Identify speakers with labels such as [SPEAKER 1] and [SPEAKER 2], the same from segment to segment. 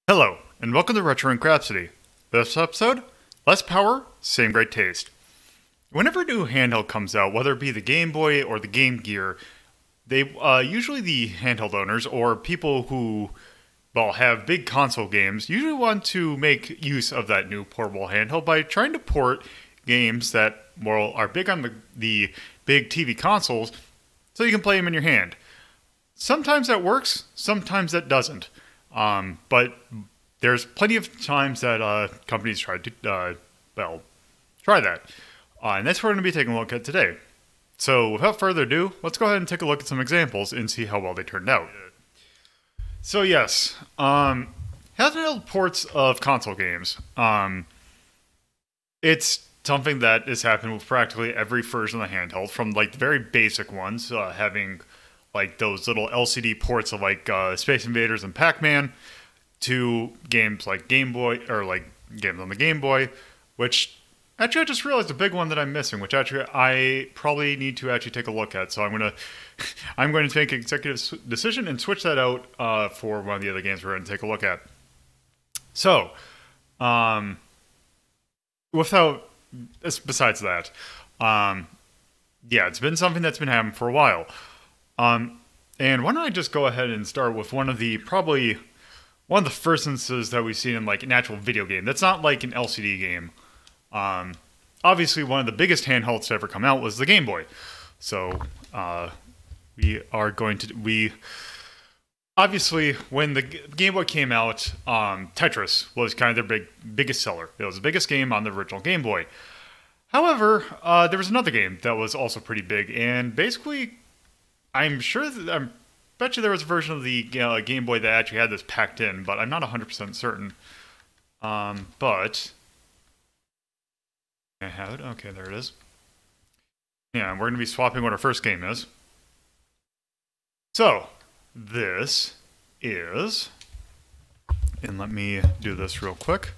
[SPEAKER 1] Hello, and welcome to Rhapsody. This episode, less power, same great taste. Whenever a new handheld comes out, whether it be the Game Boy or the Game Gear, they usually the handheld owners or people who have big console games usually want to make use of that new portable handheld by trying to port games that are big on the big TV consoles, so you can play them in your hand. Sometimes that works, sometimes that doesn't. But there's plenty of times that companies try to, try that. And that's what we're going to be taking a look at today. So without further ado, let's go ahead and take a look at some examples and see how well they turned out. So yes, handheld ports of console games. It's something that has happened with practically every version of the handheld, from like the very basic ones, having like those little LCD ports of like Space Invaders and Pac-Man, to games like Game Boy, or like games on the Game Boy, which actually I just realized a big one that I'm missing, which actually I probably need to actually take a look at. So I'm going to make an executive decision and switch that out for one of the other games we're going to take a look at. So, besides that, yeah, it's been something that's been happening for a while. And why don't I just go ahead and start with one of the first instances that we've seen in like an actual video game. That's not like an LCD game. Obviously one of the biggest handhelds to ever come out was the Game Boy. So, obviously when the Game Boy came out, Tetris was kind of their biggest seller. It was the biggest game on the original Game Boy. However, there was another game that was also pretty big, and basically I bet you there was a version of the Game Boy that actually had this packed in, but I'm not 100% certain. But I have it. Okay, there it is. Yeah, we're going to be swapping what our first game is. So, this is, and let me do this real quick.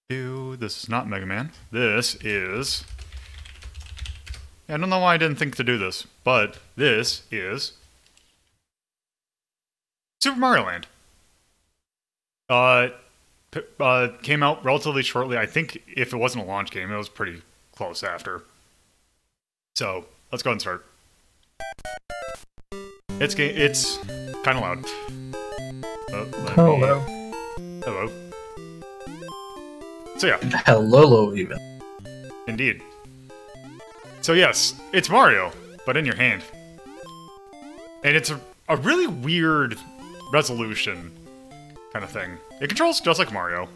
[SPEAKER 1] This is not Mega Man. This is, I don't know why I didn't think to do this, but this is Super Mario Land. Came out relatively shortly. I think if it wasn't a launch game, it was pretty close after. So, let's go ahead and start. It's kind of loud.
[SPEAKER 2] Hello.
[SPEAKER 1] Hello. So yeah.
[SPEAKER 2] Hello, even.
[SPEAKER 1] Indeed. So yes, it's Mario, but in your hand. And it's a really weird resolution kind of thing. It controls just like Mario,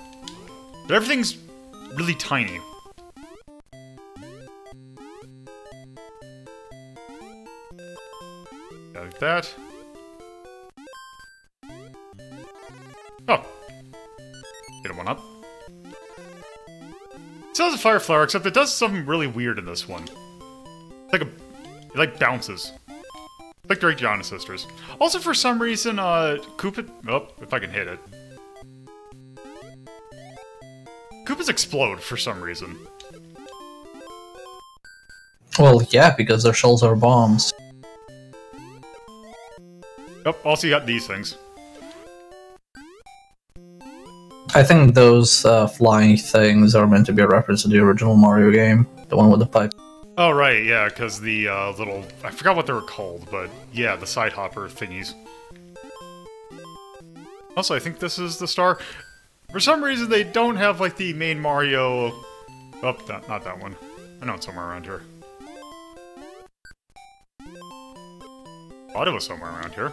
[SPEAKER 1] but everything's really tiny. Like that. Oh. Get one up. It still has a fire flower, except it does something really weird in this one. It bounces. Like Drake Gianna Sisters. Also, for some reason, Koopa... Oh, if I can hit it. Koopas explode for some reason.
[SPEAKER 2] Well, yeah, because their shells are bombs.
[SPEAKER 1] Oh, also you got these things.
[SPEAKER 2] I think those flying things are meant to be a reference to the original Mario game, the one with the pipe.
[SPEAKER 1] Oh, right, yeah, because the little... I forgot what they were called, but yeah, the side hopper thingies. Also, I think this is the star. For some reason, they don't have, like, the main Mario... Oh, not that one. I know it's somewhere around here. Thought it was somewhere around here.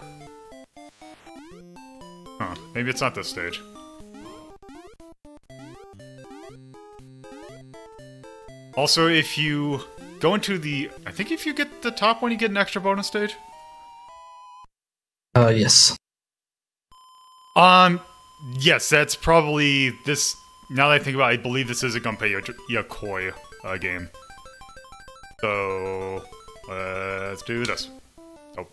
[SPEAKER 1] Huh, maybe it's not this stage. Also, if you go into the... I think if you get the top one, you get an extra bonus stage?
[SPEAKER 2] Yes.
[SPEAKER 1] Yes, that's probably this... Now that I think about it, I believe this is a Gunpei Yokoi game. So... let's do this. Oh.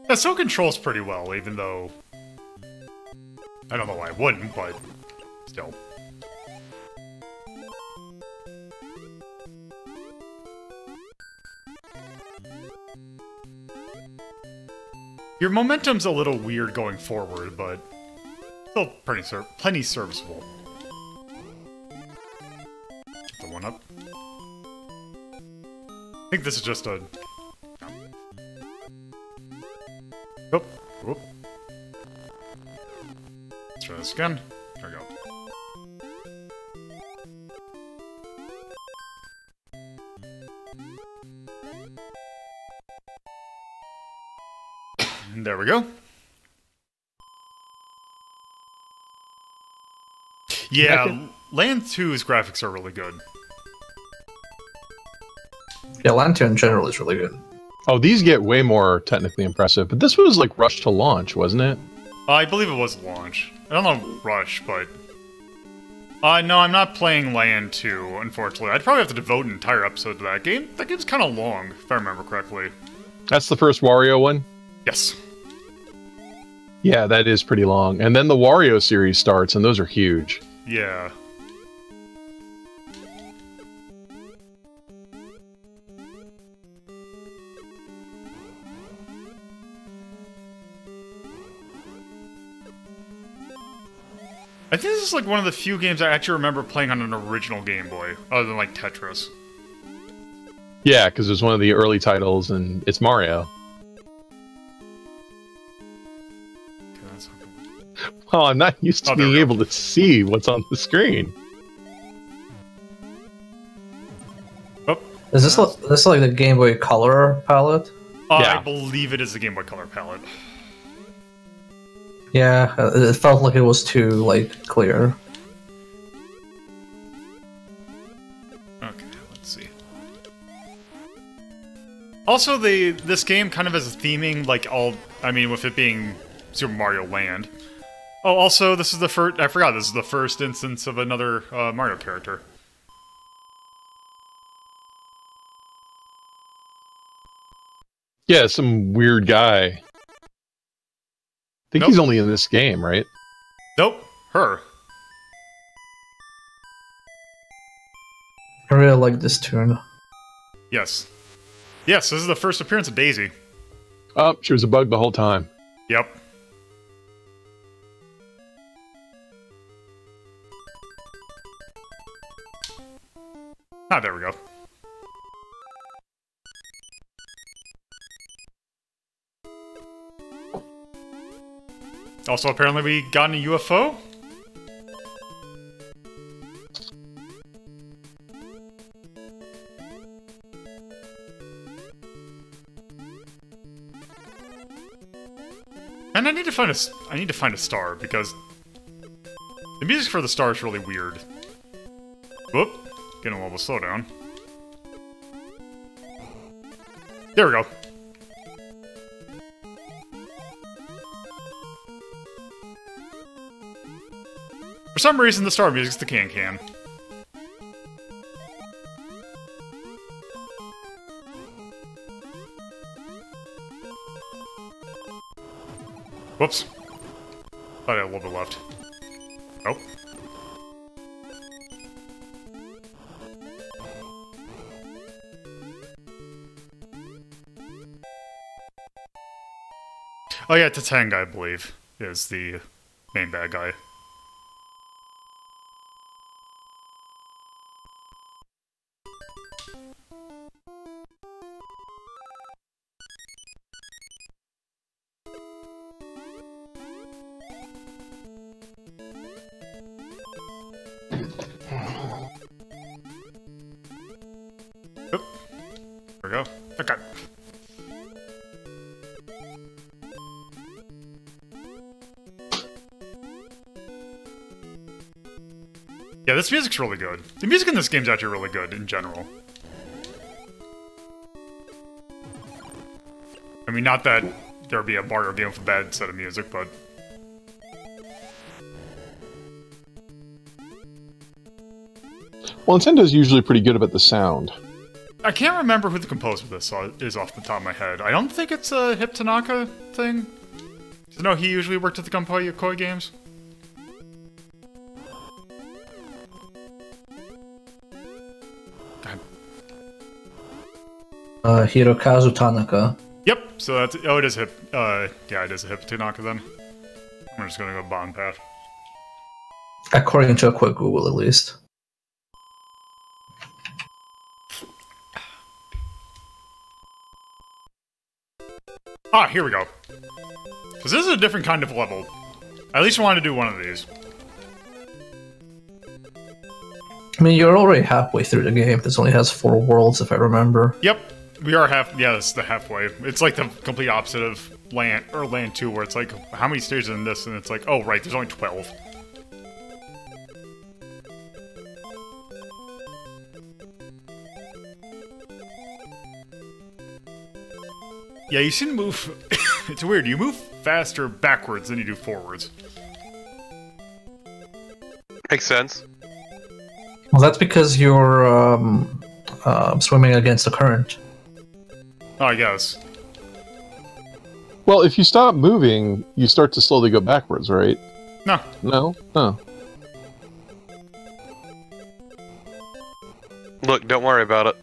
[SPEAKER 1] It still controls pretty well, even though... I don't know why I wouldn't, but still. Your momentum's a little weird going forward, but still plenty serviceable. Get the one up. I think this is just a... Oh, whoop. Let's try this again. There we go. And there we go. Yeah, Land 2's graphics are really good.
[SPEAKER 2] Yeah, Land 2 in general is really good.
[SPEAKER 3] Oh, these get way more technically impressive, but this was like rushed to launch, wasn't it?
[SPEAKER 1] I believe it was launch. I don't know rush, but... no, I'm not playing Land 2, unfortunately. I'd probably have to devote an entire episode to that game. That game's kind of long, if I remember correctly.
[SPEAKER 3] That's the first Wario one?
[SPEAKER 1] Yes.
[SPEAKER 3] Yeah, that is pretty long. And then the Wario series starts, and those are huge.
[SPEAKER 1] Yeah. I think this is like one of the few games I actually remember playing on an original Game Boy, other than like Tetris.
[SPEAKER 3] Yeah, because it was one of the early titles, and it's Mario. Oh, I'm not used to being able to see what's on the screen.
[SPEAKER 1] Oh,
[SPEAKER 2] is this like the Game Boy Color palette?
[SPEAKER 1] Yeah. I believe it is the Game Boy Color palette.
[SPEAKER 2] Yeah, it felt like it was too, like, clear.
[SPEAKER 1] Okay, let's see. Also, this game kind of has a theming, like with it being Super Mario Land. Oh, also, this is the first... I forgot, this is the first instance of another Mario character.
[SPEAKER 3] Yeah, some weird guy. I think he's only in this game, right?
[SPEAKER 1] Nope, her.
[SPEAKER 2] I really like this tune.
[SPEAKER 1] Yes. Yes, this is the first appearance of Daisy.
[SPEAKER 3] Oh, she was a bug the whole time.
[SPEAKER 1] Yep. Ah, there we go. Also, apparently we got a UFO? And I need to find a star, because the music for the star is really weird. Whoop. Getting a little slowdown. There we go. For some reason, the star music's the can-can. Whoops. Thought I had a little bit left. Nope. Oh yeah, Tatang, I believe, is the main bad guy. Oop. There we go. Okay. Yeah, this music's really good. The music in this game's actually really good, in general. I mean, not that there'd be a Mario game with a bad set of music, but...
[SPEAKER 3] Well, Nintendo's usually pretty good about the sound.
[SPEAKER 1] I can't remember who the composer of this is off the top of my head. I don't think it's a Hip Tanaka thing. No, he usually worked at the Koi games.
[SPEAKER 2] Hirokazu Tanaka.
[SPEAKER 1] Yep, so that's... Oh, it is Hip... yeah, it is a Hip Tanaka then. I'm just gonna go bottom path.
[SPEAKER 2] According to a quick Google, at least.
[SPEAKER 1] Ah, here we go. Because this is a different kind of level. I at least want to do one of these.
[SPEAKER 2] I mean, you're already halfway through the game. This only has 4 worlds, if I remember.
[SPEAKER 1] Yep, we are yeah, this is the halfway. It's like the complete opposite of Land 2, where it's like, how many stages in this? And it's like, oh, right, there's only 12. Yeah, you shouldn't move... It's weird, you move faster backwards than you do forwards.
[SPEAKER 4] Makes sense.
[SPEAKER 2] Well, that's because you're swimming against the current.
[SPEAKER 1] Oh, I guess.
[SPEAKER 3] Well, if you stop moving, you start to slowly go backwards, right?
[SPEAKER 1] No.
[SPEAKER 3] No? Oh.
[SPEAKER 4] Look, don't worry about it.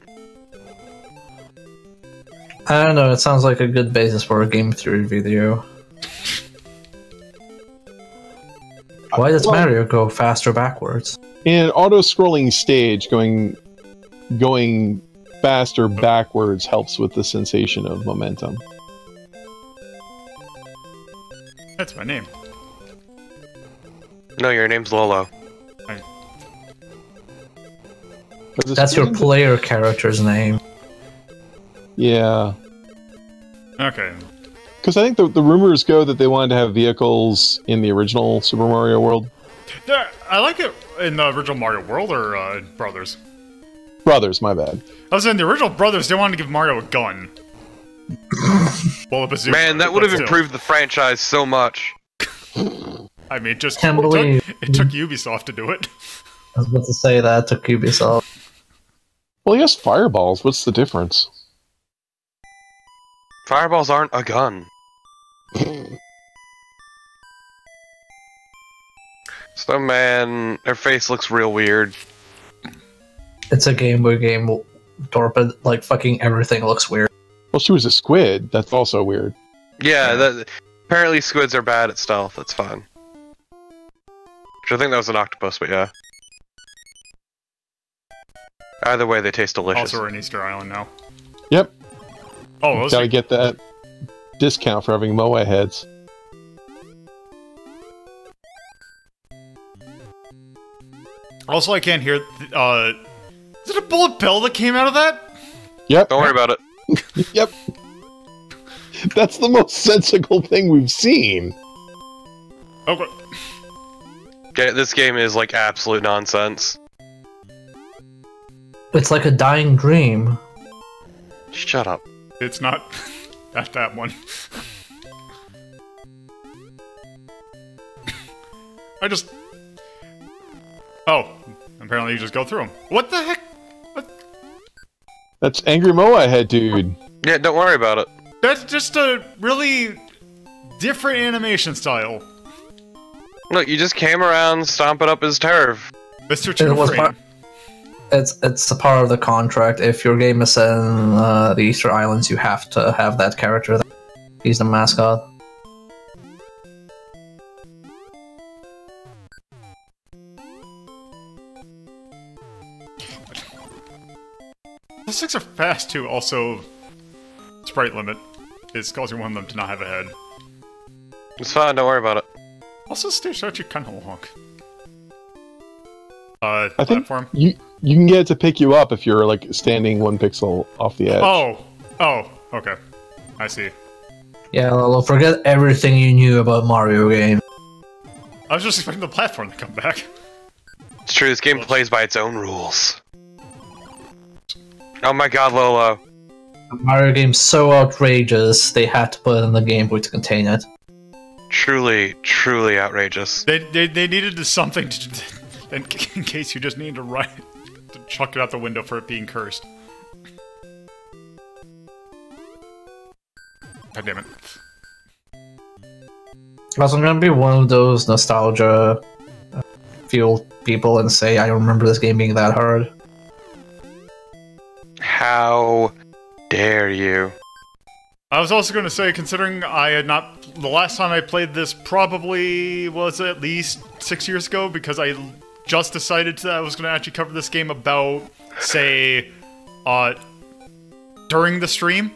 [SPEAKER 2] I don't know, it sounds like a good basis for a game theory video. Why does Mario go faster backwards?
[SPEAKER 3] In an auto-scrolling stage, going faster backwards helps with the sensation of momentum.
[SPEAKER 1] That's my name.
[SPEAKER 4] No, your name's Lolo.
[SPEAKER 2] That's your player character's name.
[SPEAKER 3] Yeah.
[SPEAKER 1] Okay.
[SPEAKER 3] Because I think the rumors go that they wanted to have vehicles in the original Super Mario World.
[SPEAKER 1] Yeah, I like it in the original Mario World or Brothers.
[SPEAKER 3] Brothers, my bad.
[SPEAKER 1] I was in the original Brothers, they wanted to give Mario a gun. Well, a bazooka.
[SPEAKER 4] Man, that would have improved the franchise so much.
[SPEAKER 1] I mean, just
[SPEAKER 2] Can't believe
[SPEAKER 1] it took Ubisoft to do it.
[SPEAKER 2] I was about to say that took Ubisoft.
[SPEAKER 3] Well, he has fireballs. What's the difference?
[SPEAKER 4] Fireballs aren't a gun. Snowman, her face looks real weird.
[SPEAKER 2] It's a Game Boy game, Torpid. Like, fucking everything looks weird.
[SPEAKER 3] Well, she was a squid. That's also weird.
[SPEAKER 4] Yeah, apparently squids are bad at stealth. That's fine. Which I think that was an octopus, but yeah. Either way, they taste delicious.
[SPEAKER 1] Also, we're in Easter Island now.
[SPEAKER 3] Yep.
[SPEAKER 1] Oh, those
[SPEAKER 3] Gotta get that discount for having Moai heads.
[SPEAKER 1] Also, I can't hear... is it a bullet bill that came out of that?
[SPEAKER 3] Yep.
[SPEAKER 4] Don't worry about it.
[SPEAKER 3] Yep. That's the most sensical thing we've seen.
[SPEAKER 1] Okay.
[SPEAKER 4] Okay, this game is like absolute nonsense.
[SPEAKER 2] It's like a dying dream.
[SPEAKER 4] Shut up.
[SPEAKER 1] It's not that one. I just... Oh, apparently you just go through them. What the heck? What?
[SPEAKER 3] That's Angry Moai head dude.
[SPEAKER 4] Yeah, don't worry about it.
[SPEAKER 1] That's just a really different animation style.
[SPEAKER 4] Look, you just came around stomping up his turf.
[SPEAKER 1] Mr. Two Frame.
[SPEAKER 2] It's a part of the contract. If your game is in the Easter Islands, you have to have that character there. He's the mascot.
[SPEAKER 1] Those things are fast too. Also, sprite limit is causing one of them to not have a head.
[SPEAKER 4] It's fine, don't worry about it.
[SPEAKER 1] Also, stage actually kind of long.
[SPEAKER 3] I think
[SPEAKER 1] platform.
[SPEAKER 3] you can get it to pick you up if you're like standing 1 pixel off the edge.
[SPEAKER 1] Oh, okay. I see.
[SPEAKER 2] Yeah, Lolo, forget everything you knew about Mario games.
[SPEAKER 1] I was just expecting the platform to come back.
[SPEAKER 4] It's true, this game plays by its own rules. Oh my god, Lolo.
[SPEAKER 2] The Mario game's so outrageous, they had to put it in the Game Boy to contain it.
[SPEAKER 4] Truly, truly outrageous.
[SPEAKER 1] They needed something to, in case you just needed to chuck it out the window for it being cursed. God damn it.
[SPEAKER 2] Also, I'm gonna be one of those nostalgia fueled people and say I remember this game being that hard.
[SPEAKER 4] How dare you?
[SPEAKER 1] I was also going to say, considering I had not... The last time I played this probably was at least 6 years ago, because I just decided that I was going to actually cover this game about, say, during the stream.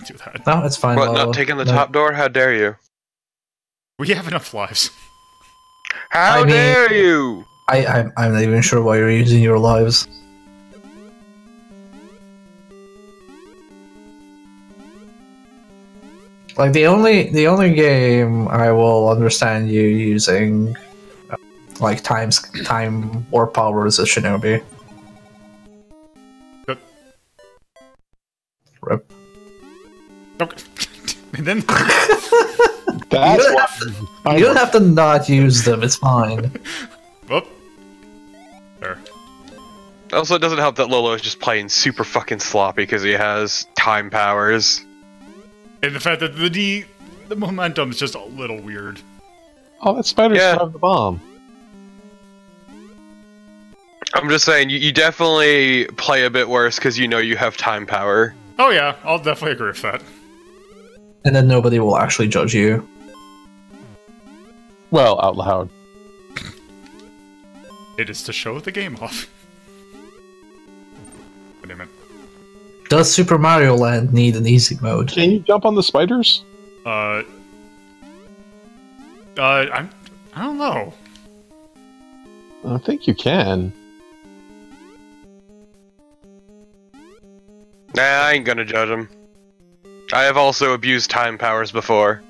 [SPEAKER 1] Do that.
[SPEAKER 2] No, it's fine.
[SPEAKER 4] What, not taking the top door? How dare you?
[SPEAKER 1] We have enough lives.
[SPEAKER 4] How dare you?
[SPEAKER 2] I'm not even sure why you're using your lives. Like the only game I will understand you using like time warp powers is Shinobi.
[SPEAKER 1] Good.
[SPEAKER 2] Rip.
[SPEAKER 1] Okay. And then
[SPEAKER 3] That's
[SPEAKER 2] you don't have to not use them. It's fine.
[SPEAKER 1] Whoop. There.
[SPEAKER 4] Also, it doesn't help that Lolo is just playing super fucking sloppy because he has time powers.
[SPEAKER 1] And the fact that the momentum is just a little weird.
[SPEAKER 3] Oh, that spider's
[SPEAKER 4] Yeah.
[SPEAKER 3] dropped the bomb.
[SPEAKER 4] I'm just saying, you definitely play a bit worse because you know you have time power.
[SPEAKER 1] Oh yeah, I'll definitely agree with that.
[SPEAKER 2] And then nobody will actually judge you.
[SPEAKER 3] Well, out loud.
[SPEAKER 1] It is to show the game off. Wait a minute.
[SPEAKER 2] Does Super Mario Land need an easy mode?
[SPEAKER 3] Can you jump on the spiders?
[SPEAKER 1] I don't know.
[SPEAKER 3] I think you can.
[SPEAKER 4] Nah, I ain't gonna judge him. I have also abused time powers before.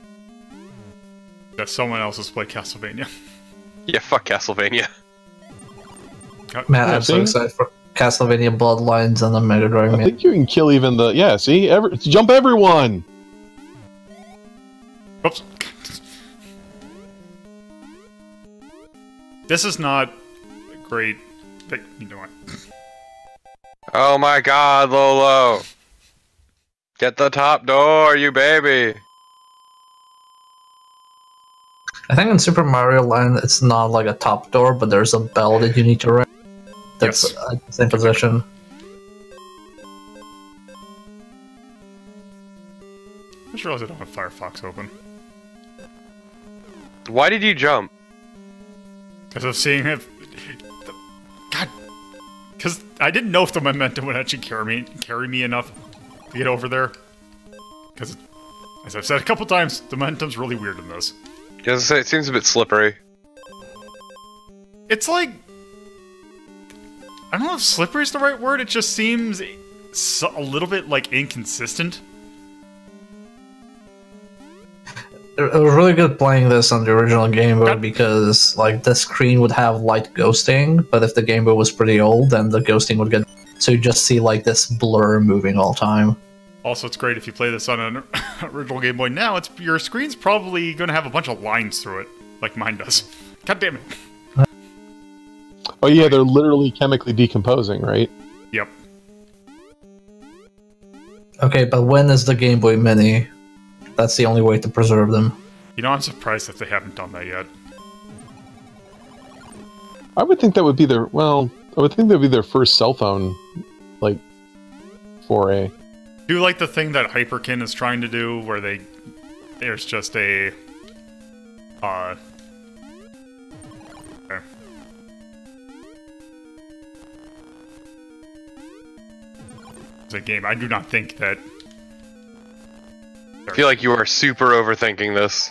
[SPEAKER 1] That someone else has played Castlevania.
[SPEAKER 4] Yeah, fuck Castlevania.
[SPEAKER 2] Man,
[SPEAKER 3] Yeah,
[SPEAKER 2] I'm so
[SPEAKER 3] see?
[SPEAKER 2] excited for Castlevania Bloodlines and the Mega Drive.
[SPEAKER 3] I think you can kill even the... Yeah, see? Jump everyone!
[SPEAKER 1] Oops. This is not great. You know what?
[SPEAKER 4] Oh my god, Lolo! Get the top door, you baby!
[SPEAKER 2] I think in Super Mario Land it's not like a top door, but there's a bell that you need to ring. That's
[SPEAKER 1] Yes.
[SPEAKER 2] at the same position.
[SPEAKER 1] I just realized I don't have Firefox open.
[SPEAKER 4] Why did you jump?
[SPEAKER 1] Because of seeing if... God... Because I didn't know if the momentum would actually carry me enough to get over there. Because, as I've said a couple times, the momentum's really weird in this.
[SPEAKER 4] Because it seems a bit slippery.
[SPEAKER 1] It's like... I don't know if slippery is the right word, it just seems a little bit, like, inconsistent.
[SPEAKER 2] It was really good playing this on the original Game Boy because, like, the screen would have light ghosting, but if the Game Boy was pretty old, then the ghosting would get... So you just see, like, this blur moving all the time.
[SPEAKER 1] Also, it's great if you play this on an original Game Boy now, your screen's probably going to have a bunch of lines through it, like mine does. God damn it.
[SPEAKER 3] Oh yeah, they're literally chemically decomposing, right?
[SPEAKER 1] Yep.
[SPEAKER 2] Okay, but when is the Game Boy Mini? That's the only way to preserve them.
[SPEAKER 1] You know, I'm surprised that they haven't done that yet.
[SPEAKER 3] I would think that would be their... Well, I would think that would be their first cell phone, like, foray.
[SPEAKER 1] Do like the thing that Hyperkin is trying to do, where there's just a... okay. It's a game. I do not think that...
[SPEAKER 4] I feel like you are super overthinking this.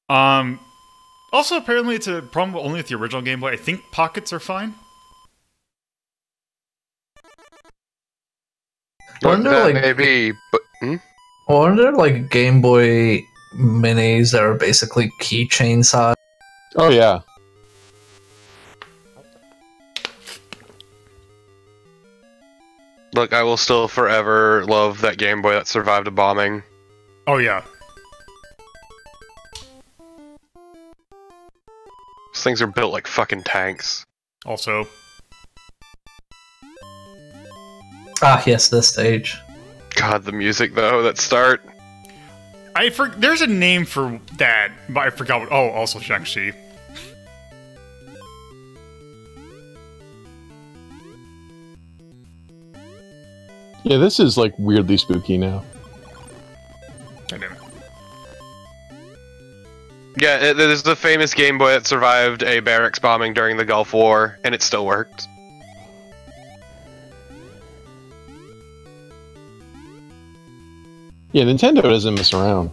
[SPEAKER 1] Also, apparently it's a problem only with the original Game Boy. I think pockets are fine.
[SPEAKER 2] Weren't there, like,
[SPEAKER 4] maybe, but...
[SPEAKER 2] weren't there, like, Game Boy Minis that are basically keychain size?
[SPEAKER 3] Oh yeah.
[SPEAKER 4] Look, I will still forever love that Game Boy that survived a bombing.
[SPEAKER 1] Oh, yeah.
[SPEAKER 4] These things are built like fucking tanks.
[SPEAKER 1] Also...
[SPEAKER 2] Ah, yes, this stage.
[SPEAKER 4] God, the music though, that start.
[SPEAKER 1] There's a name for that, but I forgot what. Oh, also Shang-Chi.
[SPEAKER 3] Yeah, this is like weirdly spooky now.
[SPEAKER 1] God damn it.
[SPEAKER 4] Yeah, there's the famous Game Boy that survived a barracks bombing during the Gulf War, and it still worked.
[SPEAKER 3] Yeah, Nintendo doesn't mess around.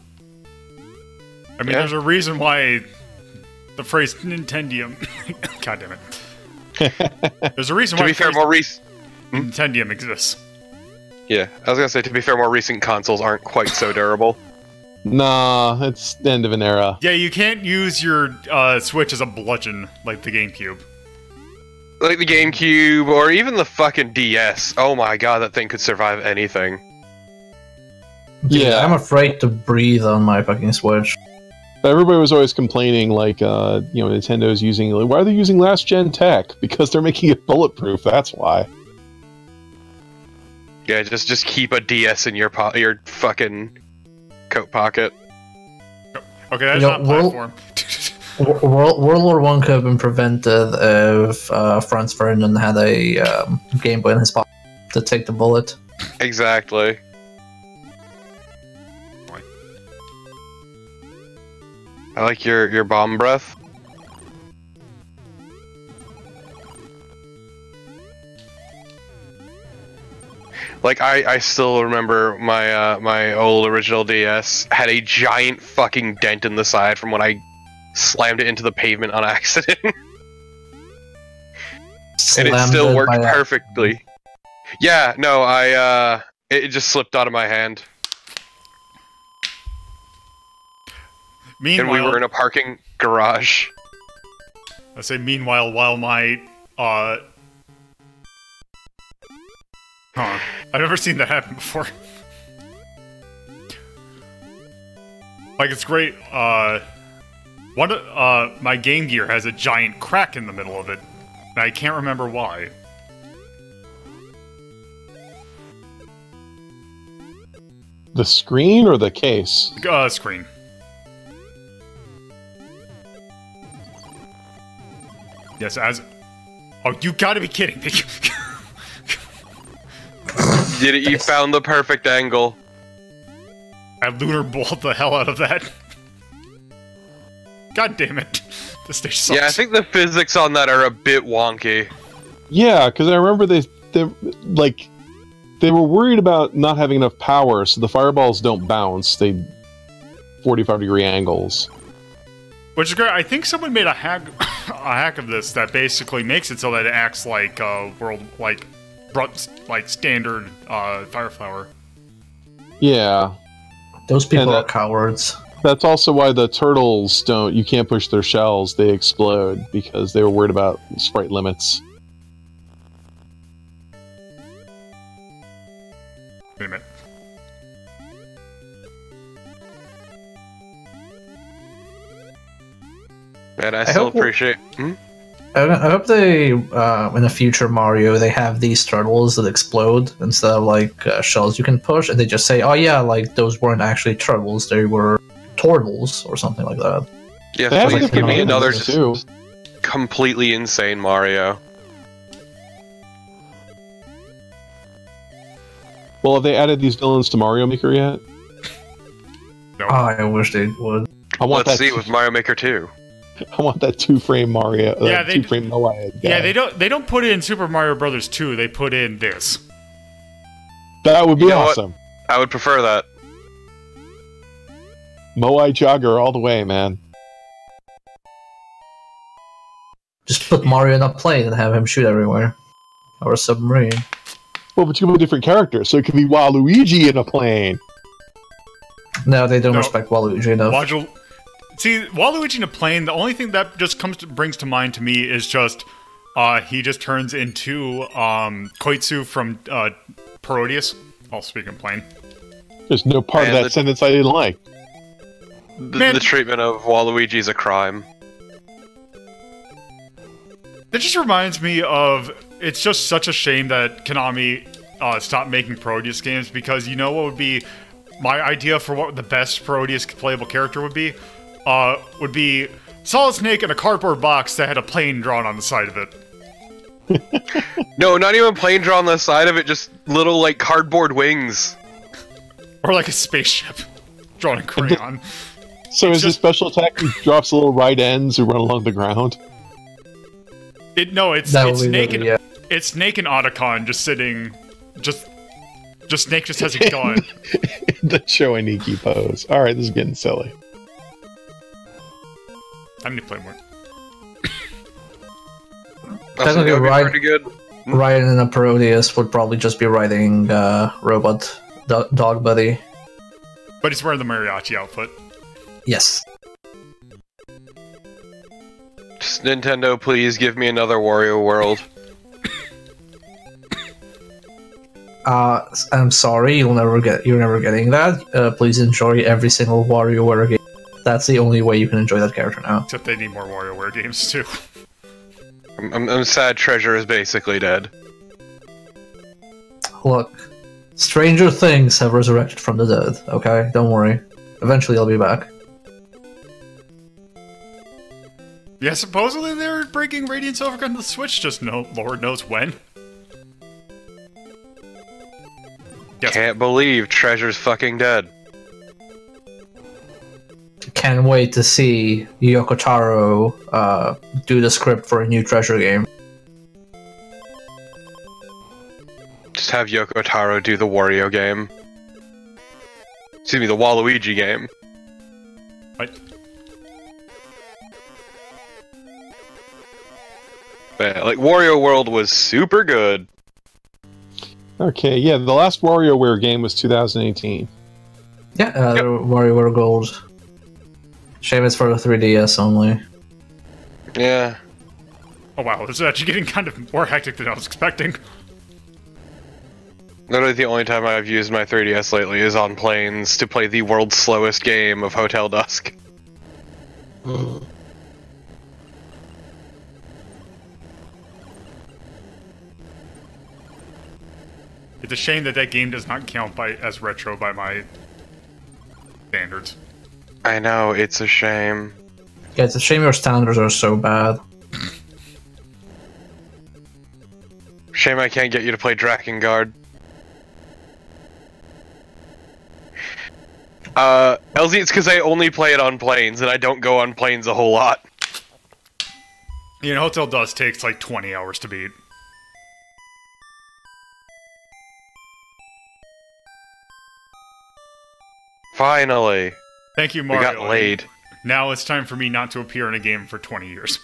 [SPEAKER 1] I mean, there's a reason why the phrase Nintendium. God damn it. There's a reason why
[SPEAKER 4] To be fair, more recent.
[SPEAKER 1] Nintendium exists.
[SPEAKER 4] Yeah, I was gonna say, to be fair, more recent consoles aren't quite so durable.
[SPEAKER 3] Nah, it's the end of an era.
[SPEAKER 1] Yeah, you can't use your Switch as a bludgeon like the GameCube.
[SPEAKER 4] Like the GameCube, or even the fucking DS. Oh my god, that thing could survive anything.
[SPEAKER 2] Dude,
[SPEAKER 3] Yeah.
[SPEAKER 2] I'm afraid to breathe on my fucking Switch.
[SPEAKER 3] Everybody was always complaining, like, Nintendo's using... Like, why are they using last-gen tech? Because they're making it bulletproof, that's why.
[SPEAKER 4] Yeah, just keep a DS in your fucking coat pocket.
[SPEAKER 1] Okay, that's not platform.
[SPEAKER 2] World War One could have been prevented if Franz Ferdinand had a Game Boy in his pocket to take the bullet.
[SPEAKER 4] Exactly. I like your bomb breath. Like I still remember my my old original DS had a giant fucking dent in the side from when I slammed it into the pavement on accident. And it still worked perfectly. Yeah, no, it just slipped out of my hand.
[SPEAKER 1] Meanwhile,
[SPEAKER 4] and we were in a parking garage.
[SPEAKER 1] I say meanwhile, while my I've never seen that happen before. Like, it's great. My Game Gear has a giant crack in the middle of it, and I can't remember why.
[SPEAKER 3] The screen or the case?
[SPEAKER 1] Screen. Yes, as... Oh, you gotta be kidding me.
[SPEAKER 4] Did it? You found the perfect angle.
[SPEAKER 1] I lunar bolt the hell out of that. God damn it. This stage sucks.
[SPEAKER 4] Yeah, I think the physics on that are a bit wonky.
[SPEAKER 3] Yeah, because I remember they were worried about not having enough power, so the fireballs don't bounce. They 45-degree angles.
[SPEAKER 1] Which is great. I think someone made a hack of this that basically makes it so that it acts like standard fire flower.
[SPEAKER 3] Yeah.
[SPEAKER 2] Those people are cowards.
[SPEAKER 3] That's also why the turtles you can't push their shells, they explode, because they were worried about sprite limits.
[SPEAKER 1] Wait a minute.
[SPEAKER 4] Man, I still appreciate...
[SPEAKER 2] I hope they, in the future Mario, they have these turtles that explode instead of, like, shells you can push, and they just say, oh yeah, like, those weren't actually turtles, they were turtles, or something like that.
[SPEAKER 4] Yeah, please give me another just completely insane Mario.
[SPEAKER 3] Well, have they added these villains to Mario Maker yet?
[SPEAKER 1] No.
[SPEAKER 2] Oh, I wish they would.
[SPEAKER 4] Let's see with Mario Maker 2.
[SPEAKER 3] I want that two-frame Mario.
[SPEAKER 1] Yeah,
[SPEAKER 3] two-frame Moai.
[SPEAKER 1] Yeah, they don't put in Super Mario Brothers 2. They put in this.
[SPEAKER 3] That would be awesome.
[SPEAKER 4] I would prefer that.
[SPEAKER 3] Moai Jogger all the way, man.
[SPEAKER 2] Just put Mario in a plane and have him shoot everywhere. Or a submarine.
[SPEAKER 3] Well, but you can put a different character, so it could be Waluigi in a plane.
[SPEAKER 2] No, they don't respect Waluigi enough.
[SPEAKER 1] See, Waluigi in a plane, the only thing that just brings to mind to me is just he just turns into Koitsu from Parodius. I'll speak in plane.
[SPEAKER 3] There's no part of that sentence I didn't like.
[SPEAKER 4] The treatment of Waluigi is a crime.
[SPEAKER 1] That just reminds me of... It's just such a shame that Konami stop making Proteus games, because you know what would be my idea for what the best Proteus playable character would be? Would be Solid Snake in a cardboard box that had a plane drawn on the side of it.
[SPEAKER 4] No, not even plane drawn on the side of it, just little, like, cardboard wings.
[SPEAKER 1] Or like a spaceship drawn in crayon.
[SPEAKER 3] So
[SPEAKER 1] It's
[SPEAKER 3] is his
[SPEAKER 1] just-
[SPEAKER 3] special attack he drops little right ends who run along the ground?
[SPEAKER 1] It's
[SPEAKER 2] That would be
[SPEAKER 1] Snake
[SPEAKER 2] really,
[SPEAKER 1] and it's Snake and Otacon just sitting, just Snake just has a gun.
[SPEAKER 3] The Choaniki pose. Alright, this is getting silly.
[SPEAKER 1] I need to play more.
[SPEAKER 2] Technically,
[SPEAKER 4] That would be
[SPEAKER 2] right.
[SPEAKER 4] pretty good.
[SPEAKER 2] Ryan in a Proteus would probably just be riding robot dog buddy.
[SPEAKER 1] But he's wearing the mariachi outfit.
[SPEAKER 2] Yes.
[SPEAKER 4] Just Nintendo, please give me another Wario World.
[SPEAKER 2] I'm sorry, you're never getting that. Please enjoy every single WarioWare game. That's the only way you can enjoy that character now.
[SPEAKER 1] Except they need more WarioWare games too.
[SPEAKER 4] I'm sad Treasure is basically dead.
[SPEAKER 2] Look, stranger things have resurrected from the dead, okay? Don't worry. Eventually I'll be back.
[SPEAKER 1] Yeah, supposedly they're breaking Radiant Silvergun to the Switch, just no Lord knows when. Yes.
[SPEAKER 4] Can't believe Treasure's fucking dead.
[SPEAKER 2] Can't wait to see Yoko Taro do the script for a new Treasure game.
[SPEAKER 4] Just have Yoko Taro do the Wario game. Excuse me, the Waluigi game.
[SPEAKER 1] Right.
[SPEAKER 4] But, yeah, like, Wario World was super good.
[SPEAKER 3] Okay, yeah, the last WarioWare game was 2018.
[SPEAKER 2] Yeah, WarioWare Gold. Shame it's for the 3DS only.
[SPEAKER 4] Yeah.
[SPEAKER 1] Oh wow, this is actually getting kind of more hectic than I was expecting.
[SPEAKER 4] Literally the only time I've used my 3DS lately is on planes to play the world's slowest game of Hotel Dusk.
[SPEAKER 1] It's a shame that that game does not count as retro by my standards.
[SPEAKER 4] I know, it's a shame.
[SPEAKER 2] Yeah, it's a shame your standards are so bad.
[SPEAKER 4] Shame I can't get you to play Drakengard. LZ, it's because I only play it on planes, and I don't go on planes a whole lot.
[SPEAKER 1] You know, Hotel Dusk takes like 20 hours to beat.
[SPEAKER 4] Finally.
[SPEAKER 1] Thank you,
[SPEAKER 4] We
[SPEAKER 1] Mario.
[SPEAKER 4] got laid.
[SPEAKER 1] Now it's time for me not to appear in a game for 20 years.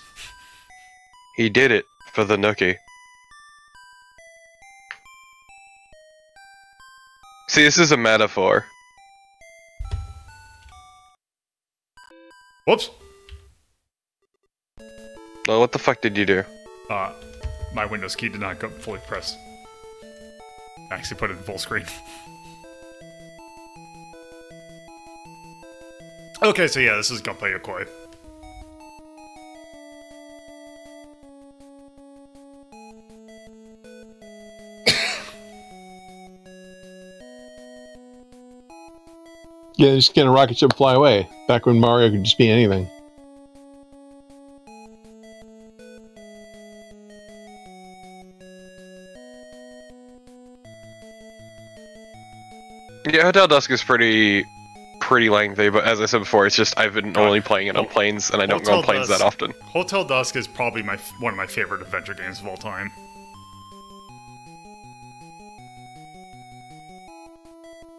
[SPEAKER 4] He did it for the Nookie. See, this is a metaphor.
[SPEAKER 1] Whoops!
[SPEAKER 4] Well, what the fuck did you do?
[SPEAKER 1] My Windows key did not go fully pressed. I actually put it in full screen. Okay, so yeah, this is Gunplay Yokoi.
[SPEAKER 3] Yeah, just get a rocket ship fly away. Back when Mario could just be anything.
[SPEAKER 4] Yeah, Hotel Dusk is pretty lengthy, but as I said before, it's just I've been only playing it on planes, and I don't go on planes that often.
[SPEAKER 1] Hotel Dusk is probably one of my favorite adventure games of all time.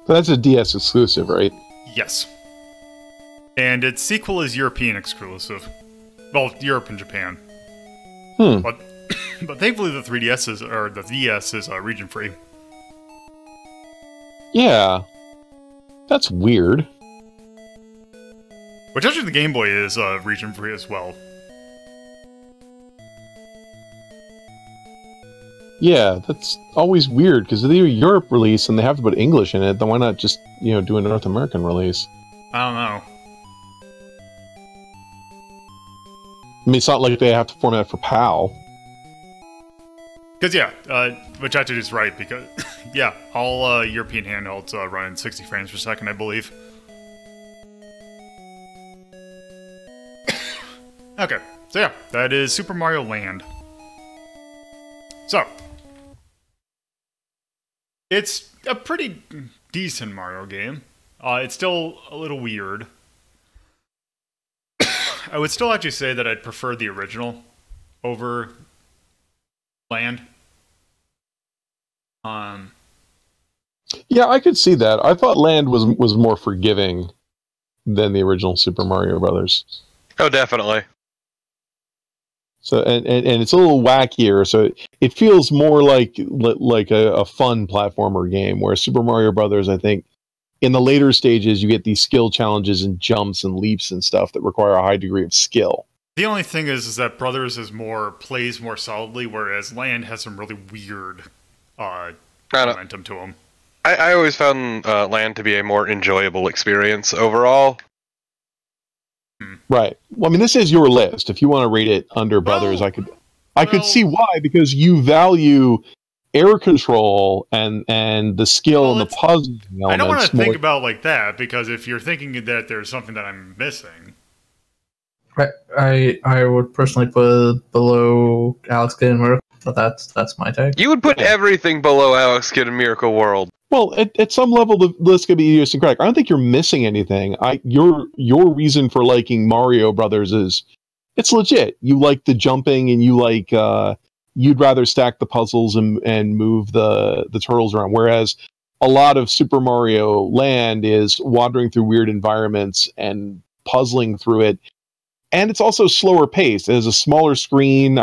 [SPEAKER 3] But that's a DS exclusive, right?
[SPEAKER 1] Yes. And its sequel is European exclusive. Well, Europe and Japan.
[SPEAKER 3] Hmm.
[SPEAKER 1] But thankfully the 3DS or the DS is region free.
[SPEAKER 3] Yeah. That's weird.
[SPEAKER 1] Which actually the Game Boy is region free as well.
[SPEAKER 3] Yeah, that's always weird, because if they do a Europe release and they have to put English in it, then why not just, do a North American release?
[SPEAKER 1] I don't know.
[SPEAKER 3] I mean, it's not like they have to format for PAL.
[SPEAKER 1] Because yeah, which actually is right, because Yeah, all European handhelds run in 60 frames per second, I believe. Okay, so yeah, that is Super Mario Land. So, it's a pretty decent Mario game. It's still a little weird. I would still actually say that I'd prefer the original over Land.
[SPEAKER 3] Yeah, I could see that. I thought Land was more forgiving than the original Super Mario Brothers.
[SPEAKER 4] Oh, definitely.
[SPEAKER 3] So and it's a little wackier, so it feels more like a fun platformer game. Where Super Mario Brothers, I think, in the later stages, you get these skill challenges and jumps and leaps and stuff that require a high degree of skill.
[SPEAKER 1] The only thing is that Brothers plays more solidly, whereas Land has some really weird momentum to him.
[SPEAKER 4] I always found Land to be a more enjoyable experience overall.
[SPEAKER 3] Right. Well, I mean, this is your list. If you want to rate it under Brothers, I could see why, because you value air control and the skill and the puzzle elements.
[SPEAKER 1] I don't want to think about it like that, because if you're thinking that there's something that I'm missing.
[SPEAKER 2] I would personally put it below Alex Kidd and Miracle, but that's my take.
[SPEAKER 4] You would put everything below Alex Kidd and Miracle World.
[SPEAKER 3] Well, at some level, the list could be idiosyncratic. I don't think you're missing anything. Your reason for liking Mario Brothers is it's legit. You like the jumping, and you like you'd rather stack the puzzles and move the turtles around. Whereas a lot of Super Mario Land is wandering through weird environments and puzzling through it, and it's also slower paced. It has a smaller screen.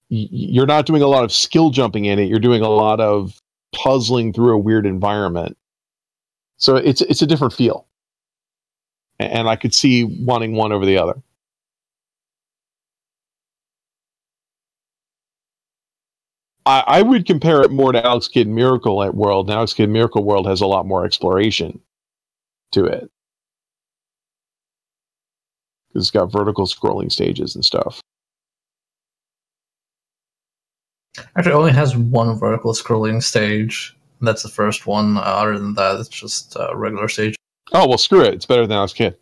[SPEAKER 3] You're not doing a lot of skill jumping in it. You're doing a lot of puzzling through a weird environment. So it's a different feel. And I could see wanting one over the other. I would compare it more to Alex Kidd Miracle World. And Alex Kidd Miracle World has a lot more exploration to it. Because it's got vertical scrolling stages and stuff.
[SPEAKER 2] Actually, it only has one vertical scrolling stage. That's the first one. Other than that, it's just a regular stage.
[SPEAKER 3] Oh, well, screw it. It's better than Alex Kidd.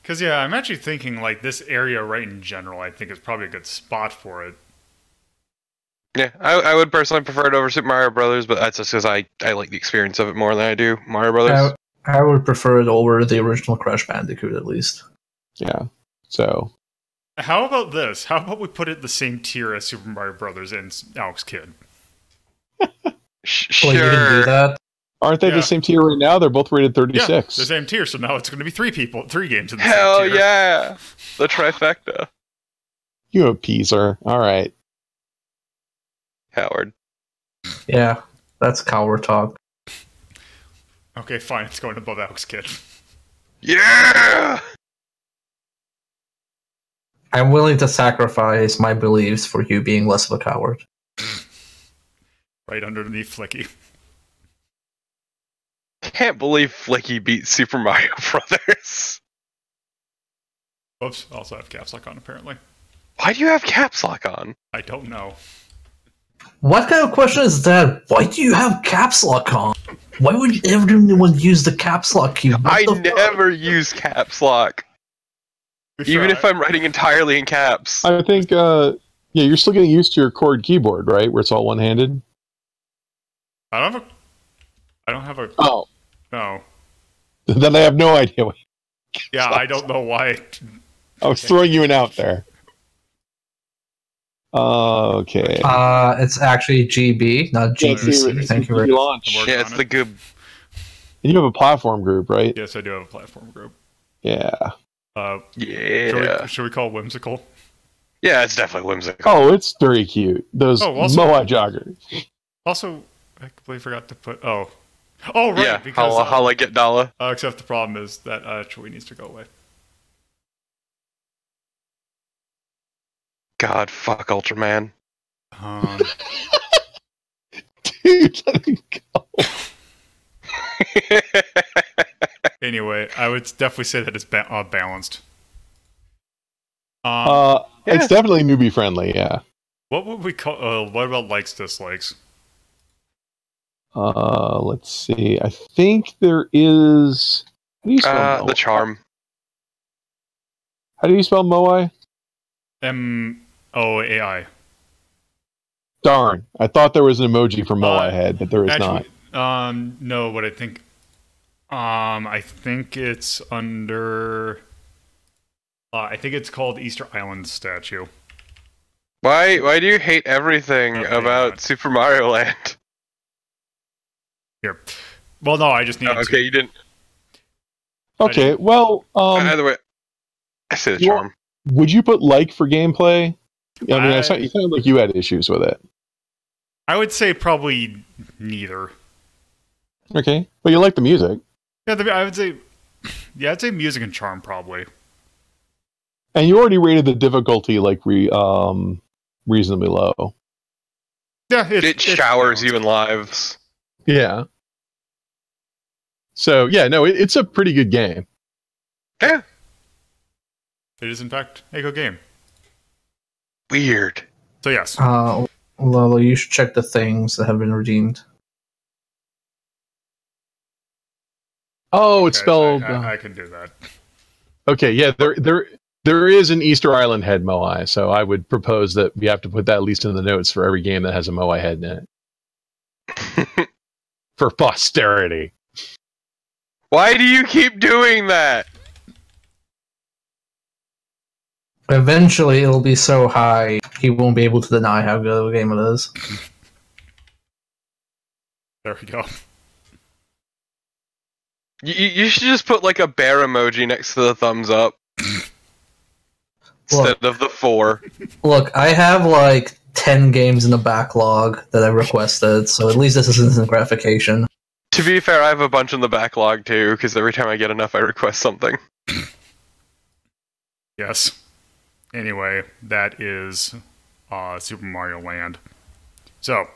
[SPEAKER 1] Because, yeah, I'm actually thinking, like, this area right in general, I think is probably a good spot for it.
[SPEAKER 4] Yeah, I would personally prefer it over Super Mario Brothers, but that's just because I like the experience of it more than I do Mario Brothers.
[SPEAKER 2] I would prefer it over the original Crash Bandicoot, at least.
[SPEAKER 3] Yeah, so...
[SPEAKER 1] How about this? How about we put it in the same tier as Super Mario Brothers and Alex Kidd?
[SPEAKER 4] Sure.
[SPEAKER 2] Well, you can do that.
[SPEAKER 3] Aren't they the same tier right now? They're both rated 36.
[SPEAKER 1] Yeah, the same tier, so now it's going to be three games in the
[SPEAKER 4] Hell
[SPEAKER 1] same tier.
[SPEAKER 4] yeah! The trifecta.
[SPEAKER 3] You a peaser. All right.
[SPEAKER 4] Howard.
[SPEAKER 2] Yeah, that's coward talk.
[SPEAKER 1] Okay, fine. It's going above Alex Kidd.
[SPEAKER 4] Yeah!
[SPEAKER 2] I'm willing to sacrifice my beliefs for you being less of a coward.
[SPEAKER 1] Right underneath Flicky.
[SPEAKER 4] Can't believe Flicky beat Super Mario Brothers.
[SPEAKER 1] Oops, also have caps lock on apparently.
[SPEAKER 4] Why do you have caps lock on?
[SPEAKER 1] I don't know.
[SPEAKER 2] What kind of question is that? Why do you have caps lock on? Why would everyone use the caps lock key?
[SPEAKER 4] I never use caps lock. Even if I'm writing entirely in caps.
[SPEAKER 3] I think, you're still getting used to your cord keyboard, right? Where it's all one-handed?
[SPEAKER 1] I don't have a...
[SPEAKER 3] Oh.
[SPEAKER 1] No.
[SPEAKER 3] Then I have no idea what...
[SPEAKER 1] Yeah, I don't know why.
[SPEAKER 3] I was throwing you an out there. Okay.
[SPEAKER 2] It's actually GB, not GBC. Thank you very much.
[SPEAKER 4] Yeah, it's the good...
[SPEAKER 3] And you have a platform group, right?
[SPEAKER 1] Yes, I do have a platform group.
[SPEAKER 3] Yeah.
[SPEAKER 4] Yeah.
[SPEAKER 1] Should we call it whimsical?
[SPEAKER 4] Yeah, it's definitely whimsical.
[SPEAKER 3] Oh, it's very cute. Those Moai joggers.
[SPEAKER 1] Also, I completely forgot to put... Oh, right.
[SPEAKER 4] Yeah,
[SPEAKER 1] because,
[SPEAKER 4] how I get Dala.
[SPEAKER 1] Except the problem is that Chewie needs to go away.
[SPEAKER 4] God, fuck Ultraman.
[SPEAKER 3] Dude, let me go.
[SPEAKER 1] Anyway, I would definitely say that it's balanced.
[SPEAKER 3] It's definitely newbie friendly. Yeah.
[SPEAKER 1] What would we call? What about likes, dislikes?
[SPEAKER 3] Let's see. I think there is. How do you spell
[SPEAKER 4] the charm.
[SPEAKER 3] How do you spell Moai?
[SPEAKER 1] Moai.
[SPEAKER 3] Darn! I thought there was an emoji for Moai head, but there is
[SPEAKER 1] actually,
[SPEAKER 3] not.
[SPEAKER 1] No, but I think it's under. I think it's called Easter Island statue.
[SPEAKER 4] Why do you hate everything about Super Mario Land?
[SPEAKER 1] Here. Well, no, I just need
[SPEAKER 4] okay, you didn't.
[SPEAKER 3] Okay, well,
[SPEAKER 4] either way, I say the charm.
[SPEAKER 3] Would you put like for gameplay? I mean, you sound like you had issues with it.
[SPEAKER 1] I would say probably neither.
[SPEAKER 3] Okay, well, you like the music.
[SPEAKER 1] Yeah, I would say, I'd say music and charm probably.
[SPEAKER 3] And you already rated the difficulty like reasonably low.
[SPEAKER 1] Yeah,
[SPEAKER 4] it showers you in lives.
[SPEAKER 3] Yeah. So yeah, no, it's a pretty good game.
[SPEAKER 4] Yeah.
[SPEAKER 1] It is in fact a good game.
[SPEAKER 4] Weird.
[SPEAKER 1] So yes.
[SPEAKER 2] Lolo, you should check the things that have been redeemed.
[SPEAKER 3] Oh, it's spelled.
[SPEAKER 1] I can do that.
[SPEAKER 3] Okay, yeah, there is an Easter Island head Moai, so I would propose that we have to put that at least in the notes for every game that has a Moai head in it. For posterity.
[SPEAKER 4] Why do you keep doing that?
[SPEAKER 2] Eventually, it'll be so high, he won't be able to deny how good of a game it is.
[SPEAKER 1] There we go.
[SPEAKER 4] You should just put like a bear emoji next to the thumbs up. Instead of the 4.
[SPEAKER 2] Look, I have like 10 games in the backlog that I requested, so at least this is instant gratification.
[SPEAKER 4] To be fair, I have a bunch in the backlog too, because every time I get enough, I request something.
[SPEAKER 1] Yes. Anyway, that is Super Mario Land. So,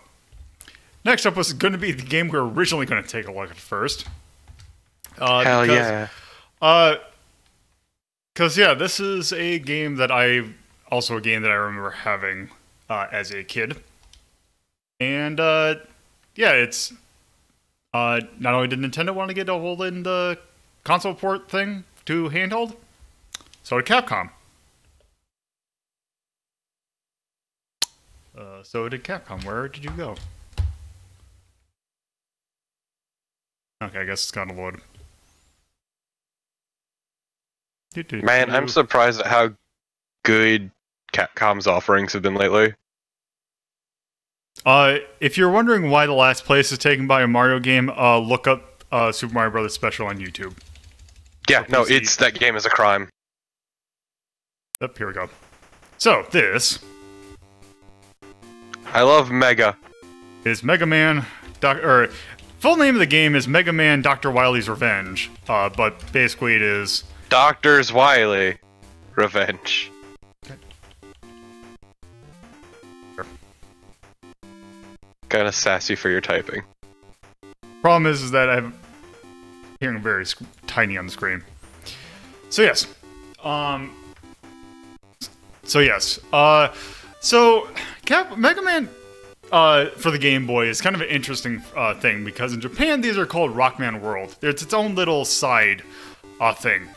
[SPEAKER 1] next up was going to be the game we were originally going to take a look at first.
[SPEAKER 4] Hell yeah.
[SPEAKER 1] Because, yeah, this is a game that I remember having as a kid. And, yeah, it's... not only did Nintendo want to get a hold in the console port thing to handheld, so did Capcom. Where did you go? Okay, I guess it's gonna load.
[SPEAKER 4] Man, I'm surprised at how good Capcom's offerings have been lately.
[SPEAKER 1] If you're wondering why the last place is taken by a Mario game, look up Super Mario Bros. Special on YouTube.
[SPEAKER 4] Yeah, no, that game is a crime.
[SPEAKER 1] Yep, here we go. So, this...
[SPEAKER 4] I love Mega.
[SPEAKER 1] Is Mega Man... full name of the game is Mega Man Dr. Wily's Revenge, but basically it is...
[SPEAKER 4] Doctor's Wily. Revenge. Kinda sassy for your typing.
[SPEAKER 1] Problem is that I'm hearing very tiny on the screen. So yes. Mega Man for the Game Boy is kind of an interesting thing, because in Japan these are called Rockman World. It's its own little side thing.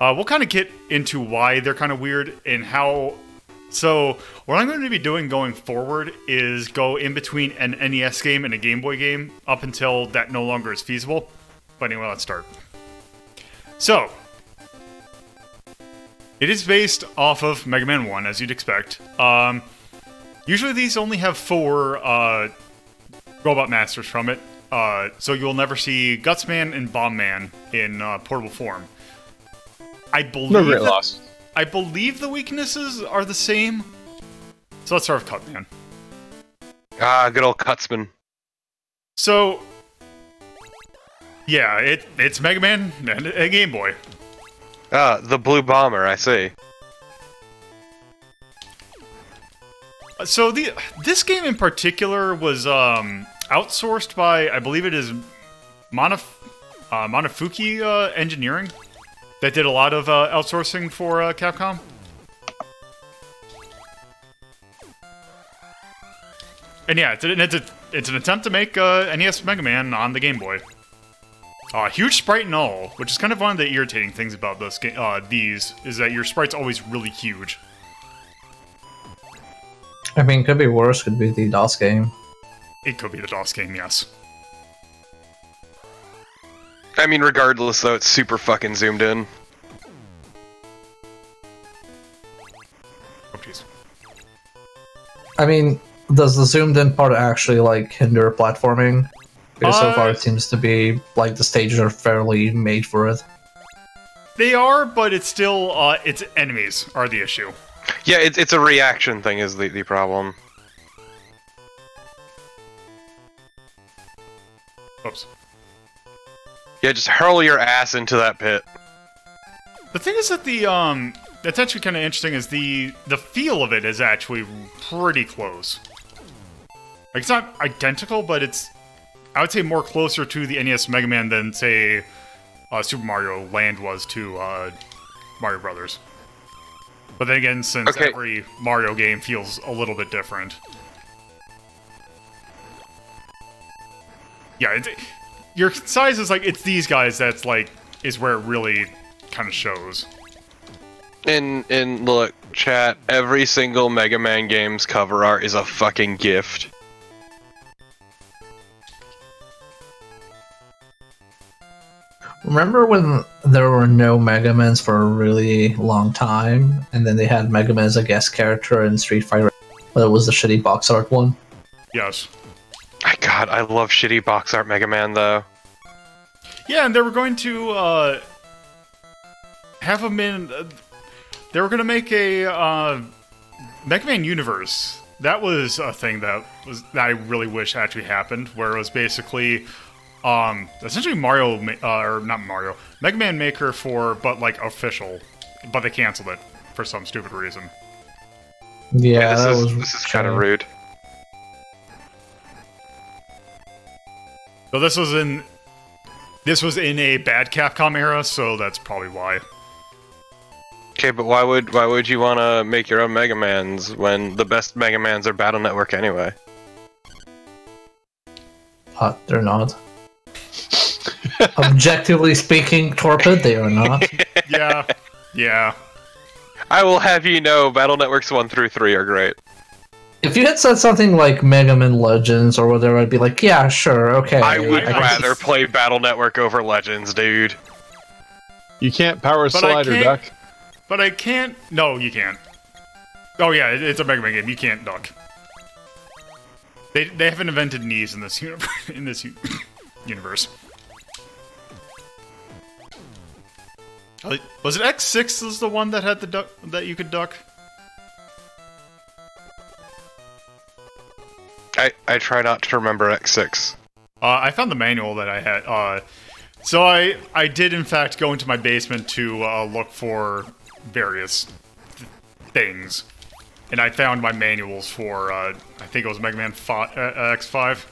[SPEAKER 1] We'll kind of get into why they're kind of weird and how... So, what I'm going to be doing going forward is go in between an NES game and a Game Boy game up until that no longer is feasible. But anyway, let's start. So, it is based off of Mega Man 1, as you'd expect. Usually these only have 4 Robot Masters from it, so you'll never see Gutsman and Bombman in portable form. I believe the weaknesses are the same. So let's start with Cutman.
[SPEAKER 4] Ah, good old Cutsman.
[SPEAKER 1] So, yeah, it's Mega Man and a Game Boy.
[SPEAKER 4] Ah, the Blue Bomber, I see.
[SPEAKER 1] So this game in particular was outsourced by, I believe it is Monofuki Engineering. That did a lot of outsourcing for Capcom. And yeah, it's an attempt to make NES Mega Man on the Game Boy. Huge sprite and all, which is kind of one of the irritating things about these, is that your sprite's always really huge.
[SPEAKER 2] I mean, could be worse, could be the DOS game.
[SPEAKER 1] It could be the DOS game, yes.
[SPEAKER 4] I mean, regardless, though, it's super fucking zoomed in.
[SPEAKER 1] Oh, jeez.
[SPEAKER 2] I mean, does the zoomed in part actually, like, hinder platforming? Because so far it seems to be, like, the stages are fairly made for it.
[SPEAKER 1] They are, but it's still, its enemies are the issue.
[SPEAKER 4] Yeah, it's a reaction thing is the problem.
[SPEAKER 1] Oops.
[SPEAKER 4] Yeah, just hurl your ass into that pit.
[SPEAKER 1] The thing is that that's actually kind of interesting, is the feel of it is actually pretty close. Like, it's not identical, but it's, I would say, more closer to the NES Mega Man than, say, Super Mario Land was to Mario Brothers. But then again, since every Mario game feels a little bit different. Yeah, your size is like, it's these guys that's like, is where it really kind of shows.
[SPEAKER 4] And look, chat, every single Mega Man game's cover art is a fucking gift.
[SPEAKER 2] Remember when there were no Mega Mans for a really long time, and then they had Mega Man as a guest character in Street Fighter, but it was the shitty box art one?
[SPEAKER 1] Yes.
[SPEAKER 4] God, I love shitty box art Mega Man, though.
[SPEAKER 1] Yeah, and they were going to, have them in... they were going to make a, Mega Man Universe. That was a thing that I really wish actually happened, where it was basically... essentially Mario, or not Mario, Mega Man Maker but like official, but they canceled it for some stupid reason.
[SPEAKER 2] Yeah,
[SPEAKER 4] this is kind of rude.
[SPEAKER 1] So this was in a bad Capcom era, so that's probably why.
[SPEAKER 4] Okay, but why would you want to make your own Mega Mans when the best Mega Mans are Battle Network anyway?
[SPEAKER 2] They're not. Objectively speaking, Torpid, they are not.
[SPEAKER 1] Yeah.
[SPEAKER 4] I will have you know, Battle Networks 1 through 3 are great.
[SPEAKER 2] If you had said something like Mega Man Legends or whatever, I'd be like, yeah, sure, okay.
[SPEAKER 4] I would rather play Battle Network over Legends, dude.
[SPEAKER 3] You can't power slider, duck.
[SPEAKER 1] But I can't... No, you can't. Oh yeah, it's a Mega Man game. You can't duck. They haven't invented knees in this universe. Was it X6 is the one that had the duck that you could duck?
[SPEAKER 4] I try not to remember X6.
[SPEAKER 1] I found the manual that I had. So I did in fact go into my basement to look for various things, and I found my manuals for I think it was Mega Man X5.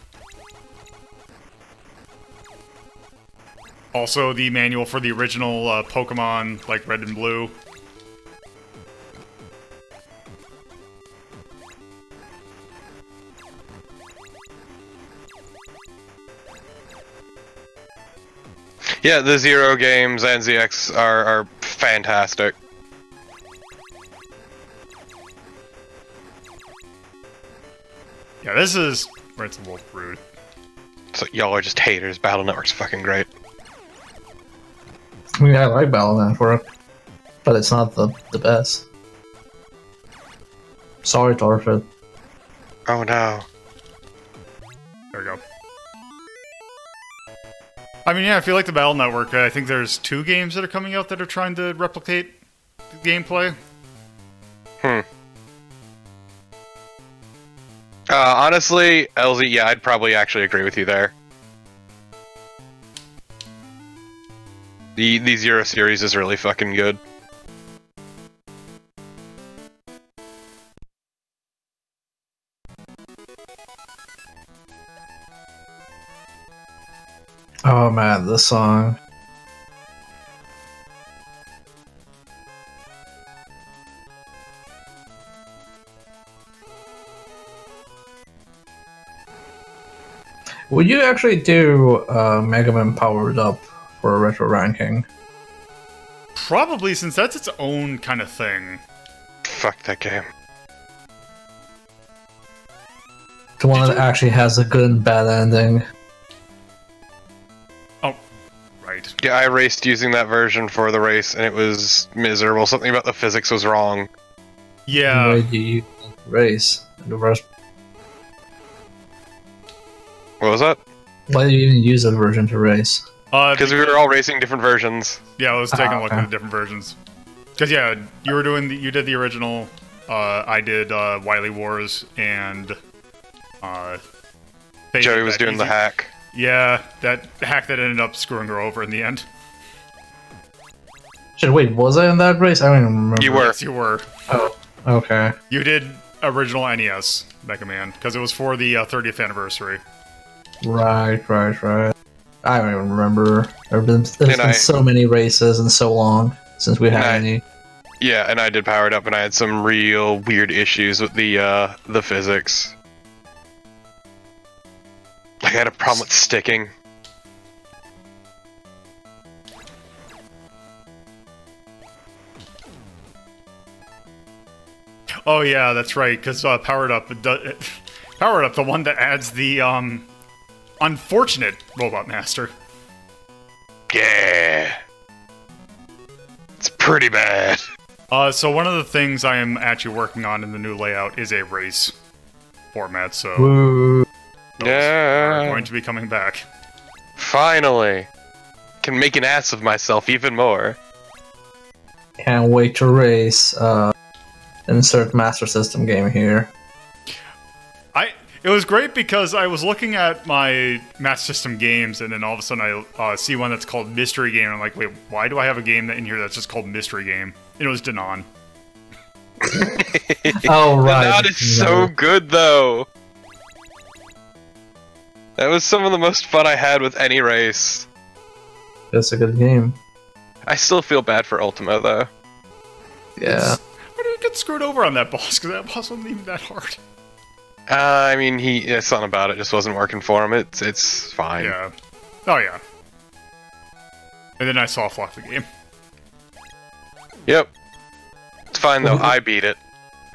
[SPEAKER 1] Also, the manual for the original Pokemon, like Red and Blue.
[SPEAKER 4] Yeah, the Zero games and ZX are fantastic.
[SPEAKER 1] Yeah, this is where it's a little rude.
[SPEAKER 4] So y'all are just haters. Battle Network's fucking great.
[SPEAKER 2] I mean, I like Battle Network, but it's not the best. Sorry, Torpid.
[SPEAKER 4] Oh no.
[SPEAKER 1] There we go. I mean, yeah, if you like the Battle Network, I think there's 2 games that are coming out that are trying to replicate the gameplay.
[SPEAKER 4] Honestly, LZ, yeah, I'd probably actually agree with you there. The Zero series is really fucking good.
[SPEAKER 2] Oh man, this song. Would you actually do Mega Man Powered Up for a retro ranking?
[SPEAKER 1] Probably, since that's its own kind of thing.
[SPEAKER 4] Fuck that game.
[SPEAKER 2] The one that actually has a good and bad ending.
[SPEAKER 1] Oh, right.
[SPEAKER 4] Yeah, I raced using that version for the race, and it was miserable. Something about the physics was wrong.
[SPEAKER 1] Yeah.
[SPEAKER 2] Why do you race?
[SPEAKER 4] What was that?
[SPEAKER 2] Why do you even use that version to race?
[SPEAKER 4] Because we were all racing different versions.
[SPEAKER 1] Yeah, I was taking a look
[SPEAKER 2] okay.
[SPEAKER 1] at the different versions. Because yeah, you were doing you did the original. I did Wily Wars, and
[SPEAKER 4] Joey was doing the hack.
[SPEAKER 1] Yeah, that hack that ended up screwing her over in the end.
[SPEAKER 2] Shit, wait, was I in that race? I don't even remember.
[SPEAKER 4] You were.
[SPEAKER 1] Yes, you were.
[SPEAKER 2] Oh, okay.
[SPEAKER 1] You did original NES Mega Man because it was for the 30th anniversary.
[SPEAKER 2] Right. I don't even remember. There's been so many races and so long since we had any.
[SPEAKER 4] Yeah, and I did Powered Up, and I had some real weird issues with the physics. Like, I had a problem with sticking.
[SPEAKER 1] Oh yeah, that's right. Because Powered Up, Powered Up, the one that adds the unfortunate Robot Master.
[SPEAKER 4] Yeah, it's pretty bad.
[SPEAKER 1] So one of the things I am actually working on in the new layout is a race format. So
[SPEAKER 2] Woo.
[SPEAKER 1] those
[SPEAKER 4] Yeah,
[SPEAKER 1] are going to be coming back.
[SPEAKER 4] finally, can make an ass of myself even more.
[SPEAKER 2] Can't wait to race. Insert Master System game here.
[SPEAKER 1] It was great because I was looking at my Master System games, and then all of a sudden I see one that's called Mystery Game. And I'm like, wait, why do I have a game in here that's just called Mystery Game? And it was Danon.
[SPEAKER 2] Oh, right.
[SPEAKER 4] That is so good, though. That was some of the most fun I had with any race.
[SPEAKER 2] It's a good game.
[SPEAKER 4] I still feel bad for Ultima, though.
[SPEAKER 2] Yeah.
[SPEAKER 1] Why did you get screwed over on that boss? Because that boss wasn't even that hard.
[SPEAKER 4] I mean, something about it just wasn't working for him. It's fine.
[SPEAKER 1] Yeah. Oh, yeah. And then I soft locked the game.
[SPEAKER 4] Yep. It's fine, though. I beat it.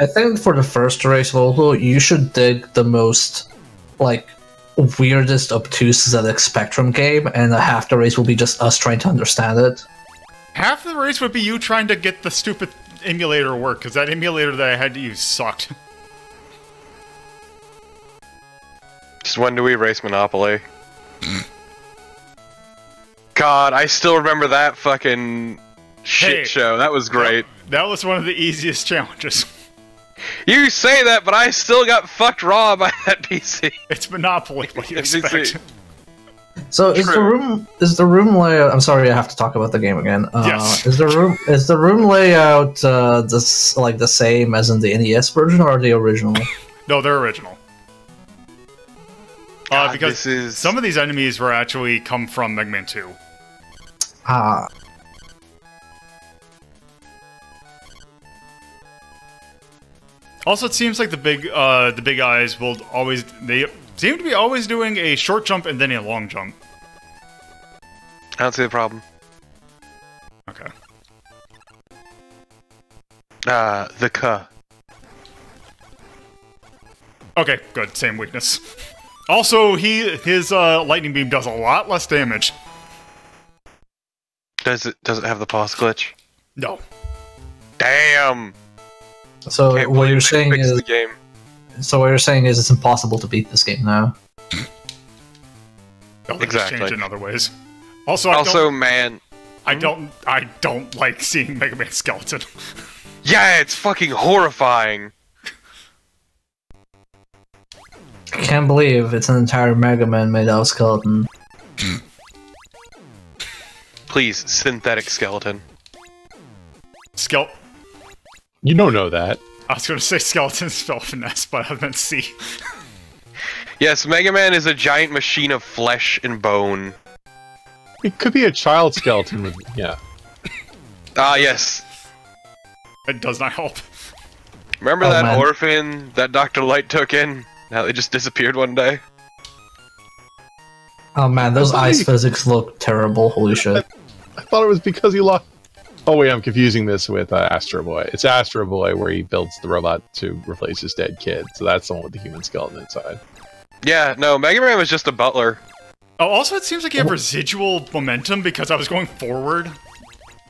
[SPEAKER 2] I think for the first race level, you should dig the most, like, weirdest, obtuse ZX Spectrum game, and half the race will be just us trying to understand it.
[SPEAKER 1] Half the race would be you trying to get the stupid emulator to work, because that emulator that I had to use sucked.
[SPEAKER 4] Just when do we race Monopoly? God, I still remember that fucking shit show. That was great.
[SPEAKER 1] That was one of the easiest challenges.
[SPEAKER 4] You say that, but I still got fucked raw by that PC.
[SPEAKER 1] It's Monopoly. What do you expect?
[SPEAKER 2] So is the room layout? I'm sorry, I have to talk about the game again.
[SPEAKER 1] Yes.
[SPEAKER 2] Is the room layout the same as in the NES version or the original?
[SPEAKER 1] No, they're original.
[SPEAKER 4] God,
[SPEAKER 1] Because some of these enemies were actually come from Mega Man 2.
[SPEAKER 2] Ah.
[SPEAKER 1] Also, it seems like the big eyes will always... They seem to be always doing a short jump and then a long jump.
[SPEAKER 4] I don't see the problem.
[SPEAKER 1] Okay.
[SPEAKER 4] The K.
[SPEAKER 1] Okay, good. Same weakness. Also, his lightning beam does a lot less damage.
[SPEAKER 4] Does it have the pause glitch?
[SPEAKER 1] No.
[SPEAKER 4] Damn!
[SPEAKER 2] So
[SPEAKER 4] Can't
[SPEAKER 2] what
[SPEAKER 4] believe
[SPEAKER 2] you're
[SPEAKER 4] they
[SPEAKER 2] saying
[SPEAKER 4] fixed
[SPEAKER 2] is
[SPEAKER 4] the game.
[SPEAKER 2] So what you're saying is it's impossible to beat this game now.
[SPEAKER 1] They'll
[SPEAKER 4] Exactly.
[SPEAKER 1] change it in other ways. Also, I don't like seeing Mega Man Skeleton.
[SPEAKER 4] Yeah, it's fucking horrifying.
[SPEAKER 2] I can't believe it's an entire Mega Man made out of skeleton.
[SPEAKER 4] Please, synthetic skeleton.
[SPEAKER 3] You don't know that.
[SPEAKER 1] I was going to say skeleton spell finesse, but I meant C.
[SPEAKER 4] Yes, Mega Man is a giant machine of flesh and bone.
[SPEAKER 3] It could be a child skeleton with yeah.
[SPEAKER 4] Ah, yes.
[SPEAKER 1] It does not help.
[SPEAKER 4] Remember
[SPEAKER 2] Oh,
[SPEAKER 4] that
[SPEAKER 2] man.
[SPEAKER 4] orphan that Dr. Light took in? Now they just disappeared one day.
[SPEAKER 2] Oh man, those ice physics look terrible. Holy shit.
[SPEAKER 3] I thought it was because he lost. Oh wait, I'm confusing this with Astro Boy. It's Astro Boy where he builds the robot to replace his dead kid. So that's the one with the human skeleton inside.
[SPEAKER 4] Yeah, no, Mega Man was just a butler.
[SPEAKER 1] Oh, also, it seems like you have residual momentum because I was going forward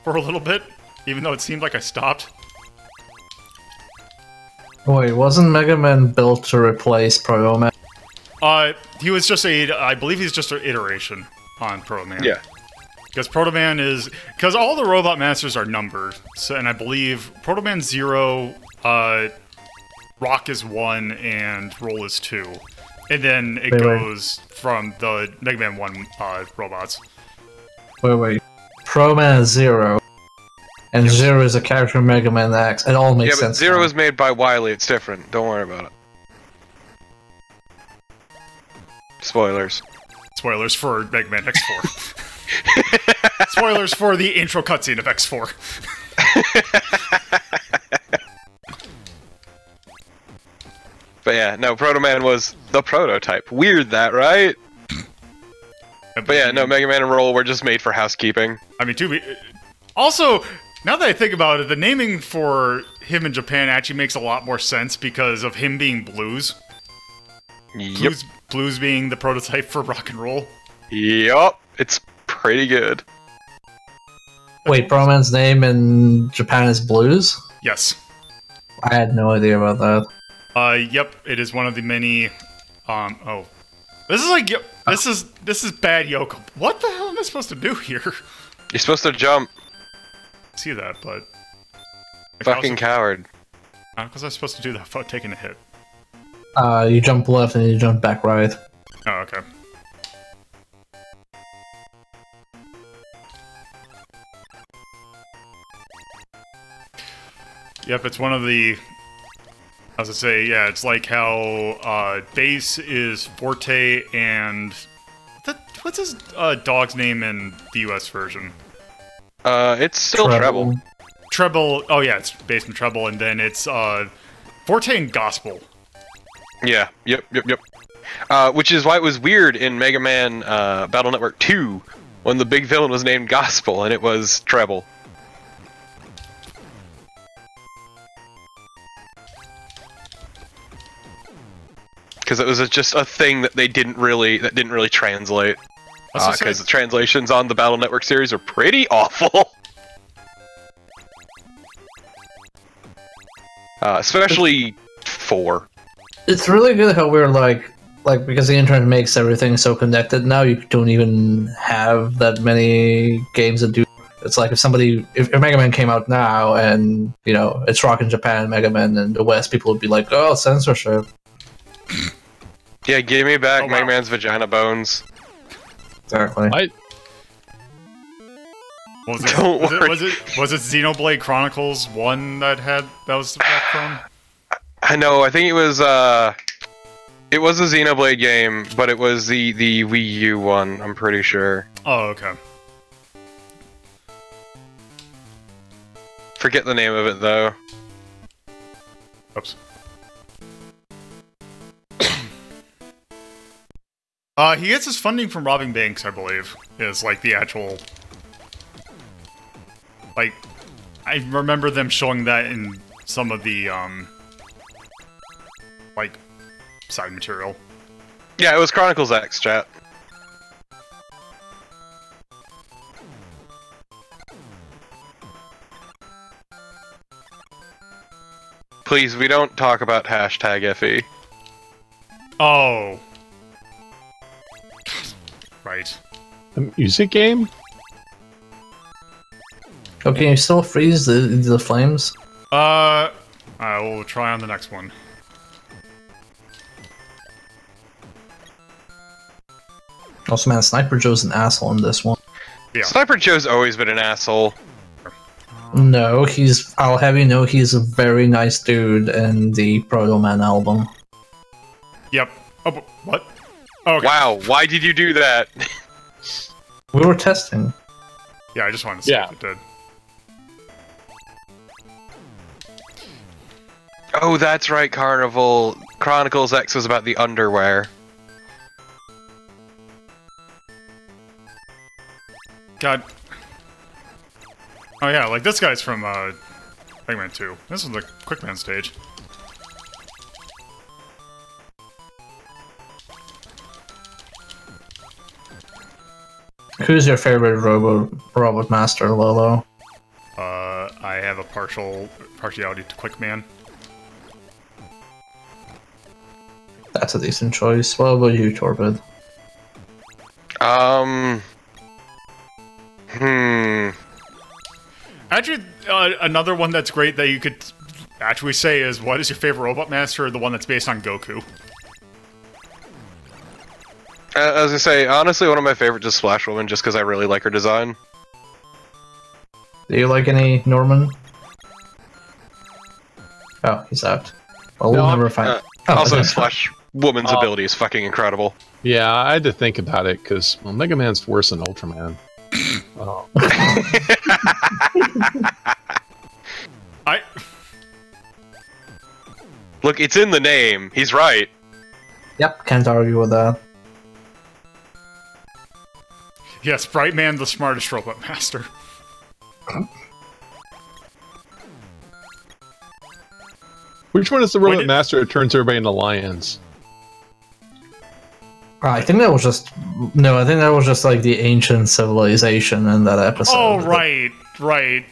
[SPEAKER 1] for a little bit, even though it seemed like I stopped.
[SPEAKER 2] Wait, wasn't Mega Man built to replace Proto Man?
[SPEAKER 1] He was just I believe he's just an iteration on Proto Man.
[SPEAKER 4] Yeah.
[SPEAKER 1] Because Proto Man is... Because all the Robot Masters are numbered, so, and I believe Proto Man 0, Rock is 1, and Roll is 2. And then it goes from the Mega Man 1 robots.
[SPEAKER 2] Wait. Pro Man is 0. And 0 is a character in Mega Man X. It all makes sense.
[SPEAKER 4] Yeah, but 0 was made by Wily, it's different. Don't worry about it. Spoilers.
[SPEAKER 1] Spoilers for Mega Man X4. Spoilers for the intro cutscene of X4.
[SPEAKER 4] But yeah, no, Proto Man was the prototype. Weird that, right? But yeah, no, Mega Man and Roll were just made for housekeeping.
[SPEAKER 1] I mean, also, now that I think about it, the naming for him in Japan actually makes a lot more sense because of him being Blues.
[SPEAKER 4] Yep.
[SPEAKER 1] Blues being the prototype for rock and roll.
[SPEAKER 4] Yup, it's pretty good.
[SPEAKER 2] Wait, Pro Man's name in Japan is Blues?
[SPEAKER 1] Yes.
[SPEAKER 2] I had no idea about that.
[SPEAKER 1] Yep, it is one of the many, oh. This is like, this is bad Yoko. What the hell am I supposed to do here?
[SPEAKER 4] You're supposed to jump.
[SPEAKER 1] I see that, but...
[SPEAKER 4] Fucking coward.
[SPEAKER 1] Because I was supposed to do that without taking a hit.
[SPEAKER 2] You jump left and you jump back right.
[SPEAKER 1] Oh, okay. Yep, it's one of the... I was gonna say, yeah, it's like how bass is forte and... What's his dog's name in the US version?
[SPEAKER 4] It's still treble.
[SPEAKER 1] Treble, oh yeah, it's bass and treble, and then it's forte and gospel.
[SPEAKER 4] Yeah, yep. Which is why it was weird in Mega Man Battle Network 2 when the big villain was named Gospel and it was treble. Because it was just a thing that didn't really translate. Because the translations on the Battle Network series are pretty awful. Especially 4.
[SPEAKER 2] It's really good how we're like because the internet makes everything so connected now, you don't even have that many games that do. It's like if Mega Man came out now and, you know, it's rocking Japan, Mega Man in the West, people would be like, oh, censorship.
[SPEAKER 4] Yeah, give me back Mega Man's vagina bones.
[SPEAKER 2] Exactly.
[SPEAKER 1] Was it Xenoblade Chronicles 1 that was the back from?
[SPEAKER 4] I know, I think it was a Xenoblade game, but it was the Wii U one, I'm pretty sure.
[SPEAKER 1] Oh, okay.
[SPEAKER 4] Forget the name of it though.
[SPEAKER 1] Oops. He gets his funding from robbing banks, I believe, is like the actual... Like, I remember them showing that in some of the, like, side material.
[SPEAKER 4] Yeah, it was Chronicles X, chat. Please, we don't talk about hashtag FE.
[SPEAKER 1] Oh. Right.
[SPEAKER 3] A music game?
[SPEAKER 2] Oh, can you still freeze the flames?
[SPEAKER 1] I will try on the next one.
[SPEAKER 2] Also, man, Sniper Joe's an asshole in this one.
[SPEAKER 1] Yeah.
[SPEAKER 4] Sniper Joe's always been an asshole.
[SPEAKER 2] No, I'll have you know, he's a very nice dude in the Proto Man album.
[SPEAKER 1] Yep. Oh, what? Oh, okay.
[SPEAKER 4] Wow, why did you do that?
[SPEAKER 2] We were testing.
[SPEAKER 1] Yeah, I just wanted to see if it did.
[SPEAKER 4] Oh, that's right, Carnival. Chronicles X was about the underwear.
[SPEAKER 1] God. Oh yeah, like this guy's from Mega Man 2. This is the Quick Man stage.
[SPEAKER 2] Who's your favorite robot master, Lolo?
[SPEAKER 1] I have a partiality to Quick Man.
[SPEAKER 2] That's a decent choice. What about you, Torpid?
[SPEAKER 1] Actually, another one that's great that you could actually say is, what is your favorite robot master? The one that's based on Goku.
[SPEAKER 4] I was gonna say, honestly, one of my favorites is Splash Woman, just because I really like her design.
[SPEAKER 2] Do you like any Norman? Oh, he's out. Well, we'll never find.
[SPEAKER 4] Also, Splash Woman's ability is fucking incredible.
[SPEAKER 3] Yeah, I had to think about it because Mega Man's worse than Ultraman. Oh.
[SPEAKER 4] Look, it's in the name. He's right.
[SPEAKER 2] Yep, can't argue with that.
[SPEAKER 1] Yes, Bright Man, the smartest robot master.
[SPEAKER 3] Which one is the robot master that turns everybody into lions?
[SPEAKER 2] I think that was just... No, I think that was just like the ancient civilization in that episode.
[SPEAKER 1] Oh, right. Right,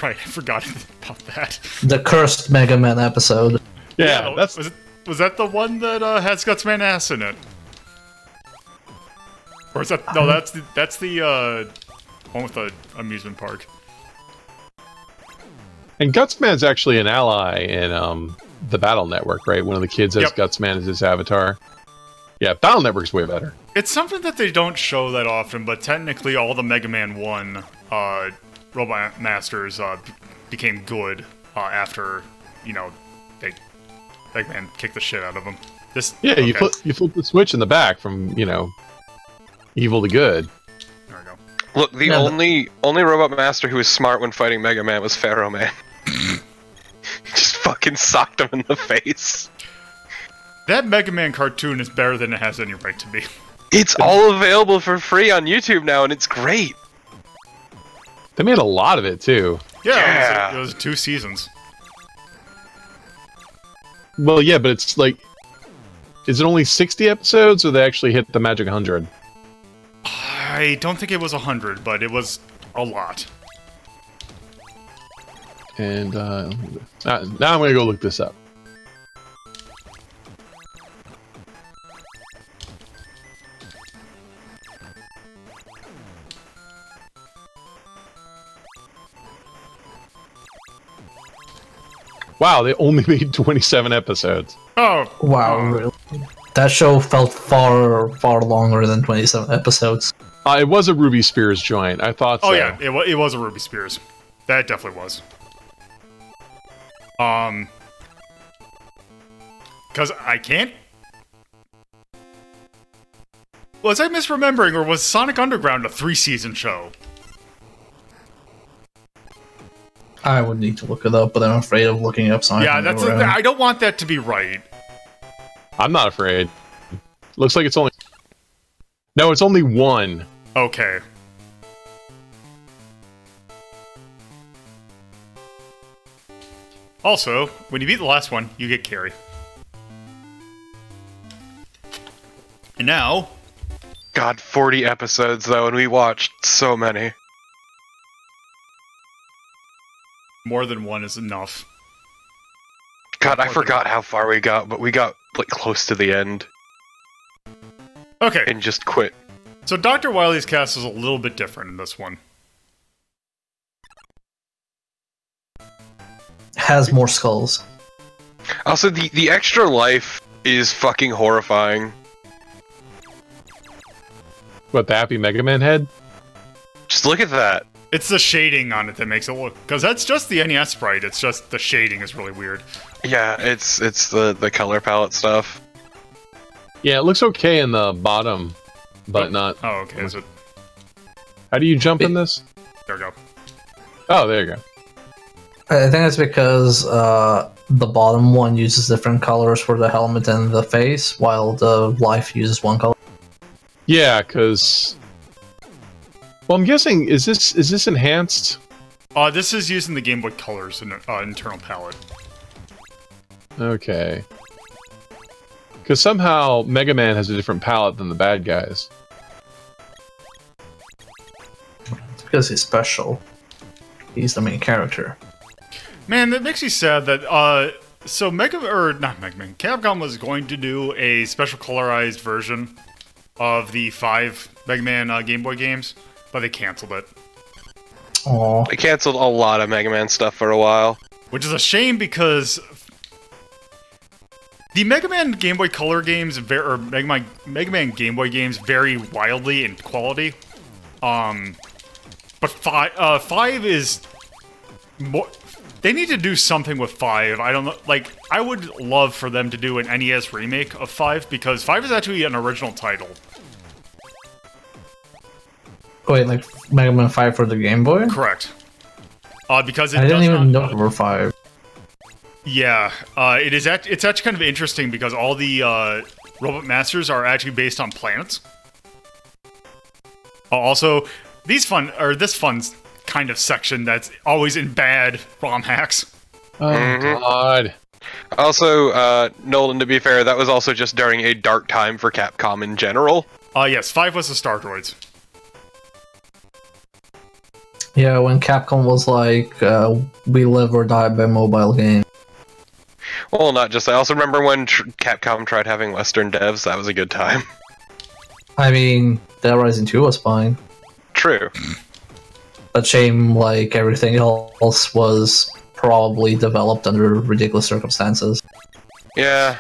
[SPEAKER 1] I forgot about that.
[SPEAKER 2] The cursed Mega Man episode.
[SPEAKER 3] Yeah, that's...
[SPEAKER 1] Was that the one that has Gutsman ass in it? Or is that... No, that's the one with the amusement park.
[SPEAKER 3] And Gutsman's actually an ally in the Battle Network, right? One of the kids has Gutsman as his avatar. Yeah, Battle Network's way better.
[SPEAKER 1] It's something that they don't show that often, but technically all the Mega Man 1 Robot Masters became good after, you know, Mega Man kicked the shit out of them.
[SPEAKER 3] Yeah, okay. you flip the switch in the back from, you know, evil to good.
[SPEAKER 1] There we go.
[SPEAKER 4] Look, the only Robot Master who was smart when fighting Mega Man was Pharaoh Man. He just fucking socked him in the face.
[SPEAKER 1] That Mega Man cartoon is better than it has any right to be.
[SPEAKER 4] It's all available for free on YouTube now, and it's great.
[SPEAKER 3] They made a lot of it, too.
[SPEAKER 1] Yeah. It was 2 seasons.
[SPEAKER 3] Well, yeah, but it's like... Is it only 60 episodes, or they actually hit the magic 100?
[SPEAKER 1] I don't think it was 100, but it was a lot.
[SPEAKER 3] And, now I'm gonna go look this up. Wow, they only made 27 episodes.
[SPEAKER 1] Oh!
[SPEAKER 2] Wow, really? That show felt far longer than 27 episodes.
[SPEAKER 3] It was a Ruby Spears joint. I thought so.
[SPEAKER 1] Oh yeah, it was a Ruby Spears. That definitely was. Because I can't... Was I misremembering, or was Sonic Underground a 3-season show?
[SPEAKER 2] I would need to look it up, but I'm afraid of looking up Sonic Underground.
[SPEAKER 1] I don't want that to be right.
[SPEAKER 3] I'm not afraid. Looks like it's only... No, it's only 1.
[SPEAKER 1] Okay. Also, when you beat the last one, you get carry. And now...
[SPEAKER 4] God, 40 episodes, though, and we watched so many.
[SPEAKER 1] More than 1 is enough.
[SPEAKER 4] God, I forgot how far we got, but we got, like, close to the end.
[SPEAKER 1] Okay.
[SPEAKER 4] And just quit.
[SPEAKER 1] So Dr. Wily's cast is a little bit different in this one.
[SPEAKER 2] Has more skulls.
[SPEAKER 4] Also, the extra life is fucking horrifying.
[SPEAKER 3] What, the Happy Mega Man head?
[SPEAKER 4] Just look at that.
[SPEAKER 1] It's the shading on it that makes it look... Because that's just the NES sprite, it's just the shading is really weird.
[SPEAKER 4] Yeah, it's the color palette stuff.
[SPEAKER 3] Yeah, it looks okay in the bottom, but not...
[SPEAKER 1] Oh, okay, is it...
[SPEAKER 3] How do you jump in this?
[SPEAKER 1] There we go.
[SPEAKER 3] Oh, there you go.
[SPEAKER 2] I think it's because the bottom one uses different colors for the helmet and the face, while the life uses one color.
[SPEAKER 3] Yeah, because... Well, I'm guessing is this enhanced?
[SPEAKER 1] This is using the Game Boy Color's internal palette.
[SPEAKER 3] Okay. Because somehow Mega Man has a different palette than the bad guys.
[SPEAKER 2] It's because he's special. He's the main character.
[SPEAKER 1] Man, that makes me sad that so not Mega Man, Capcom was going to do a special colorized version of the 5 Mega Man Game Boy games, but they canceled it.
[SPEAKER 2] Aww.
[SPEAKER 4] They canceled a lot of Mega Man stuff for a while.
[SPEAKER 1] Which is a shame because the Mega Man Game Boy Color games, or Mega Man Game Boy games, vary wildly in quality. But 5 is more. They need to do something with 5. I don't know. Like, I would love for them to do an NES remake of 5 because 5 is actually an original title.
[SPEAKER 2] Wait, like Mega Man 5 for the Game Boy?
[SPEAKER 1] Correct. Because
[SPEAKER 2] I didn't even know there were 5.
[SPEAKER 1] Yeah, it's actually kind of interesting because all the Robot Masters are actually based on planets. Also, this fun kind of section that's always in bad ROM hacks.
[SPEAKER 3] Oh God.
[SPEAKER 4] Also, Nolan, to be fair, that was also just during a dark time for Capcom in general.
[SPEAKER 1] Yes, 5 was the Star Droids.
[SPEAKER 2] Yeah, when Capcom was like, we live or die by mobile games.
[SPEAKER 4] Well, not just. I also remember when Capcom tried having Western devs. That was a good time.
[SPEAKER 2] I mean, Dead Rising 2 was fine.
[SPEAKER 4] True.
[SPEAKER 2] But shame, like, everything else was probably developed under ridiculous circumstances.
[SPEAKER 4] Yeah.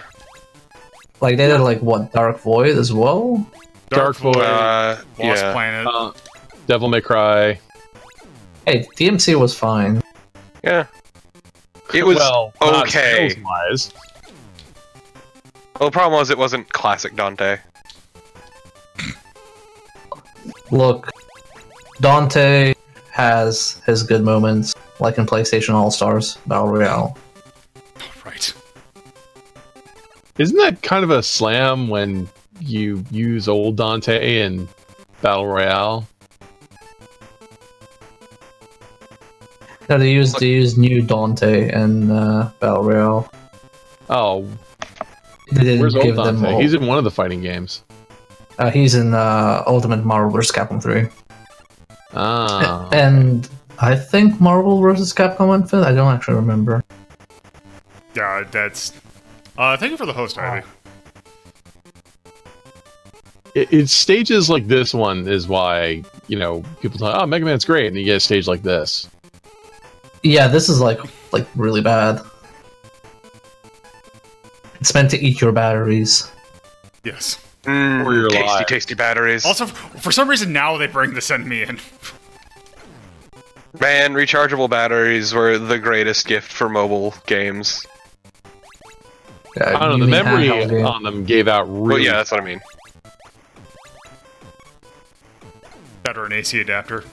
[SPEAKER 2] Like, they did, like, what, Dark Void as well?
[SPEAKER 3] Dark Void,
[SPEAKER 1] Lost
[SPEAKER 4] yeah.
[SPEAKER 1] Planet.
[SPEAKER 3] Devil May Cry.
[SPEAKER 2] Hey, DMC was fine.
[SPEAKER 4] Yeah. It was
[SPEAKER 3] not
[SPEAKER 4] okay.
[SPEAKER 3] sales-wise.
[SPEAKER 4] Well, the problem was it wasn't classic Dante.
[SPEAKER 2] Look, Dante has his good moments, like in PlayStation All-Stars Battle Royale.
[SPEAKER 1] Right.
[SPEAKER 3] Isn't that kind of a slam when you use old Dante in Battle Royale?
[SPEAKER 2] No, they used new Dante in Battle Royale.
[SPEAKER 3] Oh,
[SPEAKER 2] They didn't
[SPEAKER 3] where's old
[SPEAKER 2] give them
[SPEAKER 3] Dante?
[SPEAKER 2] all.
[SPEAKER 3] He's in one of the fighting games.
[SPEAKER 2] He's in Ultimate Marvel vs. Capcom 3.
[SPEAKER 3] Ah.
[SPEAKER 2] And I think Marvel vs. Capcom Infinite? I don't actually remember.
[SPEAKER 1] Yeah, that's... thank you for the host, Ivy.
[SPEAKER 3] It's stages like this one is why, you know, people talk, oh, Mega Man's great, and you get a stage like this.
[SPEAKER 2] Yeah, this is like really bad. It's meant to eat your batteries.
[SPEAKER 1] Yes.
[SPEAKER 3] Or your
[SPEAKER 4] Tasty,
[SPEAKER 3] life.
[SPEAKER 4] tasty batteries.
[SPEAKER 1] Also, for some reason now they bring the Send Me in.
[SPEAKER 4] Man, rechargeable batteries were the greatest gift for mobile games.
[SPEAKER 3] I don't know, the memory on them gave out really...
[SPEAKER 4] Well, yeah, that's what I mean.
[SPEAKER 1] Better an AC adapter.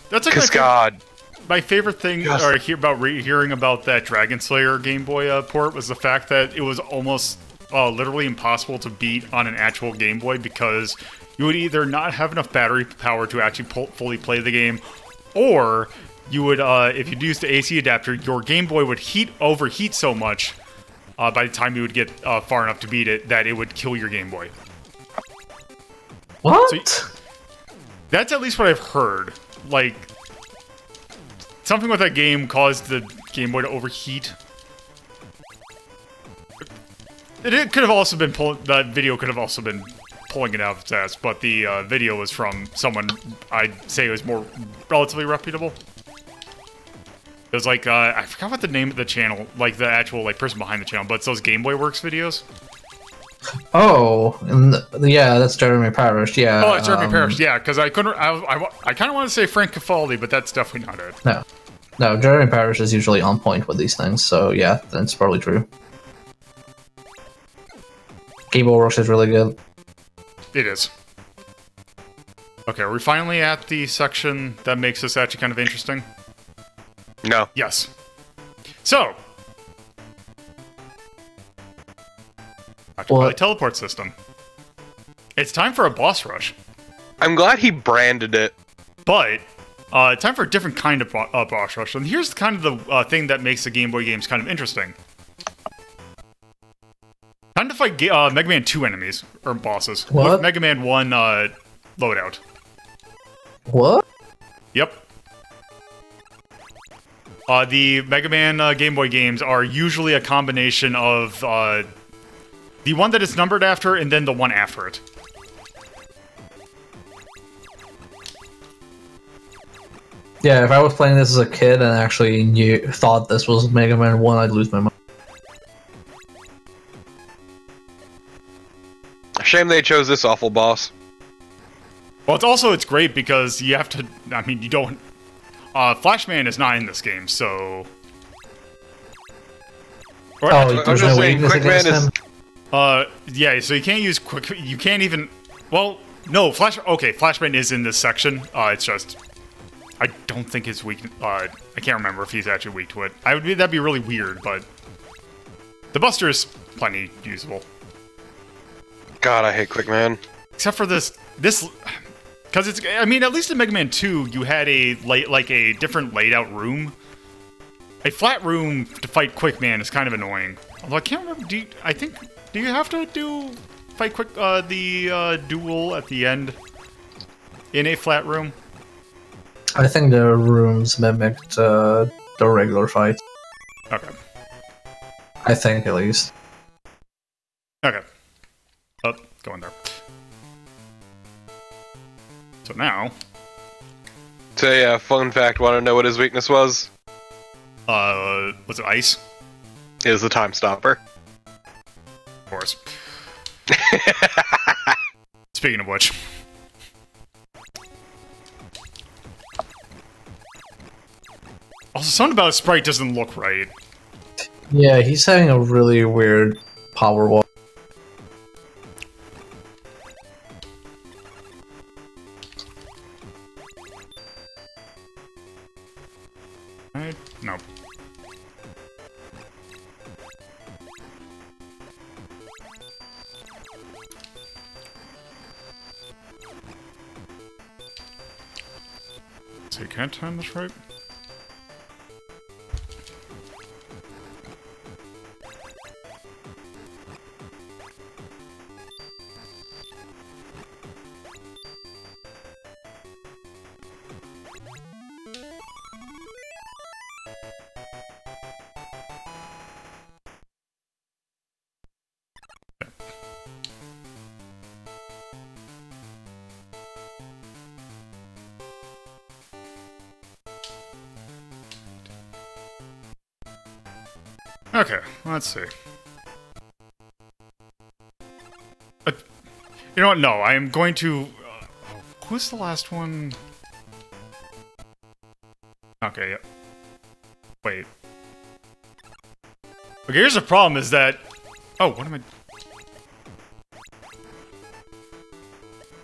[SPEAKER 1] That's like
[SPEAKER 4] Cascade.
[SPEAKER 1] my favorite thing hearing about that Dragon Slayer Game Boy port was the fact that it was almost literally impossible to beat on an actual Game Boy because you would either not have enough battery power to actually fully play the game, or you would, if you'd use the AC adapter, your Game Boy would overheat so much by the time you would get far enough to beat it that it would kill your Game Boy.
[SPEAKER 2] What?
[SPEAKER 1] So, that's at least what I've heard. Like, something with that game caused the Game Boy to overheat. It could have also been that video could have also been pulling it out of its ass, but the video was from someone I'd say was more relatively reputable. It was like I forgot what the name of the channel, like the actual person behind the channel, but it's those Game Boy Works videos.
[SPEAKER 2] Oh, yeah, that's Jeremy Parish. Yeah.
[SPEAKER 1] Oh, it's Jeremy Parish. Yeah, because I couldn't. I kind of want to say Frank Cafaldi, but that's definitely not it.
[SPEAKER 2] No, Jeremy Parish is usually on point with these things, so yeah, that's probably true. Game Boy Works is really good.
[SPEAKER 1] It is. Okay, are we finally at the section that makes this actually kind of interesting?
[SPEAKER 4] No.
[SPEAKER 1] Yes. So, Wily teleport system. It's time for a boss rush.
[SPEAKER 4] I'm glad he branded it.
[SPEAKER 1] But, time for a different kind of boss rush. And here's kind of the thing that makes the Game Boy games kind of interesting. Time to fight Mega Man 2 enemies, or bosses.
[SPEAKER 2] What?
[SPEAKER 1] With Mega Man 1 loadout.
[SPEAKER 2] What?
[SPEAKER 1] Yep. The Mega Man Game Boy games are usually a combination of the one that it's numbered after and then the one after it.
[SPEAKER 2] Yeah, if I was playing this as a kid and actually thought this was Mega Man 1, I'd lose my mind.
[SPEAKER 4] Shame they chose this awful boss.
[SPEAKER 1] Well, it's great because you have to, I mean, you don't, Flashman is not in this game, so... Or,
[SPEAKER 2] Oh, there's no
[SPEAKER 4] saying,
[SPEAKER 2] weakness
[SPEAKER 4] Quickman
[SPEAKER 2] against
[SPEAKER 4] is-
[SPEAKER 2] him?
[SPEAKER 1] yeah, so you can't use you can't even, well, no, Flashman is in this section, it's just, I don't think his weak, I can't remember if he's actually weak to it. That'd be really weird, but the Buster is plenty usable.
[SPEAKER 4] God, I hate Quickman.
[SPEAKER 1] Except for this, because it's, I mean, at least in Mega Man 2, you had a, like a different laid out room. A flat room to fight Quickman is kind of annoying. Although I can't remember, do you have to fight the duel at the end in a flat room?
[SPEAKER 2] I think the rooms mimicked the regular fight.
[SPEAKER 1] Okay.
[SPEAKER 2] I think, at least.
[SPEAKER 1] Okay. Oh, go in there. So now...
[SPEAKER 4] Say, fun fact, want to know what his weakness was?
[SPEAKER 1] Was it ice?
[SPEAKER 4] It was the time stopper.
[SPEAKER 1] Of course. Speaking of which... Also, something about his sprite doesn't look right.
[SPEAKER 2] Yeah, he's having a really weird power wall.
[SPEAKER 1] No. So you can't time this right? Okay, let's see. You know what? No, I am going to... who's the last one? Okay, yeah. Wait. Okay, here's the problem is that... Oh, what am I...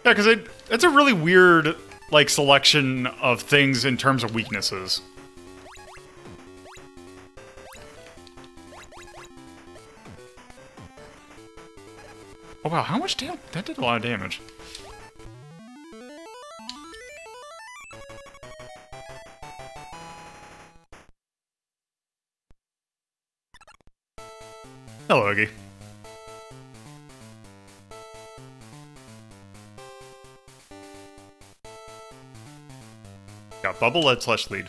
[SPEAKER 1] Yeah, because it's a really weird, like, selection of things in terms of weaknesses. Oh wow, how much damage? That did a lot of damage. Hello, Iggy. Got bubble, lead, slash lead.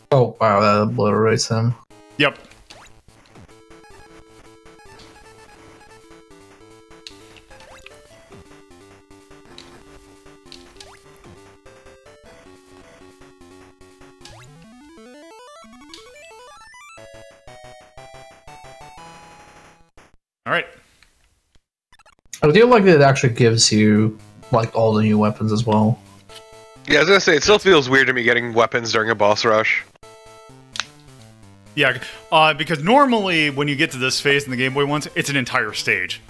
[SPEAKER 2] Oh wow, that obliterates him.
[SPEAKER 1] Yep. Alright.
[SPEAKER 2] I do like that it actually gives you, like, all the new weapons as well.
[SPEAKER 4] Yeah, I was gonna say, it still feels weird to me getting weapons during a boss rush.
[SPEAKER 1] Yeah, because normally when you get to this phase in the Game Boy ones, it's an entire stage.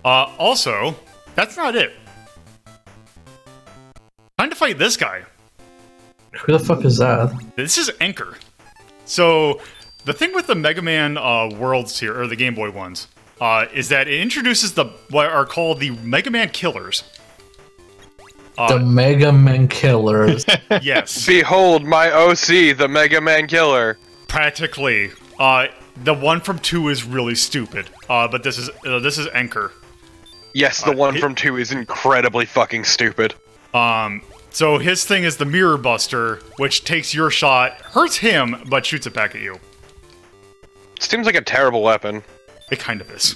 [SPEAKER 1] Also, that's not it. Time to fight this guy.
[SPEAKER 2] Who the fuck is that?
[SPEAKER 1] This is Anchor. So, the thing with the Mega Man worlds here, or the Game Boy ones, is that it introduces what are called the Mega Man Killers.
[SPEAKER 2] The Mega Man Killers.
[SPEAKER 1] Yes.
[SPEAKER 4] Behold my OC, the Mega Man Killer.
[SPEAKER 1] Practically. The one from 2 is really stupid. But this is Anchor.
[SPEAKER 4] Yes, the one from 2 is incredibly fucking stupid.
[SPEAKER 1] So his thing is the Mirror Buster, which takes your shot, hurts him, but shoots it back at you.
[SPEAKER 4] Seems like a terrible weapon.
[SPEAKER 1] It kind of is.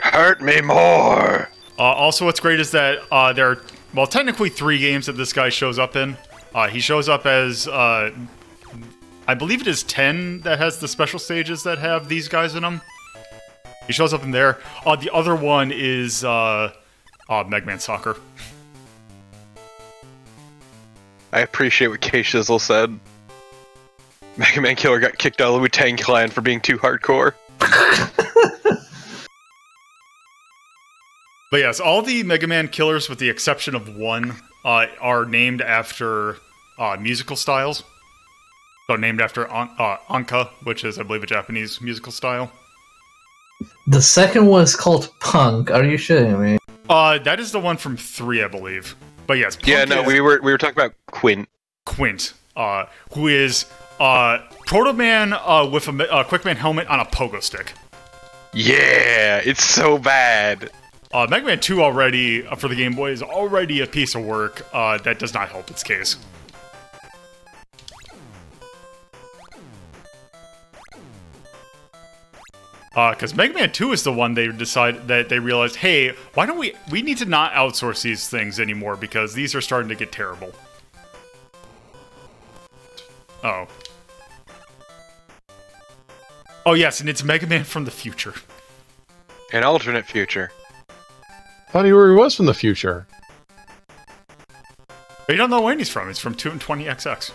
[SPEAKER 4] Hurt me more!
[SPEAKER 1] Also, what's great is that there are, well, technically 3 games that this guy shows up in. He shows up as, I believe it is 10 that has the special stages that have these guys in them. He shows up in there. The other one is Mega Man Soccer.
[SPEAKER 4] I appreciate what K-Shizzle said. Mega Man Killer got kicked out of the Wu-Tang Clan for being too hardcore.
[SPEAKER 1] But yes, all the Mega Man Killers, with the exception of one, are named after musical styles. So named after Anka, which is, I believe, a Japanese musical style.
[SPEAKER 2] The second one is called Punk. Are you shitting me?
[SPEAKER 1] That is the one from 3, I believe. But yes, Punk
[SPEAKER 4] Yeah, no, we were talking about Quint.
[SPEAKER 1] Quint, who is Proto Man with a Quick Man helmet on a pogo stick.
[SPEAKER 4] Yeah, it's so bad.
[SPEAKER 1] Mega Man 2 already, for the Game Boy, is already a piece of work that does not help its case. Because Mega Man 2 is the one they realized, hey, why don't we need to not outsource these things anymore because these are starting to get terrible. Oh. Oh yes, and it's Mega Man from the future.
[SPEAKER 4] An alternate future.
[SPEAKER 3] Thought he was from the future.
[SPEAKER 1] But you don't know when he's from. It's from 2 and 20XX.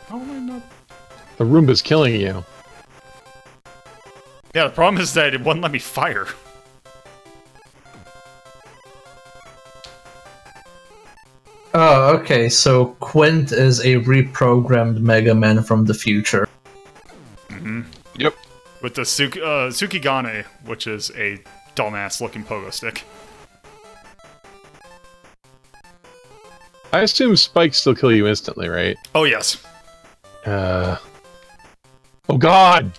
[SPEAKER 1] How am I not?
[SPEAKER 3] The Roomba's killing you.
[SPEAKER 1] Yeah, the problem is that it wouldn't let me fire.
[SPEAKER 2] Oh, okay, so Quint is a reprogrammed Mega Man from the future.
[SPEAKER 1] Mm-hmm.
[SPEAKER 4] Yep.
[SPEAKER 1] With the Tsukigane, which is a dumbass-looking pogo stick.
[SPEAKER 3] I assume spikes still kill you instantly, right?
[SPEAKER 1] Oh, yes.
[SPEAKER 3] Oh god!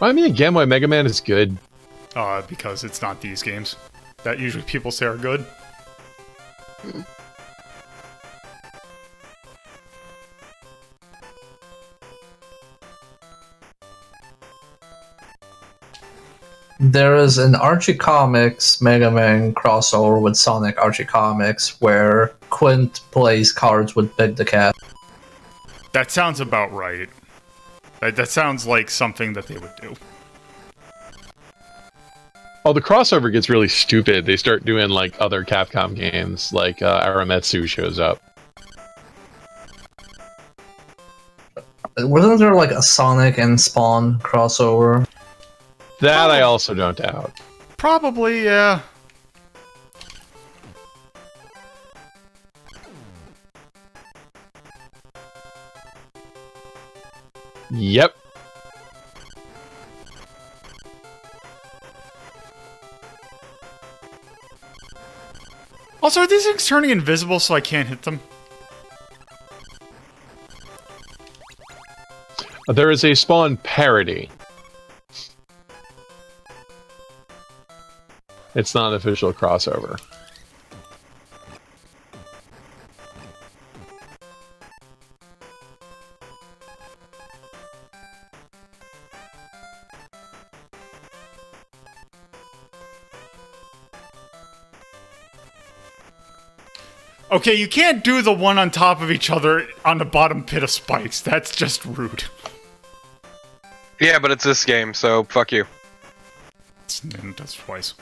[SPEAKER 3] Remind me again why Mega Man is good.
[SPEAKER 1] Because it's not these games that usually people say are good.
[SPEAKER 2] There is an Archie Comics Mega Man crossover with Sonic Archie Comics where Quint plays cards with Big the Cat.
[SPEAKER 1] That sounds about right. That sounds like something that they would do.
[SPEAKER 3] Oh, the crossover gets really stupid. They start doing, like, other Capcom games, like Arametsu shows up.
[SPEAKER 2] Wasn't there like a Sonic and Spawn crossover?
[SPEAKER 3] That I also don't doubt.
[SPEAKER 1] Probably, yeah.
[SPEAKER 3] Yep.
[SPEAKER 1] Also, are these things turning invisible so I can't hit them?
[SPEAKER 3] There is a Spawn parody. It's not an official crossover.
[SPEAKER 1] Okay, you can't do the one on top of each other on the bottom pit of spikes. That's just rude.
[SPEAKER 4] Yeah, but it's this game, so fuck you.
[SPEAKER 1] And that's twice.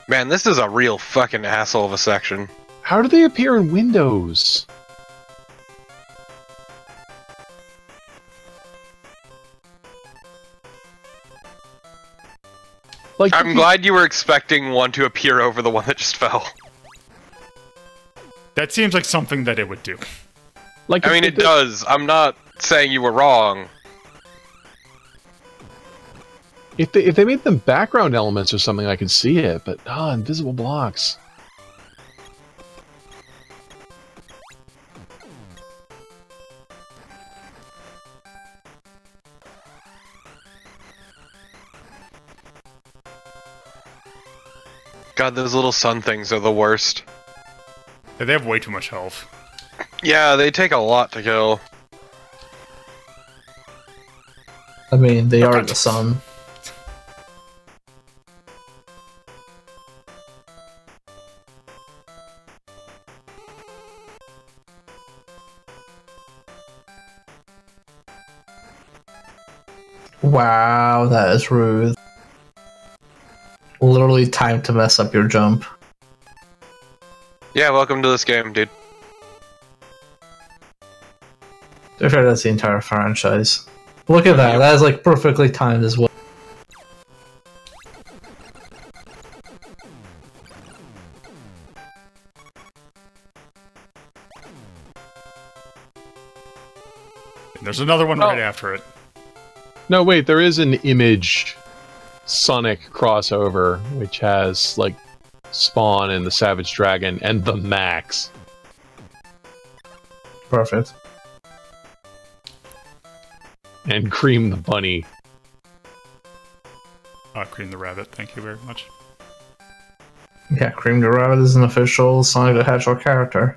[SPEAKER 4] Man, this is a real fucking asshole of a section.
[SPEAKER 3] How do they appear in Windows? Like,
[SPEAKER 4] I'm glad you were expecting one to appear over the one that just fell.
[SPEAKER 1] That seems like something that it would do.
[SPEAKER 3] like
[SPEAKER 4] I mean, it does. I'm not saying you were wrong.
[SPEAKER 3] If they made them background elements or something, I could see it. But invisible blocks.
[SPEAKER 4] God, those little sun things are the worst.
[SPEAKER 1] They have way too much health.
[SPEAKER 4] Yeah, they take a lot to kill.
[SPEAKER 2] I mean, they are the sun. Wow, that is rude. Literally time to mess up your jump.
[SPEAKER 4] Yeah, welcome to this game, dude.
[SPEAKER 2] I'm sure that's the entire franchise. Look at that, that is like perfectly timed as well.
[SPEAKER 1] And there's another one right after it.
[SPEAKER 3] No, wait, there is an Image Sonic crossover, which has, like, Spawn and the Savage Dragon and the Max.
[SPEAKER 2] Perfect.
[SPEAKER 3] And Cream the Bunny.
[SPEAKER 1] Cream the Rabbit, thank you very much.
[SPEAKER 2] Yeah, Cream the Rabbit is an official Sonic the Hedgehog character.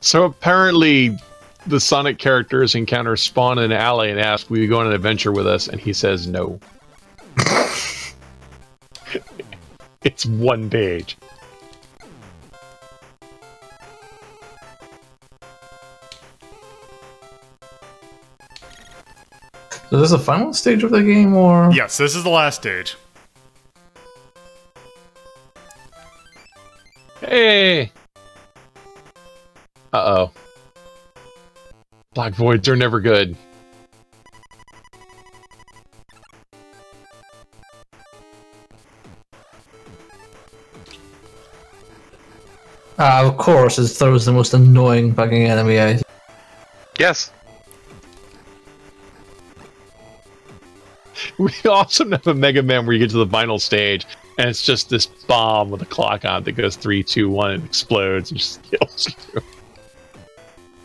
[SPEAKER 3] So apparently, the Sonic characters encounter Spawn in an alley and ask, "Will you go on an adventure with us?" And he says no. It's one page.
[SPEAKER 2] Is this the final stage of the game, or...?
[SPEAKER 1] Yes, this is the last stage.
[SPEAKER 3] Hey! Uh-oh. Black voids are never good.
[SPEAKER 2] Of course, it throws the most annoying fucking enemy I...
[SPEAKER 4] Yes.
[SPEAKER 3] We also have a Mega Man where you get to the final stage, and it's just this bomb with a clock on it that goes 3, 2, 1, and explodes and just kills you.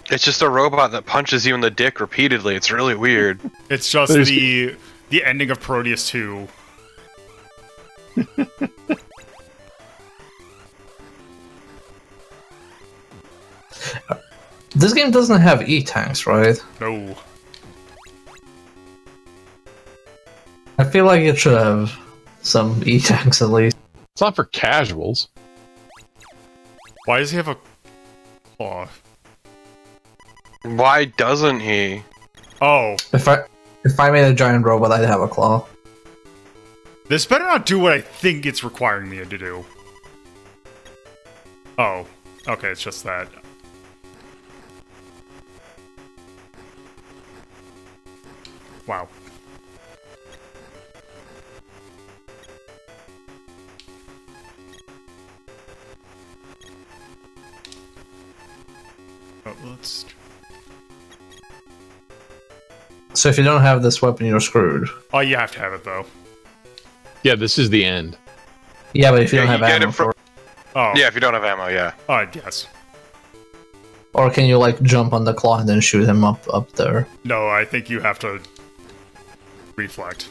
[SPEAKER 4] It's just a robot that punches you in the dick repeatedly. It's really weird.
[SPEAKER 1] It's just the ending of Proteus 2.
[SPEAKER 2] This game doesn't have E-tanks, right?
[SPEAKER 1] No.
[SPEAKER 2] I feel like it should have some E-tanks at least.
[SPEAKER 3] It's not for casuals.
[SPEAKER 1] Why does he have a claw?
[SPEAKER 4] Why doesn't he?
[SPEAKER 1] Oh.
[SPEAKER 2] If I made a giant robot, I'd have a claw.
[SPEAKER 1] This better not do what I think it's requiring me to do. Oh. Okay, it's just that. Wow. let's...
[SPEAKER 2] So if you don't have this weapon, you're screwed.
[SPEAKER 1] Oh, you have to have it, though.
[SPEAKER 3] Yeah, this is the end.
[SPEAKER 2] Yeah, but if you don't have
[SPEAKER 4] get
[SPEAKER 2] ammo
[SPEAKER 4] it from.
[SPEAKER 2] for it.
[SPEAKER 1] Oh.
[SPEAKER 4] Yeah, if you don't have ammo, yeah.
[SPEAKER 1] Yes.
[SPEAKER 2] Or can you, like, jump on the claw and then shoot him up there?
[SPEAKER 1] No, I think you have to reflect.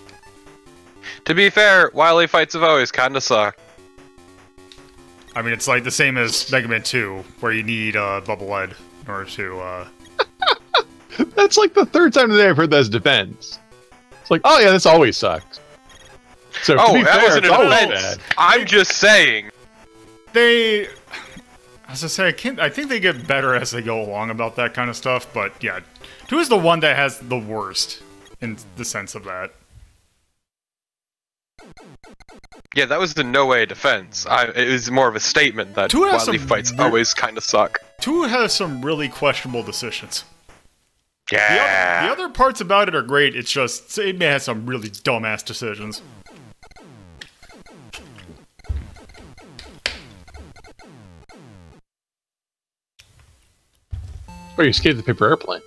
[SPEAKER 4] To be fair, Wily fights have always kinda sucked.
[SPEAKER 1] I mean, it's like the same as Mega Man 2, where you need bubble lead in order to...
[SPEAKER 3] That's like the third time today I've heard that as defense. It's like, oh yeah, this always sucks. So to be
[SPEAKER 4] that
[SPEAKER 3] fair,
[SPEAKER 4] wasn't
[SPEAKER 3] it's
[SPEAKER 4] a
[SPEAKER 3] always
[SPEAKER 4] defense.
[SPEAKER 3] bad.
[SPEAKER 4] I'm just saying.
[SPEAKER 1] They... As I say, I think they get better as they go along about that kind of stuff, but yeah. 2 is the one that has the worst, in the sense of that.
[SPEAKER 4] Yeah, that was in no way a defense. It was more of a statement that
[SPEAKER 1] 2 has
[SPEAKER 4] Wily
[SPEAKER 1] some
[SPEAKER 4] fights
[SPEAKER 1] weird-
[SPEAKER 4] always kinda suck.
[SPEAKER 1] 2 has some really questionable decisions.
[SPEAKER 4] Yeah.
[SPEAKER 1] The other parts about it are great, it's just, it may have some really dumbass decisions.
[SPEAKER 3] Oh, you escaped the paper airplane.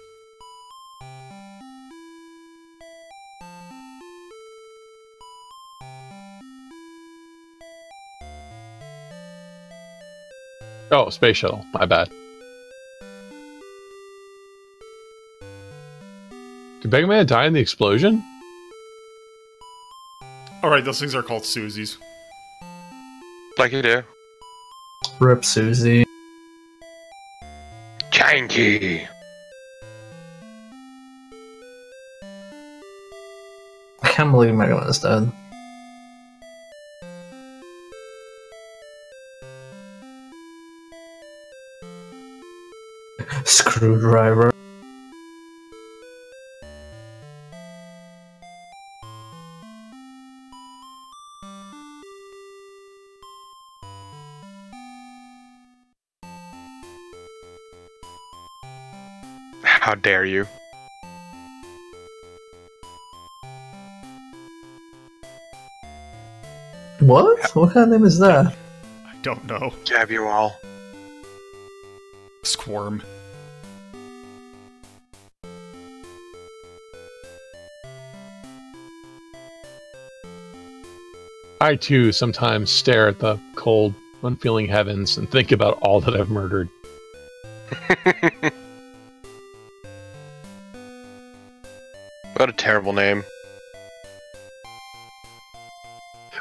[SPEAKER 3] Oh, space shuttle. My bad. Did Mega Man die in the explosion?
[SPEAKER 1] Alright, those things are called Susies.
[SPEAKER 4] Like you do.
[SPEAKER 2] Rip Susie.
[SPEAKER 4] Janky.
[SPEAKER 2] I can't believe Mega Man is dead. Screwdriver.
[SPEAKER 4] How dare you?
[SPEAKER 2] What? What kind of name is that?
[SPEAKER 1] I don't know.
[SPEAKER 4] Jab you all.
[SPEAKER 1] Squirm.
[SPEAKER 3] I too sometimes stare at the cold, unfeeling heavens and think about all that I've murdered.
[SPEAKER 4] What a terrible name.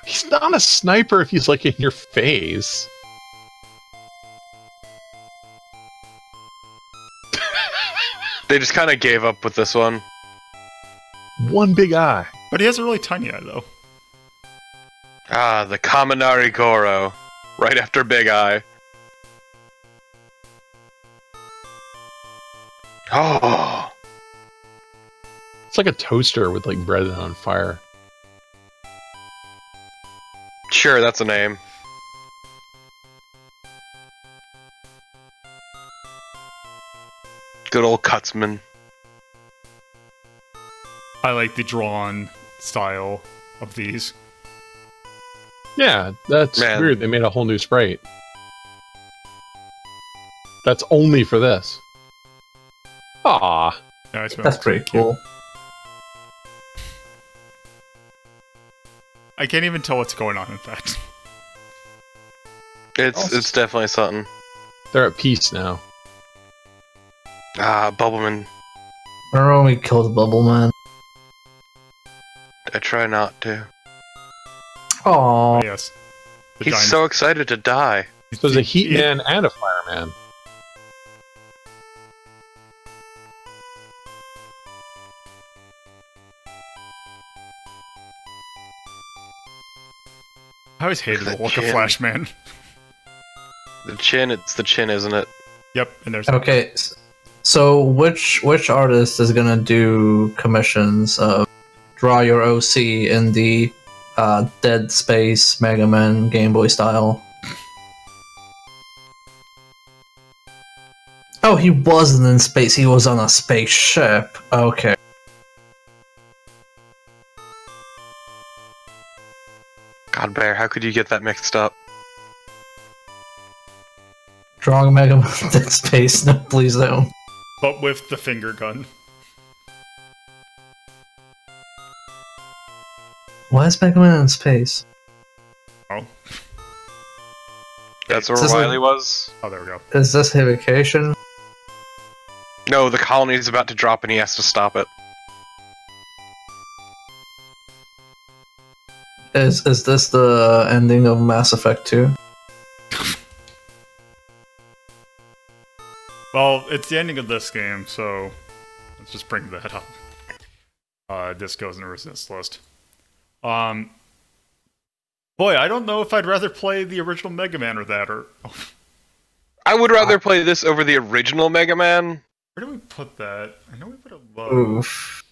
[SPEAKER 3] He's not a sniper if he's like in your face.
[SPEAKER 4] They just kind of gave up with this one.
[SPEAKER 3] One big eye.
[SPEAKER 1] But he has a really tiny eye, though.
[SPEAKER 4] Ah, the Kaminari Goro. Right after Big Eye. Oh.
[SPEAKER 3] It's like a toaster with like bread on fire.
[SPEAKER 4] Sure, that's a name. Good old Cutsman.
[SPEAKER 1] I like the drawn style of these.
[SPEAKER 3] Yeah, that's
[SPEAKER 4] Man.
[SPEAKER 3] weird. They made a whole new sprite. That's only for this. Ah,
[SPEAKER 1] Yeah, I suppose.
[SPEAKER 2] That's pretty cool.
[SPEAKER 1] I can't even tell what's going on, in fact.
[SPEAKER 4] It's definitely something.
[SPEAKER 3] they're at peace now.
[SPEAKER 4] Ah, Bubbleman.
[SPEAKER 2] Remember when we killed Bubble Man?
[SPEAKER 4] I try not to.
[SPEAKER 2] Aww.
[SPEAKER 1] Yes. The
[SPEAKER 4] He's
[SPEAKER 1] giant-
[SPEAKER 4] so excited to die.
[SPEAKER 3] So there's a heat man and a fireman.
[SPEAKER 1] I always hated the
[SPEAKER 4] The
[SPEAKER 1] look of
[SPEAKER 4] chin.
[SPEAKER 1] Flash Man.
[SPEAKER 4] The chin, it's the chin, isn't it?
[SPEAKER 1] Yep, and there's
[SPEAKER 2] Okay, so which artist is gonna do commissions of draw your OC in the Dead Space Mega Man Game Boy style? Oh, he wasn't in space. He was on a spaceship. Okay.
[SPEAKER 4] God, Bear, how could you get that mixed up?
[SPEAKER 2] Strong Mega Man in space. No, please don't.
[SPEAKER 1] But with the finger gun.
[SPEAKER 2] Why is Mega Man in space?
[SPEAKER 1] Oh.
[SPEAKER 4] That's where
[SPEAKER 2] Is this
[SPEAKER 4] Wily
[SPEAKER 2] like-
[SPEAKER 4] was.
[SPEAKER 1] Oh, there we go.
[SPEAKER 2] Is this a vacation?
[SPEAKER 4] No, the colony is about to drop and he has to stop it.
[SPEAKER 2] Is this the ending of Mass Effect 2?
[SPEAKER 1] Well, it's the ending of this game, so let's just bring that up. This goes in the resist list. Boy, I don't know if I'd rather play the original Mega Man or that, or...
[SPEAKER 4] I would rather play this over the original Mega Man.
[SPEAKER 1] Where do we put that? I know we put it low.
[SPEAKER 2] Oof.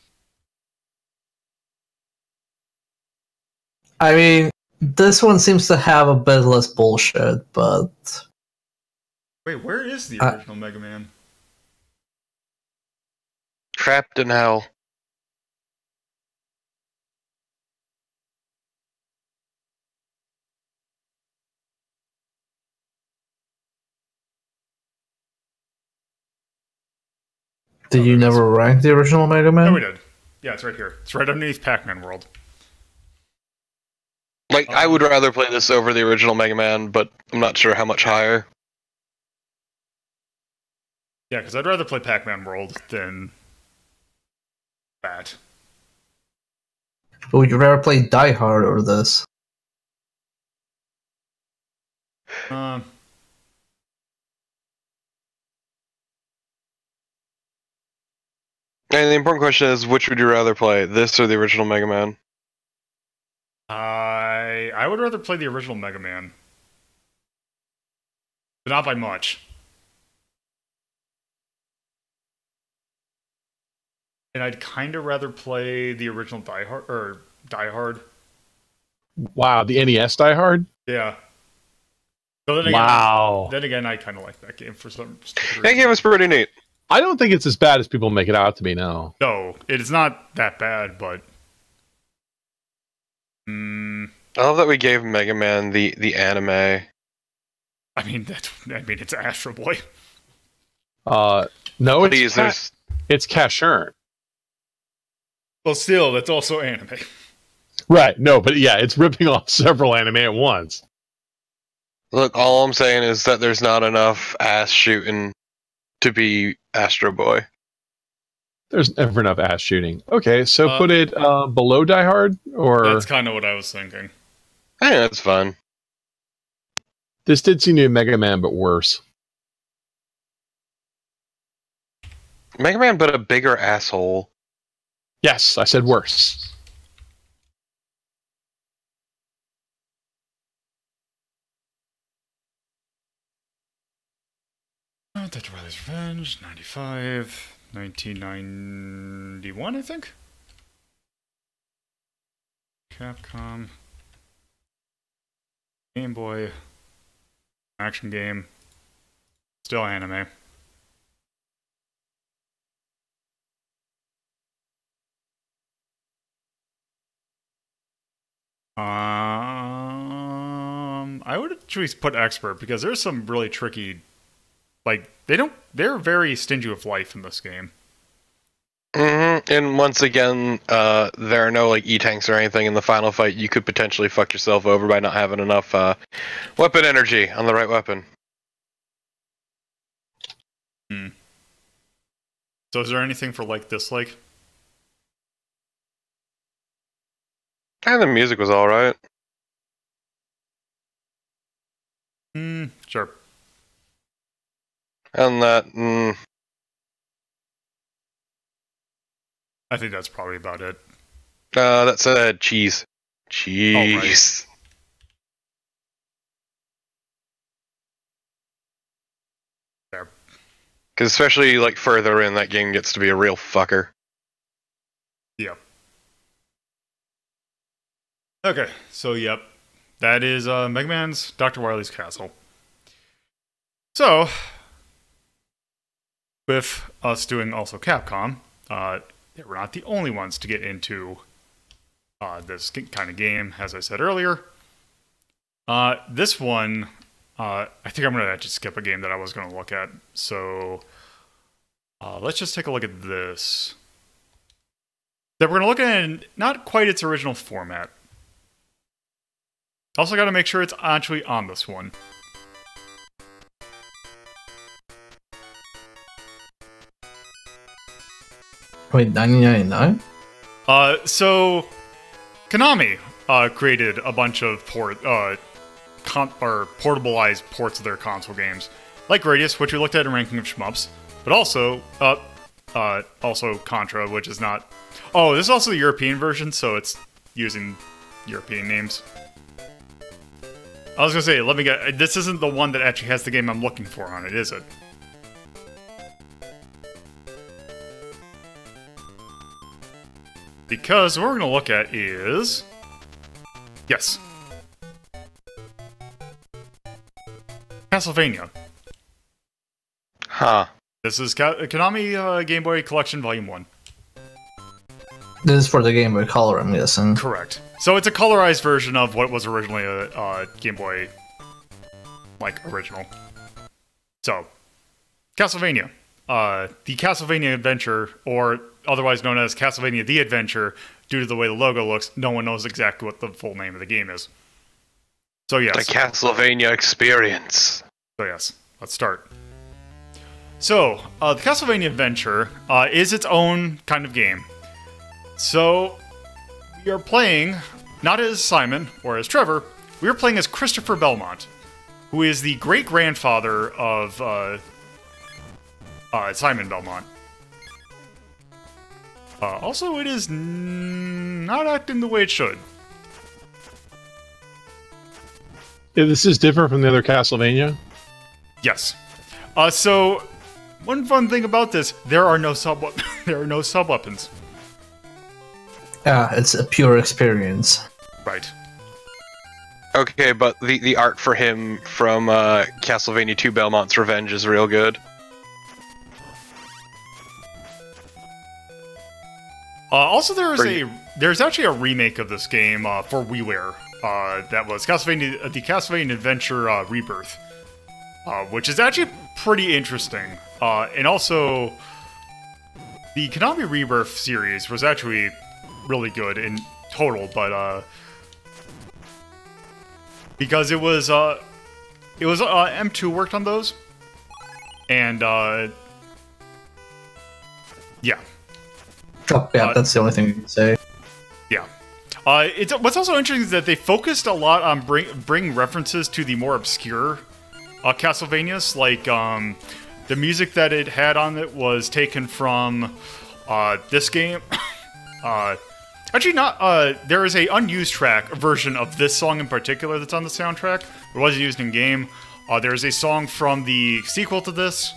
[SPEAKER 2] I mean, this one seems to have a bit less bullshit, but...
[SPEAKER 1] Wait, where is the original Mega Man?
[SPEAKER 4] Trapped in hell.
[SPEAKER 2] Did you never rank the original Mega Man?
[SPEAKER 1] No, we did. Yeah, it's right here. It's right underneath Pac-Man World.
[SPEAKER 4] Like, I would rather play this over the original Mega Man, but I'm not sure how much higher.
[SPEAKER 1] Yeah, because I'd rather play Pac-Man World than that.
[SPEAKER 2] But would you rather play Die Hard or this?
[SPEAKER 4] And the important question is, which would you rather play, this or the original Mega Man?
[SPEAKER 1] I would rather play the original Mega Man. But not by much. And I'd kind of rather play the original Die Hard.
[SPEAKER 3] Wow, the NES Die Hard?
[SPEAKER 1] Yeah. So then again,
[SPEAKER 3] Wow.
[SPEAKER 1] Then again, I kind of like that game for some reason.
[SPEAKER 4] That game was pretty neat.
[SPEAKER 3] I don't think it's as bad as people make it out to be now.
[SPEAKER 1] No, it is not that bad, but...
[SPEAKER 4] I love that we gave Mega Man the anime.
[SPEAKER 1] I mean, it's Astro Boy.
[SPEAKER 3] No,
[SPEAKER 4] Please,
[SPEAKER 3] it's Cashern.
[SPEAKER 1] Well, still, that's also anime.
[SPEAKER 3] Right, no, but yeah, it's ripping off several anime at once.
[SPEAKER 4] Look, all I'm saying is that there's not enough ass shooting to be Astro Boy.
[SPEAKER 3] There's never enough ass shooting. Okay, so put it below Die Hard, or
[SPEAKER 1] That's kind of what I was thinking.
[SPEAKER 4] I think that's fun.
[SPEAKER 3] this did seem to be Mega Man, but worse.
[SPEAKER 4] Mega Man, but a bigger asshole.
[SPEAKER 3] Yes, I said worse.
[SPEAKER 1] Dead Riley's Revenge, 95, 1991, I think? Capcom. Game Boy. Action game. Still anime. I would choose put expert because there's some really tricky, like they're very stingy with life in this game.
[SPEAKER 4] Mm-hmm. And once again, there are no like E-tanks or anything in the final fight. You could potentially fuck yourself over by not having enough weapon energy on the right weapon.
[SPEAKER 1] So is there anything for like dislike?
[SPEAKER 4] And the music was alright.
[SPEAKER 1] Sure.
[SPEAKER 4] And that,
[SPEAKER 1] I think that's probably about it.
[SPEAKER 4] that said, cheese. Cheese.
[SPEAKER 1] Oh, right. There.
[SPEAKER 4] Because especially, like, further in, that game gets to be a real fucker.
[SPEAKER 1] Yep. Okay, so yep. That is Mega Man's Dr. Wily's Castle. So, with us doing also Capcom, they were not the only ones to get into this kind of game, as I said earlier. This one I think I'm going to actually skip a game that I was going to look at. So let's just take a look at this. That we're going to look at in not quite its original format. Also got to make sure it's actually on this one.
[SPEAKER 2] Wait, 1999?
[SPEAKER 1] So Konami created a bunch of portableized ports of their console games, like Gradius, which we looked at in Ranking of Shmups, but also Contra, which is not. Oh, this is also the European version, so it's using European names. I was gonna say, let me get. This isn't the one that actually has the game I'm looking for on it, is it? Because what we're gonna look at is. Yes. Castlevania.
[SPEAKER 4] Huh.
[SPEAKER 1] This is Konami Game Boy Collection Volume 1.
[SPEAKER 2] This is for the Game Boy Color, I'm guessing.
[SPEAKER 1] Correct. So it's a colorized version of what was originally a Game Boy, original. So, Castlevania. The Castlevania Adventure, or otherwise known as Castlevania The Adventure, due to the way the logo looks, no one knows exactly what the full name of the game is. So yes.
[SPEAKER 4] The Castlevania experience.
[SPEAKER 1] So yes, let's start. So, the Castlevania Adventure is its own kind of game. So, we are playing, not as Simon or as Trevor, we are playing as Christopher Belmont, who is the great-grandfather of Simon Belmont. Also, it is not acting the way it should.
[SPEAKER 3] Yeah, this is different from the other Castlevania.
[SPEAKER 1] Yes. So, one fun thing about this, there are no sub weapons.
[SPEAKER 2] Yeah, it's a pure experience.
[SPEAKER 1] Right.
[SPEAKER 4] Okay, but the art for him from Castlevania 2 Belmont's Revenge is real good.
[SPEAKER 1] Also, there's actually a remake of this game for WiiWare that was the Castlevania Adventure Rebirth, which is actually pretty interesting. And also, the Konami Rebirth series was actually really good in total, but because it was M2 worked on those, and yeah.
[SPEAKER 2] Oh, yeah, that's the only thing you can say.
[SPEAKER 1] Yeah. What's also interesting is that they focused a lot on bring references to the more obscure Castlevanias. Like, the music that it had on it was taken from this game. Actually, not. There is a unused track version of this song in particular that's on the soundtrack. It wasn't used in game. There is a song from the sequel to this.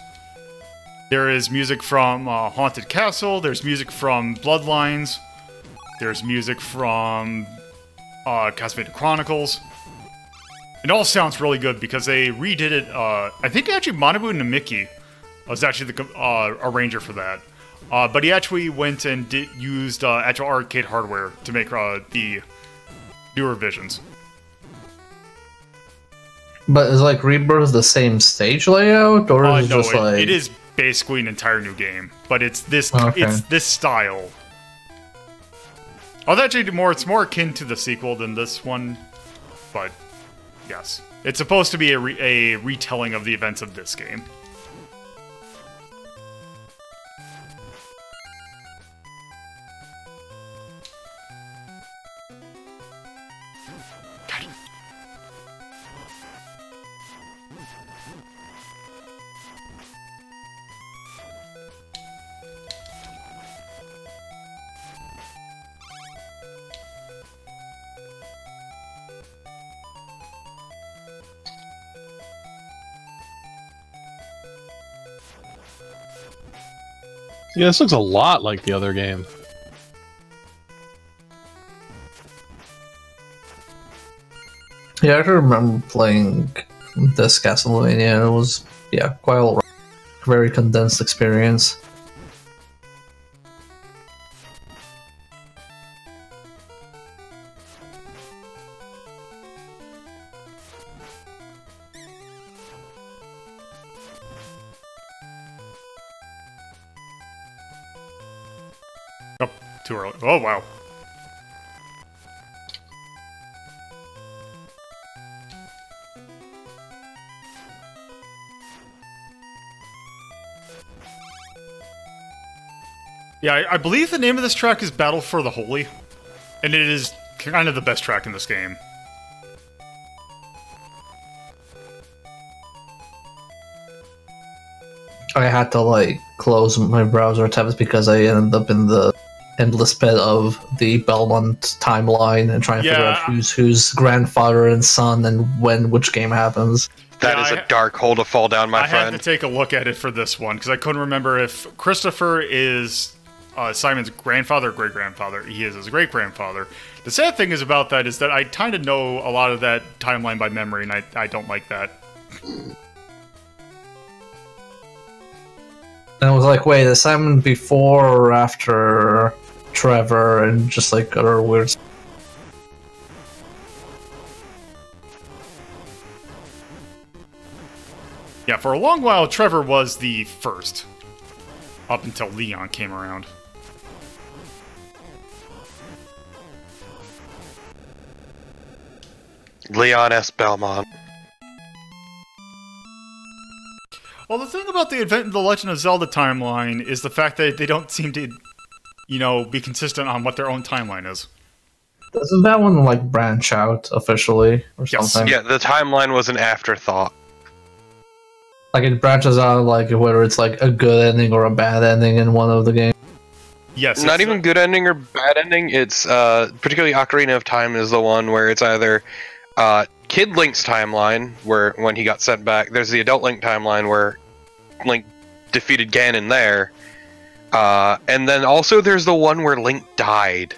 [SPEAKER 1] There is music from Haunted Castle. There's music from Bloodlines. There's music from Castlevania Chronicles. It all sounds really good because they redid it. I think actually Manabu Namiki was actually the arranger for that. But he actually went and used actual arcade hardware to make the newer visions.
[SPEAKER 2] But is Rebirth the same stage layout, or is it
[SPEAKER 1] no,
[SPEAKER 2] just like
[SPEAKER 1] it is basically an entire new game, but it's this
[SPEAKER 2] Okay.
[SPEAKER 1] this style. Although actually it's more akin to the sequel than this one, but yes, it's supposed to be a retelling of the events of this game.
[SPEAKER 3] Yeah, this looks a lot like the other game.
[SPEAKER 2] Yeah, I remember playing this Castlevania. It was, quite a very condensed experience.
[SPEAKER 1] Too early. Oh, wow. Yeah, I believe the name of this track is Battle for the Holy, and it is kind of the best track in this game.
[SPEAKER 2] I had to like close my browser tabs because I ended up in the endless bit of the Belmont timeline and trying to figure out who's grandfather and son and when which game happens.
[SPEAKER 4] That is a dark hole to fall down, my friend.
[SPEAKER 1] I had to take a look at it for this one because I couldn't remember if Christopher is Simon's grandfather or great-grandfather. He is his great-grandfather. The sad thing is about that is that I kind of know a lot of that timeline by memory, and I don't like that.
[SPEAKER 2] And I was like, wait, is Simon before or after Trevor and just like other weird stuff?
[SPEAKER 1] Yeah, for a long while, Trevor was the first. Up until Leon came around.
[SPEAKER 4] Leon S. Belmont.
[SPEAKER 1] Well, the thing about the Legend of Zelda timeline is the fact that they don't seem to, be consistent on what their own timeline is.
[SPEAKER 2] Doesn't that one, like, branch out officially or something?
[SPEAKER 4] Yeah, the timeline was an afterthought.
[SPEAKER 2] Like, it branches out, like, whether it's, like, a good ending or a bad ending in one of the games.
[SPEAKER 1] Yes.
[SPEAKER 4] Not even good ending or bad ending. It's, particularly Ocarina of Time is the one where it's either, Kid Link's timeline, where when he got sent back, there's the Adult Link timeline where Link defeated Ganon there, and then also there's the one where Link died,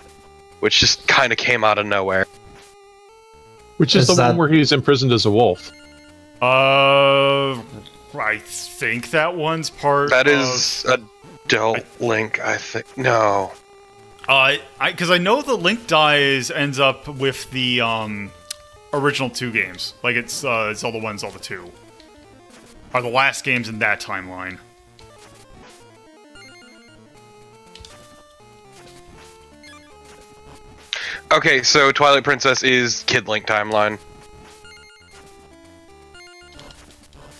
[SPEAKER 4] which just kind of came out of nowhere.
[SPEAKER 3] Which is the one where he's imprisoned as a wolf.
[SPEAKER 1] I think that one's part
[SPEAKER 4] That is Adult Link, I think. No.
[SPEAKER 1] Because I know the Link dies ends up with the, original 2 games. Like, it's Zelda 1 and Zelda 2. Are the last games in that timeline.
[SPEAKER 4] Okay, so Twilight Princess is Kid Link timeline.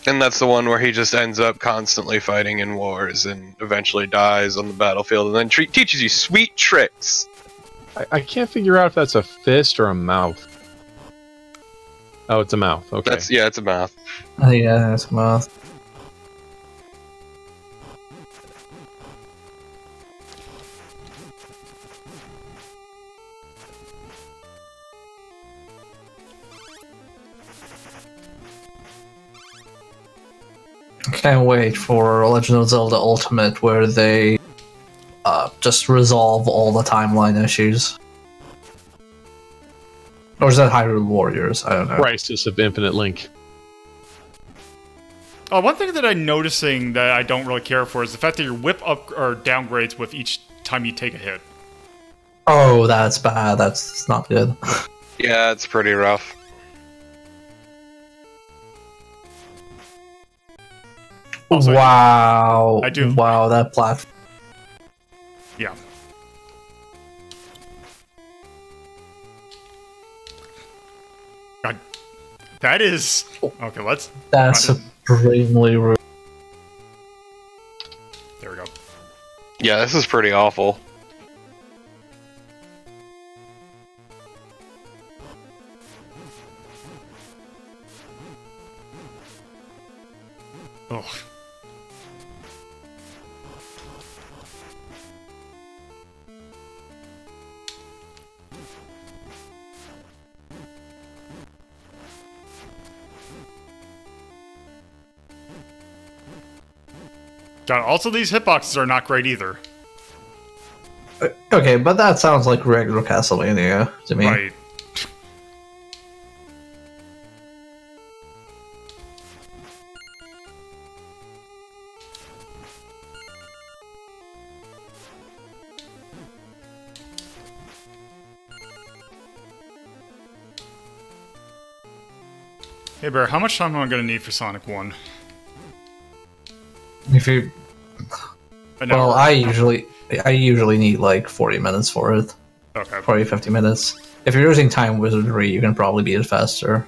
[SPEAKER 4] And that's the one where he just ends up constantly fighting in wars and eventually dies on the battlefield and then teaches you sweet tricks.
[SPEAKER 3] I can't figure out if that's a fist or a mouth. Oh, it's a mouth. Okay.
[SPEAKER 4] Yeah, it's a mouth.
[SPEAKER 2] Yeah, it's a mouth. Can't wait for Legend of Zelda Ultimate, where they just resolve all the timeline issues. Or is that Hyrule Warriors? I don't know.
[SPEAKER 3] Crisis of Infinite Link.
[SPEAKER 1] One thing that I'm noticing that I don't really care for is the fact that your whip up or downgrades with each time you take a hit.
[SPEAKER 2] Oh, that's bad. That's not good.
[SPEAKER 4] Yeah, it's pretty rough.
[SPEAKER 1] Also,
[SPEAKER 2] wow.
[SPEAKER 1] I do.
[SPEAKER 2] Wow, that platform.
[SPEAKER 1] Yeah. God, that is... Okay, let's...
[SPEAKER 2] That's supremely rude.
[SPEAKER 1] There we go.
[SPEAKER 4] Yeah, this is pretty awful.
[SPEAKER 1] Ugh. God, also these hitboxes are not great either.
[SPEAKER 2] Okay, but that sounds like regular Castlevania to me.
[SPEAKER 1] Right. Hey Bear, how much time am I going to need for Sonic 1?
[SPEAKER 2] If you... Well, I usually... I usually need like 40 minutes for it.
[SPEAKER 1] Okay.
[SPEAKER 2] 40, 50 minutes. If you're using time wizardry, you can probably beat it faster.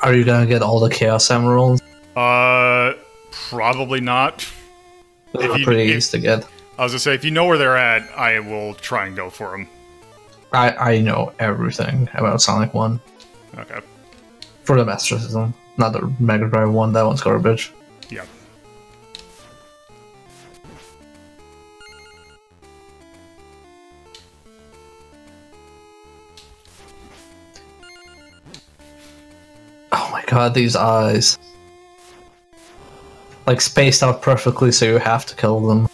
[SPEAKER 2] Are you gonna get all the Chaos Emeralds?
[SPEAKER 1] Probably not.
[SPEAKER 2] They're pretty easy to get.
[SPEAKER 1] I was gonna say, if you know where they're at, I will try and go for them.
[SPEAKER 2] I know everything about Sonic 1.
[SPEAKER 1] Okay.
[SPEAKER 2] For the Master System. Not the Mega Drive one, that one's garbage.
[SPEAKER 1] Yeah.
[SPEAKER 2] Oh my god, these eyes. Like, spaced out perfectly, so you have to kill them.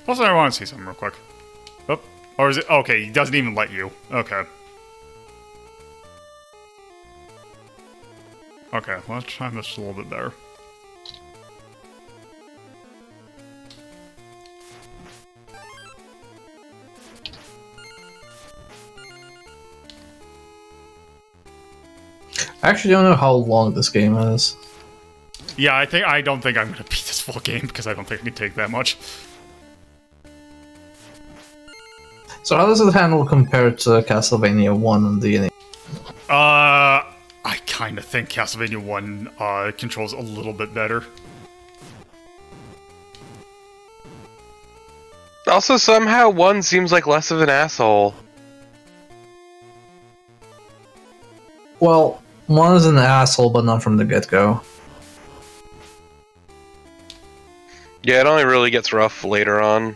[SPEAKER 1] Also, I want to see something real quick. Oh, or is it? Okay, he doesn't even let you. Okay. Okay, let's try this a little bit better.
[SPEAKER 2] I actually don't know how long this game is.
[SPEAKER 1] Yeah, I don't think I'm gonna beat this full game because I don't think it can take that much.
[SPEAKER 2] So how does it handle compared to Castlevania 1 and the NES?
[SPEAKER 1] I kind of think Castlevania 1 controls a little bit better.
[SPEAKER 4] Also, somehow 1 seems like less of an asshole.
[SPEAKER 2] Well, 1 is an asshole, but not from the get-go.
[SPEAKER 4] Yeah, it only really gets rough later on.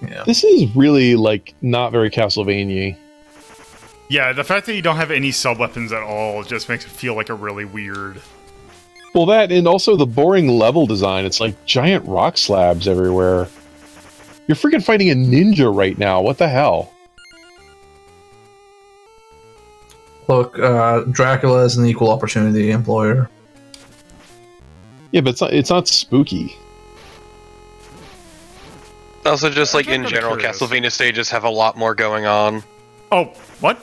[SPEAKER 2] Yeah.
[SPEAKER 3] This is really, like, not very Castlevania-y.
[SPEAKER 1] Yeah, the fact that you don't have any sub-weapons at all just makes it feel like a really weird...
[SPEAKER 3] Well, that, and also the boring level design. It's like giant rock slabs everywhere. You're freaking fighting a ninja right now. What the hell?
[SPEAKER 2] Look, Dracula is an equal opportunity employer.
[SPEAKER 3] Yeah, but it's not spooky.
[SPEAKER 4] Also, just like
[SPEAKER 1] I'm
[SPEAKER 4] in
[SPEAKER 1] kinda
[SPEAKER 4] general,
[SPEAKER 1] curious.
[SPEAKER 4] Castlevania stages have a lot more going on.
[SPEAKER 1] Oh, what?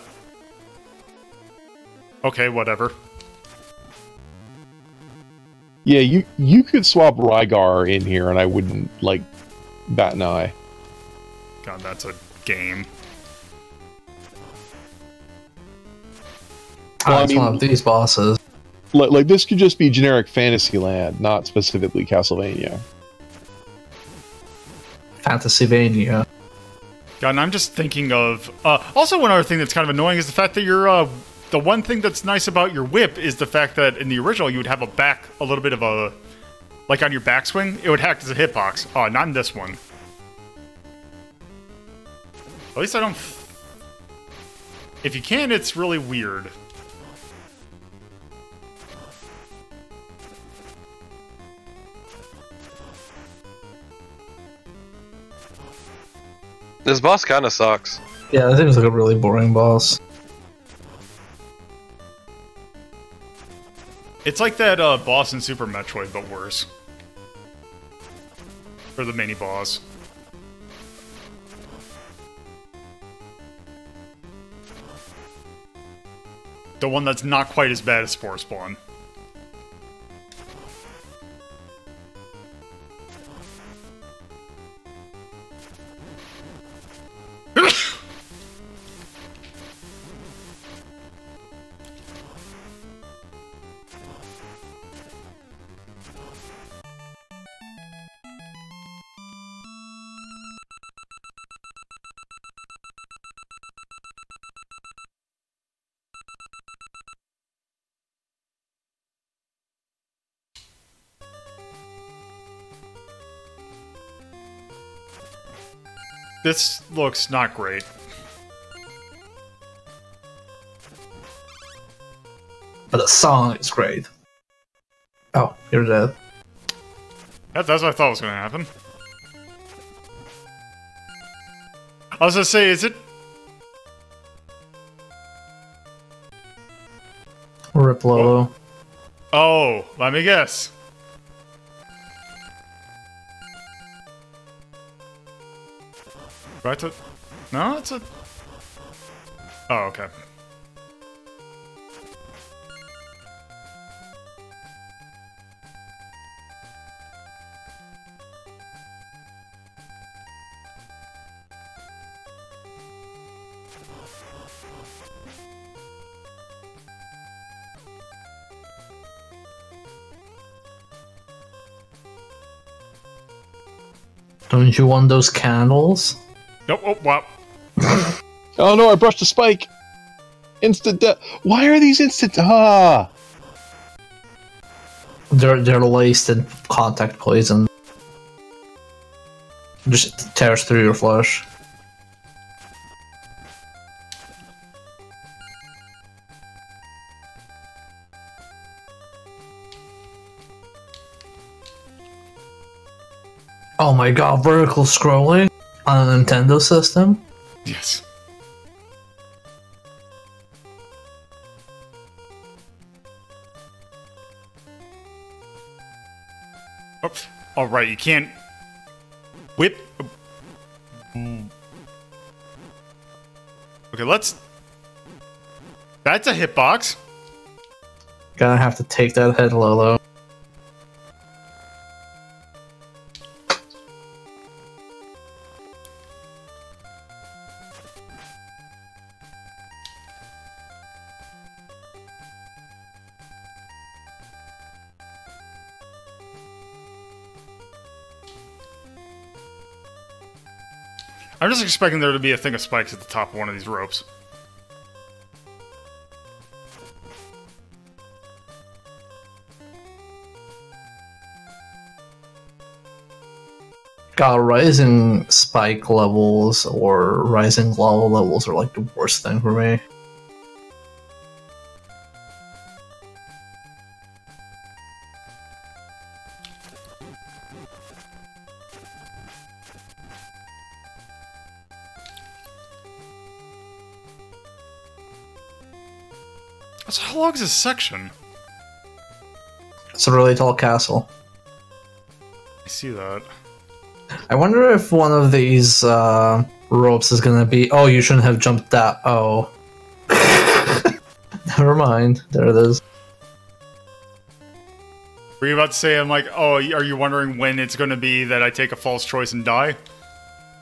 [SPEAKER 1] Okay, whatever.
[SPEAKER 3] Yeah, you could swap Rygar in here, and I wouldn't, like, bat an eye.
[SPEAKER 1] God, that's a game.
[SPEAKER 3] Well, I
[SPEAKER 2] It's
[SPEAKER 3] mean-
[SPEAKER 2] one of these bosses.
[SPEAKER 3] Like, this could just be generic Fantasyland, not specifically Castlevania.
[SPEAKER 2] Fantasyvania.
[SPEAKER 1] God, and I'm just thinking of... also, one other thing that's kind of annoying is the fact that you're... the one thing that's nice about your whip is the fact that in the original you would have a little bit of a... Like on your backswing, it would act as a hitbox. Oh, not in this one. At least I don't... If you can, it's really weird.
[SPEAKER 4] This boss kind of sucks.
[SPEAKER 2] Yeah, that seems like a really boring boss.
[SPEAKER 1] It's like that boss in Super Metroid, but worse. Or the mini boss. The one that's not quite as bad as Spore Spawn. This looks not great.
[SPEAKER 2] But the song is great. Oh, you're dead.
[SPEAKER 1] That's what I thought was going to happen. I was going to say, is it...
[SPEAKER 2] Rip Lolo.
[SPEAKER 1] Oh, let me guess. Do I have to... No, it's a... Oh, okay.
[SPEAKER 2] Don't you want those candles?
[SPEAKER 1] Nope. Oh, wow.
[SPEAKER 3] Oh no, I brushed a spike! Instant death. Why are these instant? Ah!
[SPEAKER 2] They're laced in contact poison. Just tears through your flesh. Oh my god, vertical scrolling on a Nintendo system?
[SPEAKER 1] Yes. Oh, all right, you can't whip. Okay, let's. That's a hitbox.
[SPEAKER 2] Gonna have to take that head, Lolo.
[SPEAKER 1] I'm just expecting there to be a thing of spikes at the top of one of these ropes.
[SPEAKER 2] God, rising spike levels or rising lava levels are like the worst thing for me.
[SPEAKER 1] So how long is this section?
[SPEAKER 2] It's a really tall castle.
[SPEAKER 1] I see that.
[SPEAKER 2] I wonder if one of these ropes is gonna be. Oh, you shouldn't have jumped that. Oh. Never mind. There it is.
[SPEAKER 1] Were you about to say, I'm like, oh, are you wondering when it's going to be that I take a false choice and die?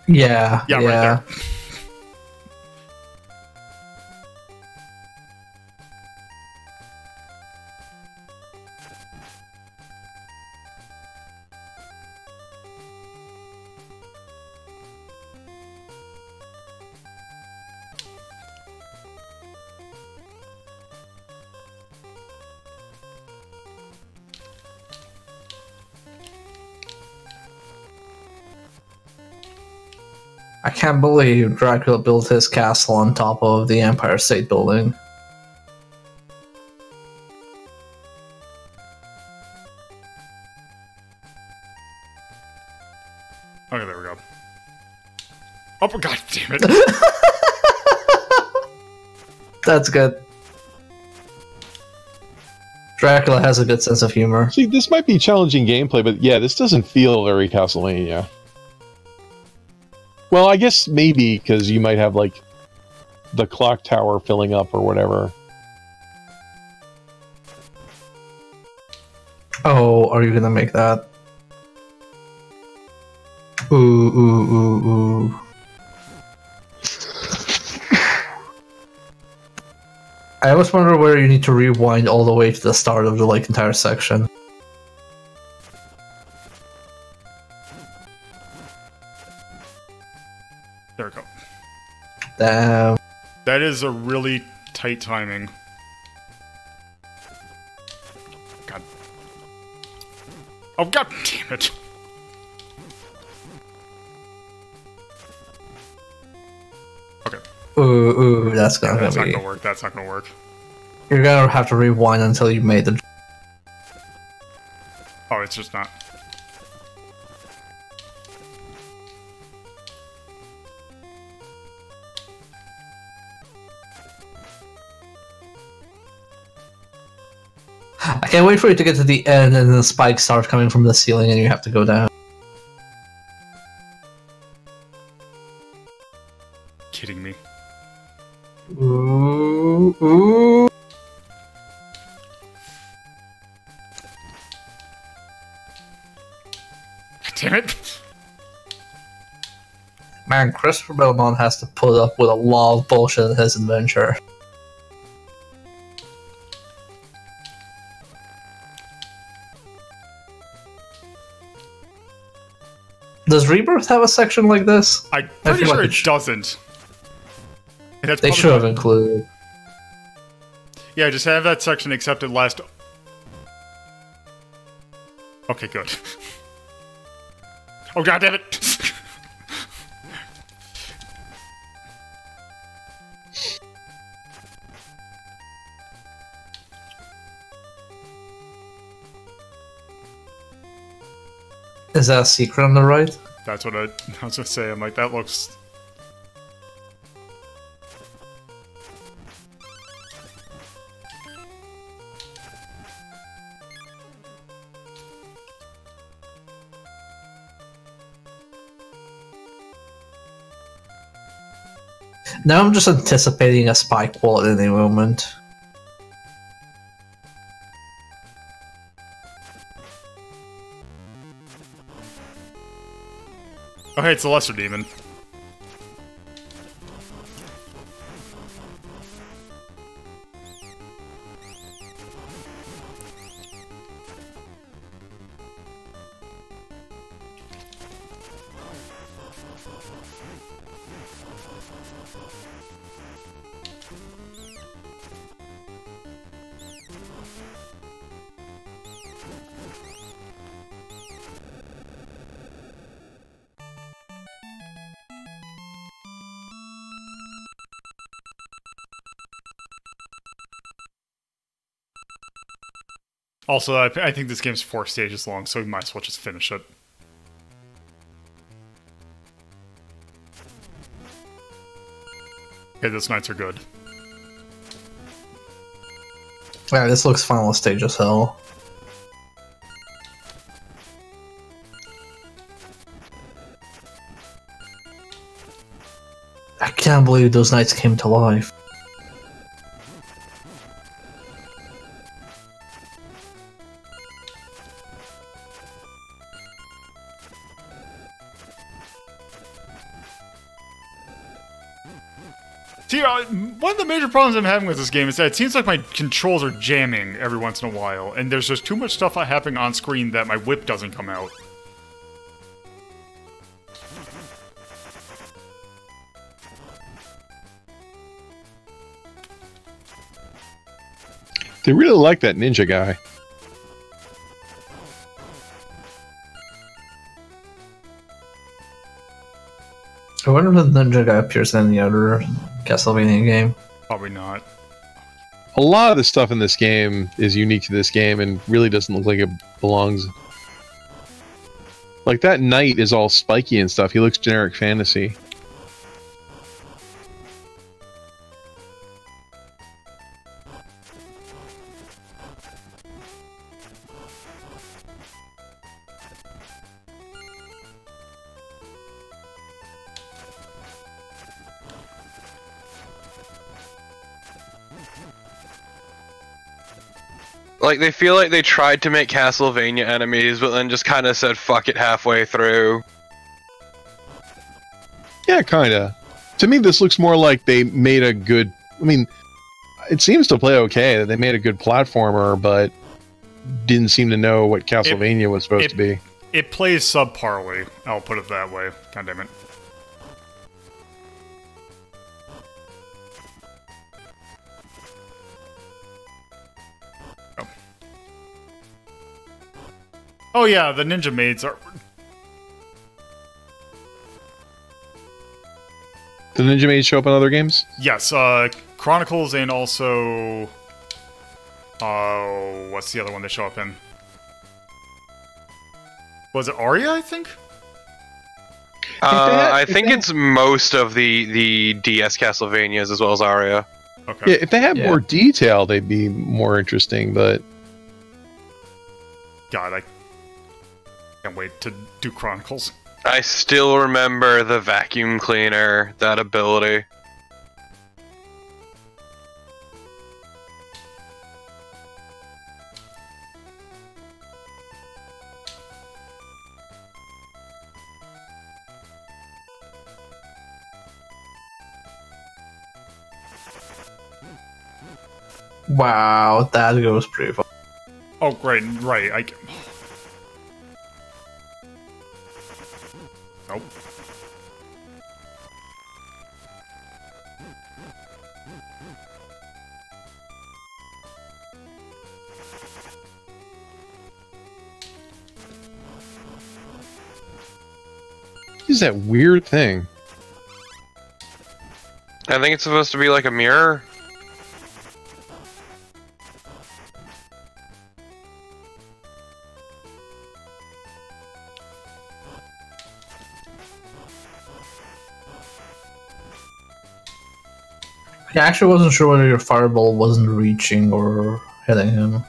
[SPEAKER 2] Yeah.
[SPEAKER 1] Yeah, right there.
[SPEAKER 2] I can't believe Dracula built his castle on top of the Empire State Building.
[SPEAKER 1] Okay, there we go. Oh, god damn it.
[SPEAKER 2] That's good. Dracula has a good sense of humor.
[SPEAKER 3] See, this might be challenging gameplay, but yeah, this doesn't feel very Castlevania. Well, I guess maybe, because you might have, like, the clock tower filling up or whatever.
[SPEAKER 2] Oh, are you gonna make that? Ooh, ooh, ooh, ooh. I always wonder where you need to rewind all the way to the start of the, like, entire section.
[SPEAKER 1] There we go.
[SPEAKER 2] Damn.
[SPEAKER 1] That is a really tight timing. God. Oh, god damn it. Okay.
[SPEAKER 2] Ooh, ooh, that's
[SPEAKER 1] Yeah,
[SPEAKER 2] gonna
[SPEAKER 1] that's not
[SPEAKER 2] be...
[SPEAKER 1] gonna work. That's not gonna work.
[SPEAKER 2] You're gonna have to rewind until you made the...
[SPEAKER 1] Oh, it's just not.
[SPEAKER 2] I can't wait for you to get to the end and the spikes start coming from the ceiling and you have to go down.
[SPEAKER 1] Kidding me.
[SPEAKER 2] Ooh, ooh.
[SPEAKER 1] Damn it.
[SPEAKER 2] Man, Christopher Belmont has to put up with a lot of bullshit in his adventure. Does Rebirth have a section like this?
[SPEAKER 1] I'm pretty
[SPEAKER 2] feel
[SPEAKER 1] sure
[SPEAKER 2] like
[SPEAKER 1] it doesn't. And that's
[SPEAKER 2] They
[SPEAKER 1] probably
[SPEAKER 2] should have
[SPEAKER 1] not-
[SPEAKER 2] included.
[SPEAKER 1] Yeah, just have that section accepted last. Okay, good. Oh god damn it!
[SPEAKER 2] Is that a secret on the right?
[SPEAKER 1] That's what I was gonna say. I'm like, that looks.
[SPEAKER 2] Now I'm just anticipating a spike wall at any moment.
[SPEAKER 1] Oh hey, it's the lesser demon. Also, I think this game's 4 stages long, so we might as well just finish it. Okay, those nights are good.
[SPEAKER 2] Yeah, this looks final stage as hell. I can't believe those knights came to life.
[SPEAKER 1] See, one of the major problems I'm having with this game is that it seems like my controls are jamming every once in a while, and there's just too much stuff happening on screen that my whip doesn't come out.
[SPEAKER 3] They really like that ninja guy.
[SPEAKER 2] I wonder if the ninja guy appears in any other Castlevania game.
[SPEAKER 1] Probably not.
[SPEAKER 3] A lot of the stuff in this game is unique to this game and really doesn't look like it belongs. Like that knight is all spiky and stuff. He looks generic fantasy.
[SPEAKER 4] Like, they feel like they tried to make Castlevania enemies, but then just kind of said fuck it halfway through.
[SPEAKER 3] Yeah, kinda. To me, this looks more like they made a good... I mean, it seems to play okay. They made a good platformer, but didn't seem to know what Castlevania was supposed to be.
[SPEAKER 1] It plays subparly, I'll put it that way. God damn it. Oh yeah, the ninja maids are...
[SPEAKER 3] The ninja maids show up in other games?
[SPEAKER 1] Yes, Chronicles and also... Oh, what's the other one they show up in? Was it Aria, I think?
[SPEAKER 4] I think it's most of the DS Castlevanias as well as Aria.
[SPEAKER 1] Okay.
[SPEAKER 3] Yeah, if they had more detail, they'd be more interesting, but...
[SPEAKER 1] God, I can't wait to do Chronicles.
[SPEAKER 4] I still remember the vacuum cleaner, that ability.
[SPEAKER 2] Wow, that goes pretty far.
[SPEAKER 1] Oh, right. Nope.
[SPEAKER 3] What is that weird thing?
[SPEAKER 4] I think it's supposed to be like a mirror.
[SPEAKER 2] I actually wasn't sure whether your fireball wasn't reaching or hitting him.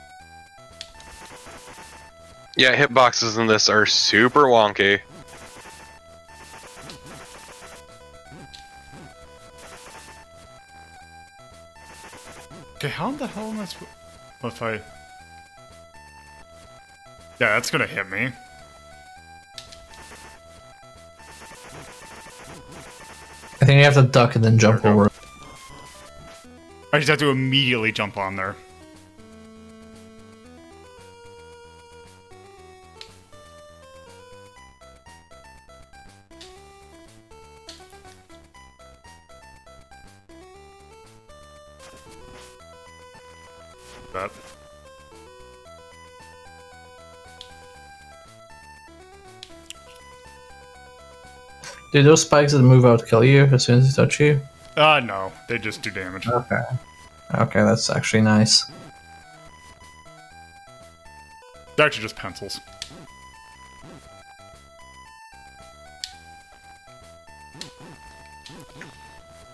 [SPEAKER 4] Yeah, hitboxes in this are super wonky.
[SPEAKER 1] Okay, how the hell am I supposed... If I... Yeah, that's gonna hit me.
[SPEAKER 2] I think you have to duck and then jump over.
[SPEAKER 1] I just have to immediately jump on there. That.
[SPEAKER 2] Do those spikes that move out kill you as soon as they touch you?
[SPEAKER 1] No. They just do damage.
[SPEAKER 2] Okay. Okay, that's actually nice.
[SPEAKER 1] They're actually just pencils.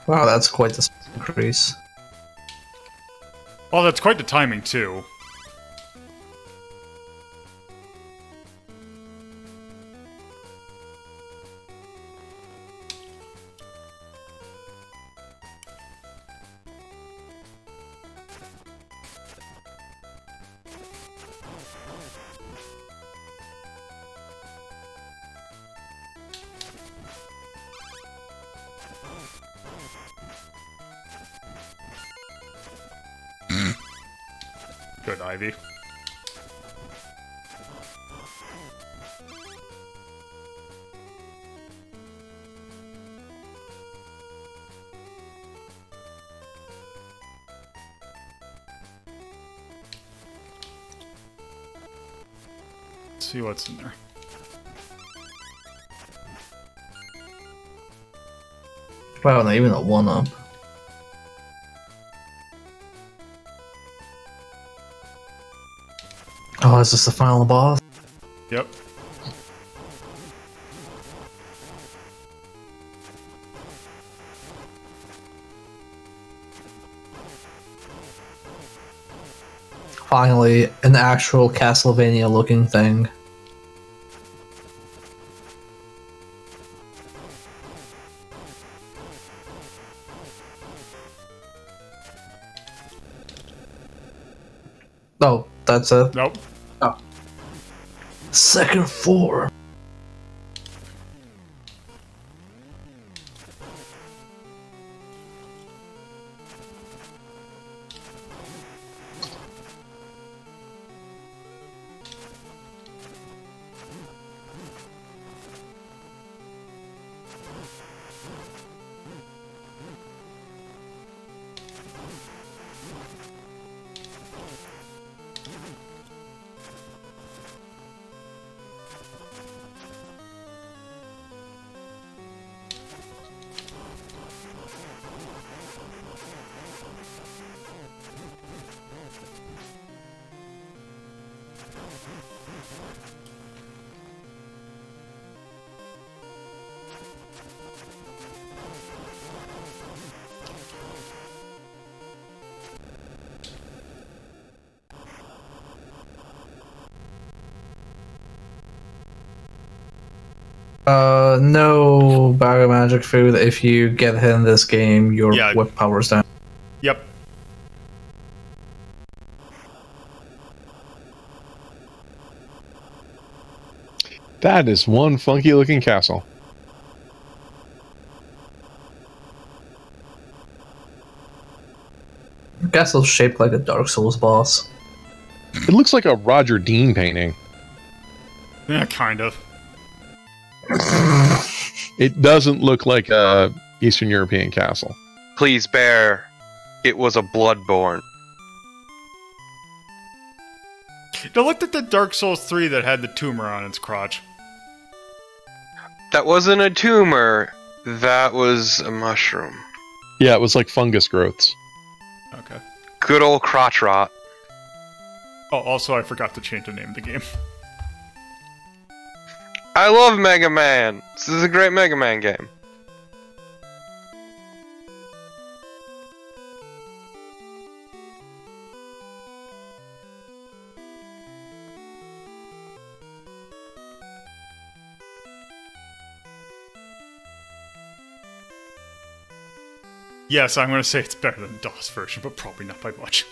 [SPEAKER 2] Wow, that's quite the increase.
[SPEAKER 1] Well, that's quite the timing, too. Good, Ivy. Let's see what's in there.
[SPEAKER 2] Wow, not even a 1-up. Oh, is this the final boss?
[SPEAKER 1] Yep.
[SPEAKER 2] Finally, an actual Castlevania looking thing. Oh, that's it?
[SPEAKER 1] Nope.
[SPEAKER 2] Oh. Second floor. No Bio Magic food. If you get hit in this game, your whip powers down.
[SPEAKER 1] Yep.
[SPEAKER 3] That is one funky looking castle.
[SPEAKER 2] Castle's shaped like a Dark Souls boss.
[SPEAKER 3] It looks like a Roger Dean painting.
[SPEAKER 1] Yeah, kind of.
[SPEAKER 3] It doesn't look like a Eastern European castle.
[SPEAKER 4] Please bear. It was a Bloodborne.
[SPEAKER 1] I looked at the Dark Souls 3 that had the tumor on its crotch.
[SPEAKER 4] That wasn't a tumor. That was a mushroom.
[SPEAKER 3] Yeah, it was like fungus growths.
[SPEAKER 1] Okay.
[SPEAKER 4] Good old crotch rot.
[SPEAKER 1] Oh, also I forgot to change the name of the game.
[SPEAKER 4] I love Mega Man. This is a great Mega Man game.
[SPEAKER 1] Yes, I'm going to say it's better than the DOS version, but probably not by much.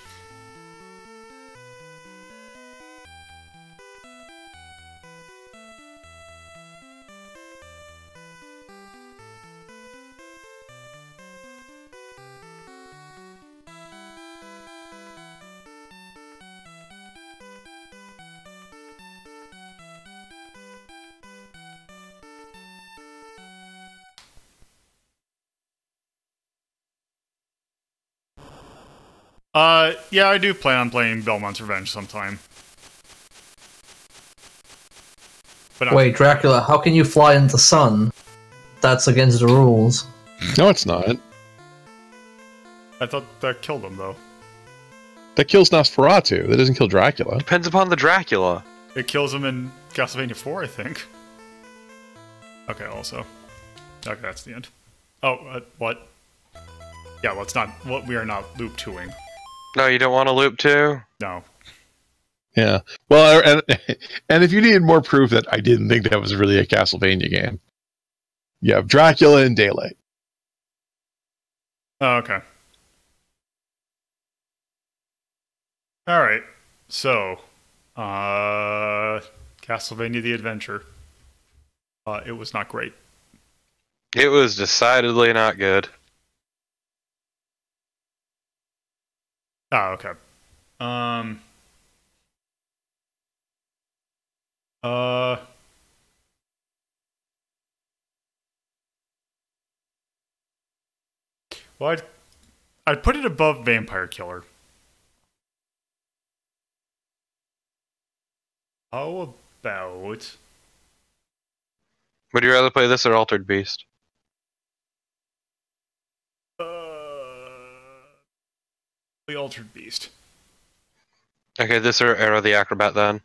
[SPEAKER 1] Yeah, I do plan on playing Belmont's Revenge sometime. But
[SPEAKER 2] Wait, Dracula, how can you fly into the sun? That's against the rules.
[SPEAKER 3] No, it's not.
[SPEAKER 1] I thought that killed him, though.
[SPEAKER 3] That kills Nosferatu. That doesn't kill Dracula.
[SPEAKER 4] Depends upon the Dracula.
[SPEAKER 1] It kills him in Castlevania 4, I think. Okay, also. Okay, that's the end. Oh, what? Yeah, let's not... we are not loop 2ing.
[SPEAKER 4] No, you don't want to loop too?
[SPEAKER 1] No.
[SPEAKER 3] Yeah. Well, and if you needed more proof that I didn't think that was really a Castlevania game, you have Dracula and Daylight.
[SPEAKER 1] Oh, okay. Alright. So, Castlevania the Adventure. It was not great.
[SPEAKER 4] It was decidedly not good.
[SPEAKER 1] Oh, okay. Well, I'd put it above Vampire Killer. How about...
[SPEAKER 4] Would you rather play this or Altered Beast?
[SPEAKER 1] The Altered Beast.
[SPEAKER 4] Okay, this or Arrow the Acrobat then.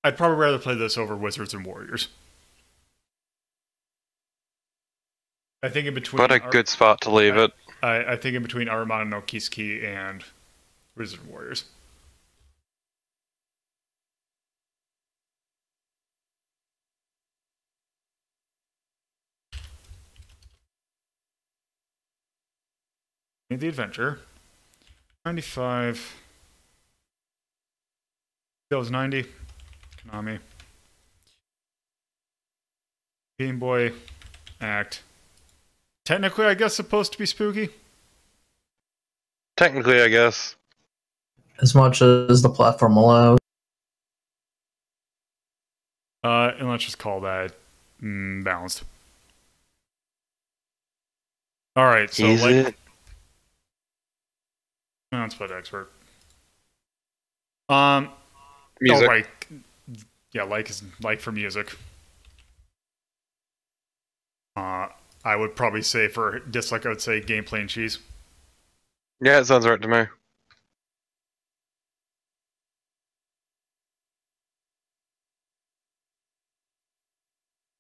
[SPEAKER 1] I'd probably rather play this over Wizards and Warriors. I think in between...
[SPEAKER 4] What a good spot to leave it.
[SPEAKER 1] I think in between Aramana no Kisuke and Wizards and Warriors. The Adventure. 95. That was 90. Konami. Game Boy. Act. Technically, I guess, supposed to be spooky.
[SPEAKER 4] Technically, I guess.
[SPEAKER 2] As much as the platform allows.
[SPEAKER 1] And let's just call that balanced. Alright, so
[SPEAKER 4] Is it?
[SPEAKER 1] Let's put expert.
[SPEAKER 4] Music.
[SPEAKER 1] Oh, right. Yeah, like for music. I would probably say for dislike, I would say gameplay and cheese.
[SPEAKER 4] Yeah, it sounds right to me.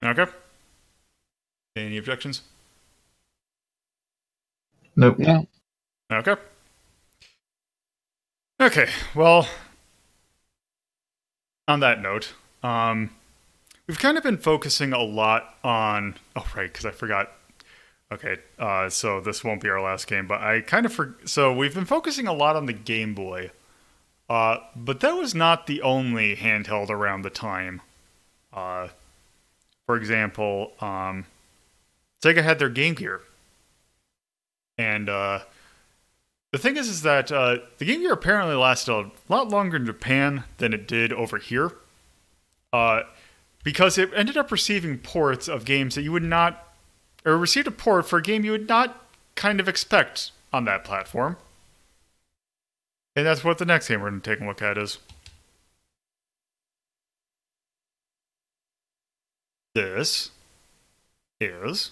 [SPEAKER 1] Okay. Any objections?
[SPEAKER 2] Nope.
[SPEAKER 3] No.
[SPEAKER 1] Okay. Okay, well, on that note, we've kind of been focusing a lot on... Oh, right, because I forgot. Okay, so this won't be our last game, but I kind of... So we've been focusing a lot on the Game Boy, but that was not the only handheld around the time. For example, Sega had their Game Gear, and the thing is that the Game Gear apparently lasted a lot longer in Japan than it did over here. Because it ended up receiving ports of games that you would not, or received a port for a game you would not kind of expect on that platform. And that's what the next game we're going to take a look at is. This is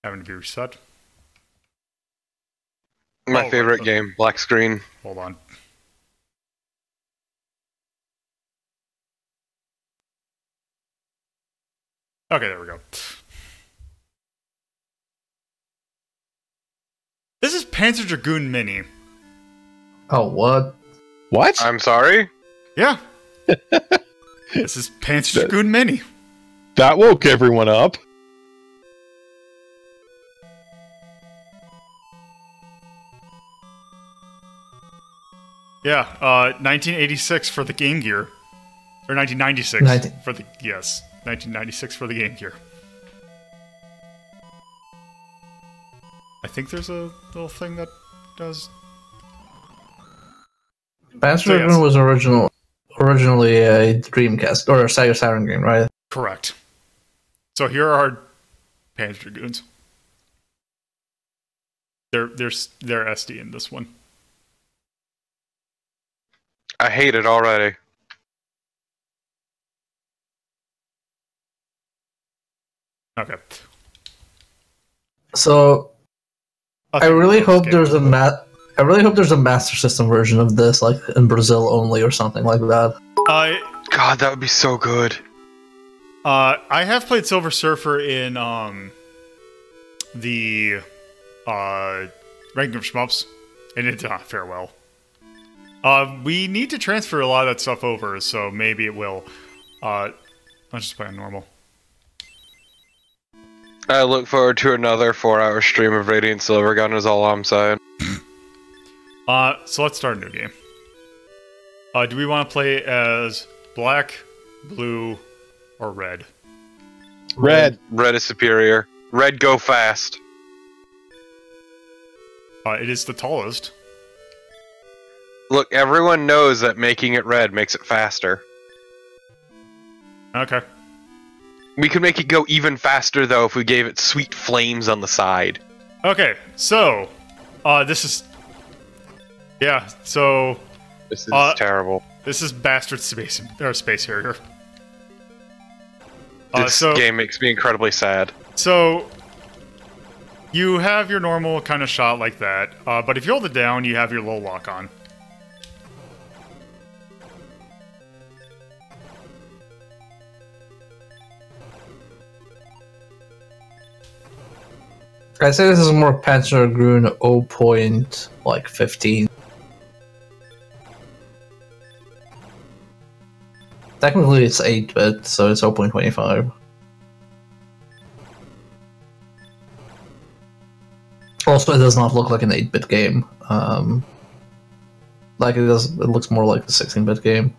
[SPEAKER 1] having to be reset.
[SPEAKER 4] My favorite game, black screen.
[SPEAKER 1] Hold on. Okay, there we go. This is Panzer Dragoon Mini.
[SPEAKER 2] Oh, what?
[SPEAKER 3] What?
[SPEAKER 4] I'm sorry?
[SPEAKER 1] Yeah. This is Panzer Dragoon Mini.
[SPEAKER 3] That woke everyone up.
[SPEAKER 1] Yeah, 1986 for the Game Gear. Or 1996 for the... Yes, 1996 for the Game Gear. I think there's a little thing that does...
[SPEAKER 2] Panzer Dragoon was originally a Dreamcast, or a Sega Saturn game, right?
[SPEAKER 1] Correct. So here are Panzer Dragoons. They're SD in this one.
[SPEAKER 4] I hate it already.
[SPEAKER 1] Okay.
[SPEAKER 2] So I really hope there's a Master System version of this, like in Brazil only or something like that.
[SPEAKER 4] God, that would be so good.
[SPEAKER 1] I have played Silver Surfer in the Ranking of Shmups, and it did not fare well. We need to transfer a lot of that stuff over, so maybe it will. Let's just play on normal.
[SPEAKER 4] I look forward to another 4-hour stream of Radiant Silvergun is all I'm saying.
[SPEAKER 1] So let's start a new game. Do we want to play as black, blue, or red?
[SPEAKER 3] Red.
[SPEAKER 4] Red is superior. Red go fast.
[SPEAKER 1] It is the tallest.
[SPEAKER 4] Look, everyone knows that making it red makes it faster.
[SPEAKER 1] Okay.
[SPEAKER 4] We could make it go even faster, though, if we gave it sweet flames on the side.
[SPEAKER 1] Okay, so... this is... Yeah, so...
[SPEAKER 4] This is terrible.
[SPEAKER 1] This is Bastard Space Harrier.
[SPEAKER 4] This game makes me incredibly sad.
[SPEAKER 1] So... You have your normal kind of shot like that, but if you hold it down, you have your little lock-on.
[SPEAKER 2] I say this is more Panzer Dragoon 0.15. Technically it's 8-bit, so it's 0.25. Also, it does not look like an 8-bit game. Like it does, it looks more like a 16-bit game.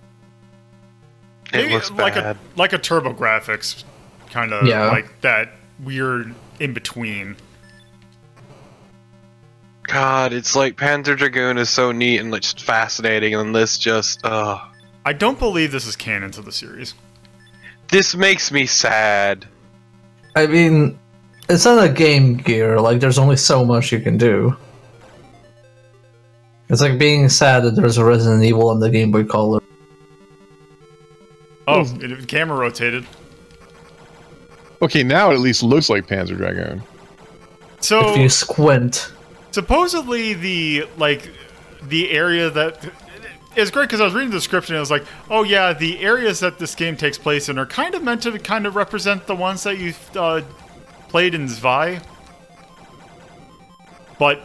[SPEAKER 4] It looks bad.
[SPEAKER 1] Like a TurboGrafx, kind of like that weird in between.
[SPEAKER 4] God, it's like Panzer Dragoon is so neat and like, just fascinating, and this just,
[SPEAKER 1] I don't believe this is canon to the series.
[SPEAKER 4] This makes me sad.
[SPEAKER 2] I mean, it's not a Game Gear, like there's only so much you can do. It's like being sad that there's a Resident Evil on the Game Boy Color.
[SPEAKER 1] Oh, the camera rotated.
[SPEAKER 3] Okay, now it at least looks like Panzer Dragoon.
[SPEAKER 1] So
[SPEAKER 2] if you squint.
[SPEAKER 1] Supposedly the area that is great because I was reading the description and I was like, oh yeah, the areas that this game takes place in are kind of meant to kind of represent the ones that you played in Zwei. But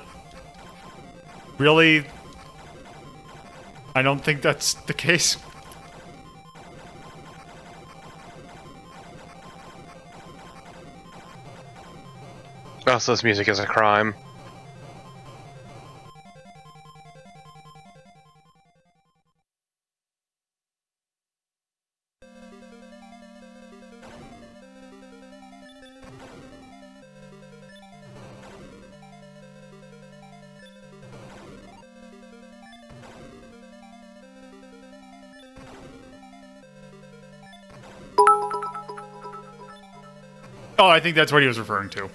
[SPEAKER 1] really, I don't think that's the case.
[SPEAKER 4] Oh, so this music is a crime.
[SPEAKER 1] Oh, I think that's what he was referring to.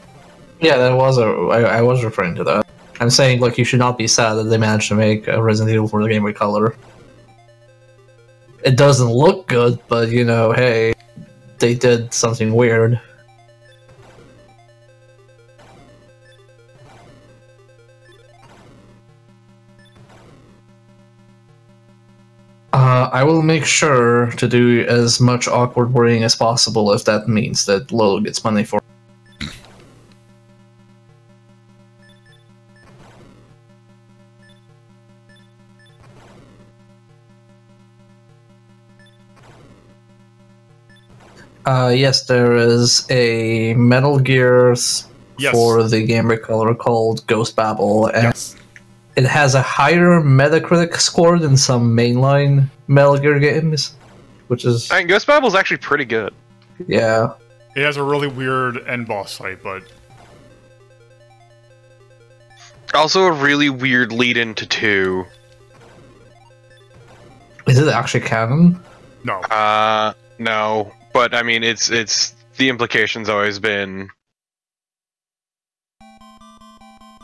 [SPEAKER 2] Yeah, that was I was referring to that. I'm saying, like, you should not be sad that they managed to make a Resident Evil for the Game Boy Color. It doesn't look good, but, you know, hey, they did something weird. I will make sure to do as much awkward worrying as possible if that means that Lolo gets money for it. Yes, there is a Metal Gear for the Game Boy Color called Ghost Babel, and it has a higher Metacritic score than some mainline Metal Gear games, which is...
[SPEAKER 4] I mean, Ghost Babel's actually pretty good.
[SPEAKER 2] Yeah.
[SPEAKER 1] It has a really weird end boss fight, but...
[SPEAKER 4] Also a really weird lead into 2.
[SPEAKER 2] Is it actually canon?
[SPEAKER 1] No.
[SPEAKER 4] No. But, I mean, it's the implication's always been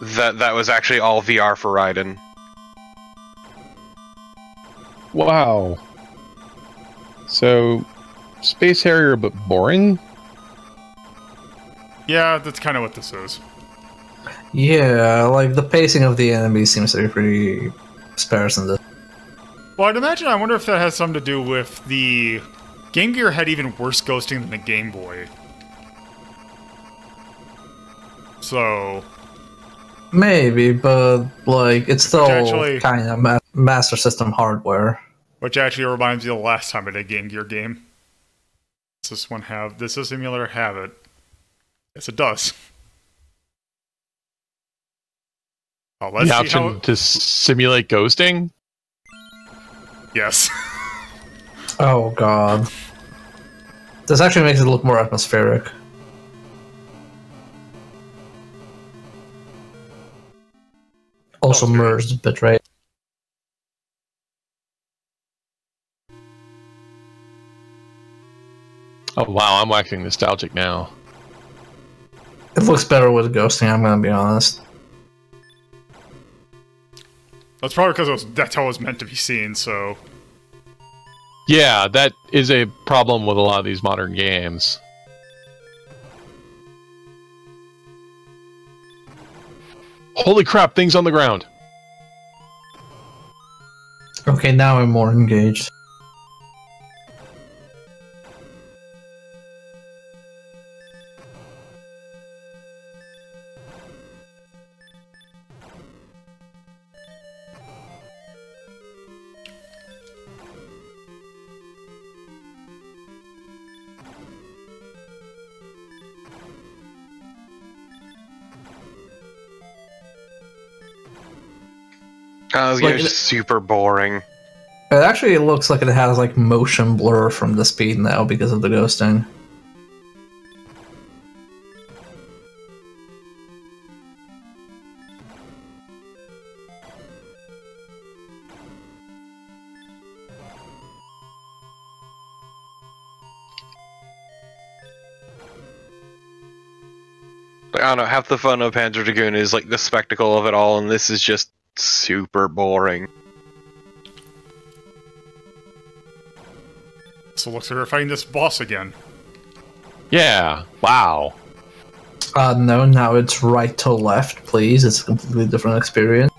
[SPEAKER 4] that was actually all VR for Raiden.
[SPEAKER 3] Wow. So, Space Harrier, but boring?
[SPEAKER 1] Yeah, that's kind of what this is.
[SPEAKER 2] Yeah, like, the pacing of the enemy seems to be pretty sparse in this.
[SPEAKER 1] Well, I'd imagine, I wonder if that has something to do with the... Game Gear had even worse ghosting than the Game Boy. So...
[SPEAKER 2] Maybe, but, like, it's still
[SPEAKER 1] actually,
[SPEAKER 2] kind of Master System hardware.
[SPEAKER 1] Which actually reminds me of the last time I did a Game Gear game. Does this simulator have it? Yes, it does. Oh, let's
[SPEAKER 3] the
[SPEAKER 1] see
[SPEAKER 3] option
[SPEAKER 1] how...
[SPEAKER 3] to simulate ghosting?
[SPEAKER 1] Yes.
[SPEAKER 2] Oh god. This actually makes it look more atmospheric. Also merged bitrate.
[SPEAKER 3] Oh wow, I'm waxing nostalgic now.
[SPEAKER 2] It looks better with ghosting, I'm gonna be honest.
[SPEAKER 1] That's probably because that's how it was meant to be seen, so...
[SPEAKER 3] Yeah, that is a problem with a lot of these modern games. Holy crap, things on the ground!
[SPEAKER 2] Okay, now I'm more engaged.
[SPEAKER 4] This game is super boring.
[SPEAKER 2] It actually looks like it has like motion blur from the speed now because of the ghosting.
[SPEAKER 4] I don't know, half the fun of Panzer Dragoon is like the spectacle of it all, and this is just super boring.
[SPEAKER 1] So it looks like we're fighting this boss again.
[SPEAKER 3] Yeah, wow.
[SPEAKER 2] No, now it's right to left, please. It's a completely different experience.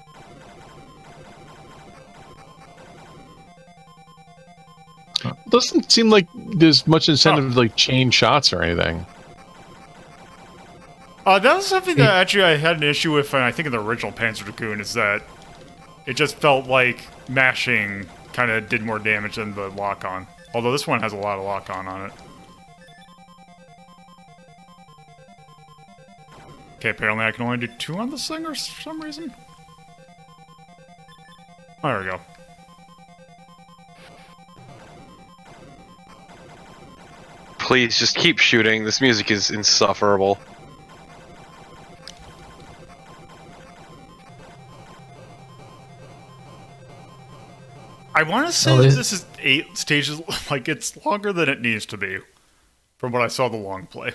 [SPEAKER 3] Doesn't seem like there's much incentive to like change shots or anything.
[SPEAKER 1] That was something that actually I had an issue with, I think in the original Panzer Dragoon, is that it just felt like mashing kind of did more damage than the lock-on. Although this one has a lot of lock-on on it. Okay, apparently I can only do 2 on this thing for some reason. Oh, there we go.
[SPEAKER 4] Please, just keep shooting. This music is insufferable.
[SPEAKER 1] I want to say this is 8 stages, like it's longer than it needs to be, from what I saw the long play.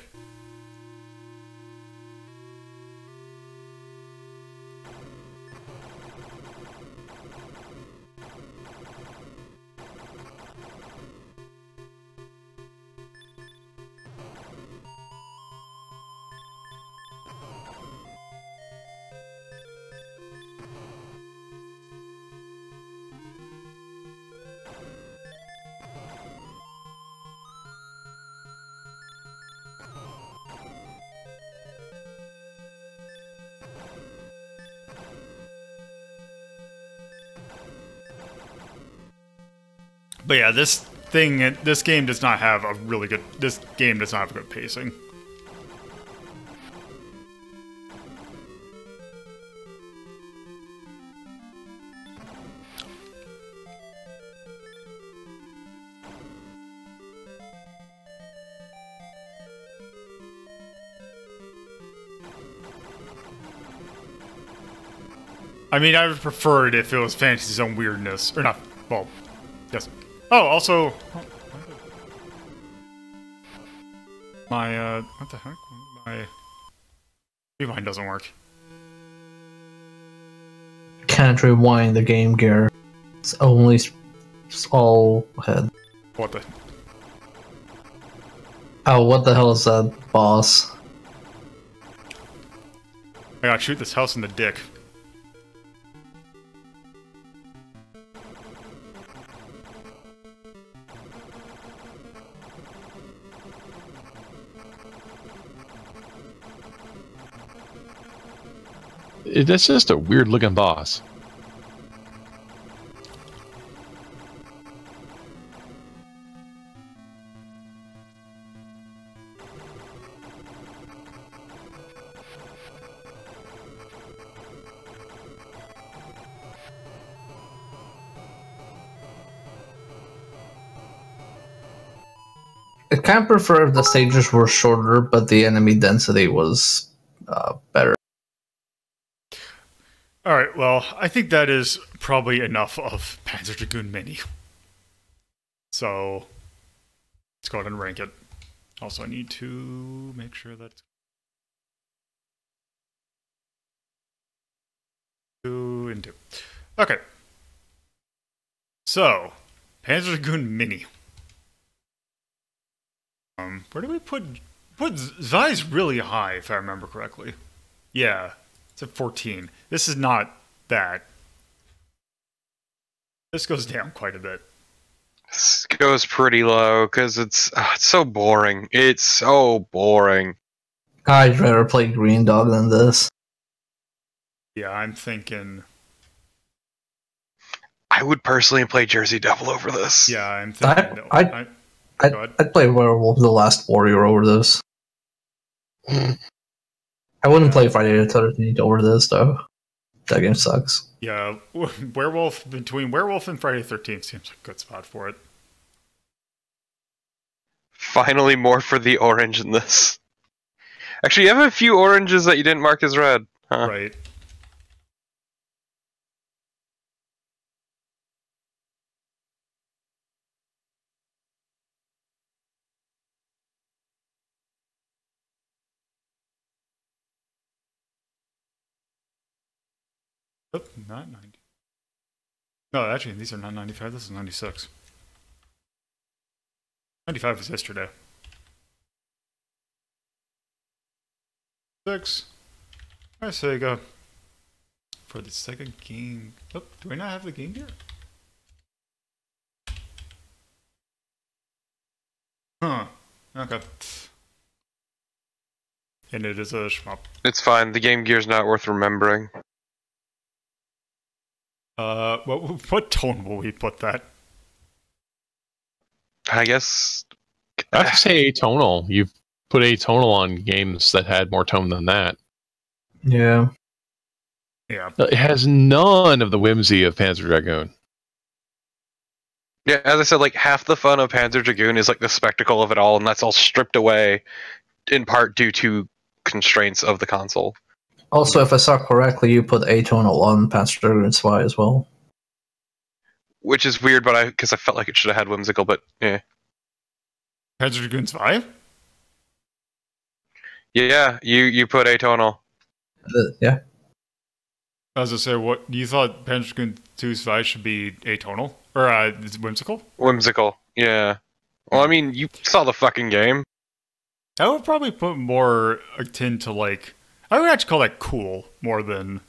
[SPEAKER 1] But yeah, this game does not have a really good. This game does not have good pacing. I mean, I would prefer it if it was Fantasy Zone weirdness, or not. Well, yes. Oh, also, my what the heck? My rewind doesn't work.
[SPEAKER 2] Can't rewind the Game Gear. It's only all head.
[SPEAKER 1] What the?
[SPEAKER 2] Oh, what the hell is that, boss?
[SPEAKER 1] I gotta shoot this house in the dick.
[SPEAKER 3] That's just a weird looking boss.
[SPEAKER 2] I kind of prefer if the stages were shorter, but the enemy density was better.
[SPEAKER 1] Alright, well, I think that is probably enough of Panzer Dragoon Mini. So, let's go ahead and rank it. Also, I need to make sure that... 2 and 2. Okay. So, Panzer Dragoon Mini. Where do we put Zai's really high, if I remember correctly. Yeah, it's at 14. This is not bad. This goes down quite a bit.
[SPEAKER 4] This goes pretty low because it's so boring. It's so boring.
[SPEAKER 2] I'd rather play Green Dog than this.
[SPEAKER 1] Yeah, I'm thinking...
[SPEAKER 4] I would personally play Jersey Devil over this.
[SPEAKER 1] Yeah, I'm thinking...
[SPEAKER 2] I'd play Werewolf the Last Warrior over this. I wouldn't play Friday the 13th over this, though. That game sucks.
[SPEAKER 1] Yeah, Werewolf, between Werewolf and Friday the 13th seems like a good spot for it.
[SPEAKER 4] Finally, more for the orange in this. Actually, you have a few oranges that you didn't mark as red. Huh?
[SPEAKER 1] Right. Oh, not 90. No, actually, these are not 95. This is 96. 95 was yesterday. 6. I Sega. For the second game. Oh, do I not have the game here? Huh. Okay. And it is a shmup.
[SPEAKER 4] It's fine. The Game Gear's not worth remembering.
[SPEAKER 1] What tone will we put that?
[SPEAKER 4] I guess...
[SPEAKER 3] I have to say atonal. You've put atonal on games that had more tone than that.
[SPEAKER 2] Yeah.
[SPEAKER 1] Yeah.
[SPEAKER 3] It has none of the whimsy of Panzer Dragoon.
[SPEAKER 4] Yeah, as I said, like half the fun of Panzer Dragoon is like the spectacle of it all, and that's all stripped away in part due to constraints of the console.
[SPEAKER 2] Also, if I saw correctly, you put Atonal on Panzer Dragoon Spy as well.
[SPEAKER 4] Which is weird, but because I felt like it should have had whimsical, but yeah.
[SPEAKER 1] Panzer Dragoon's 5?
[SPEAKER 4] Yeah, you put atonal.
[SPEAKER 2] Yeah.
[SPEAKER 1] I was gonna say, what you thought Panzer Dragoon 2's 5 should be atonal? Or whimsical?
[SPEAKER 4] Whimsical, yeah. Well, I mean, you saw the fucking game.
[SPEAKER 1] I would probably put more akin to like, I would actually call that cool more than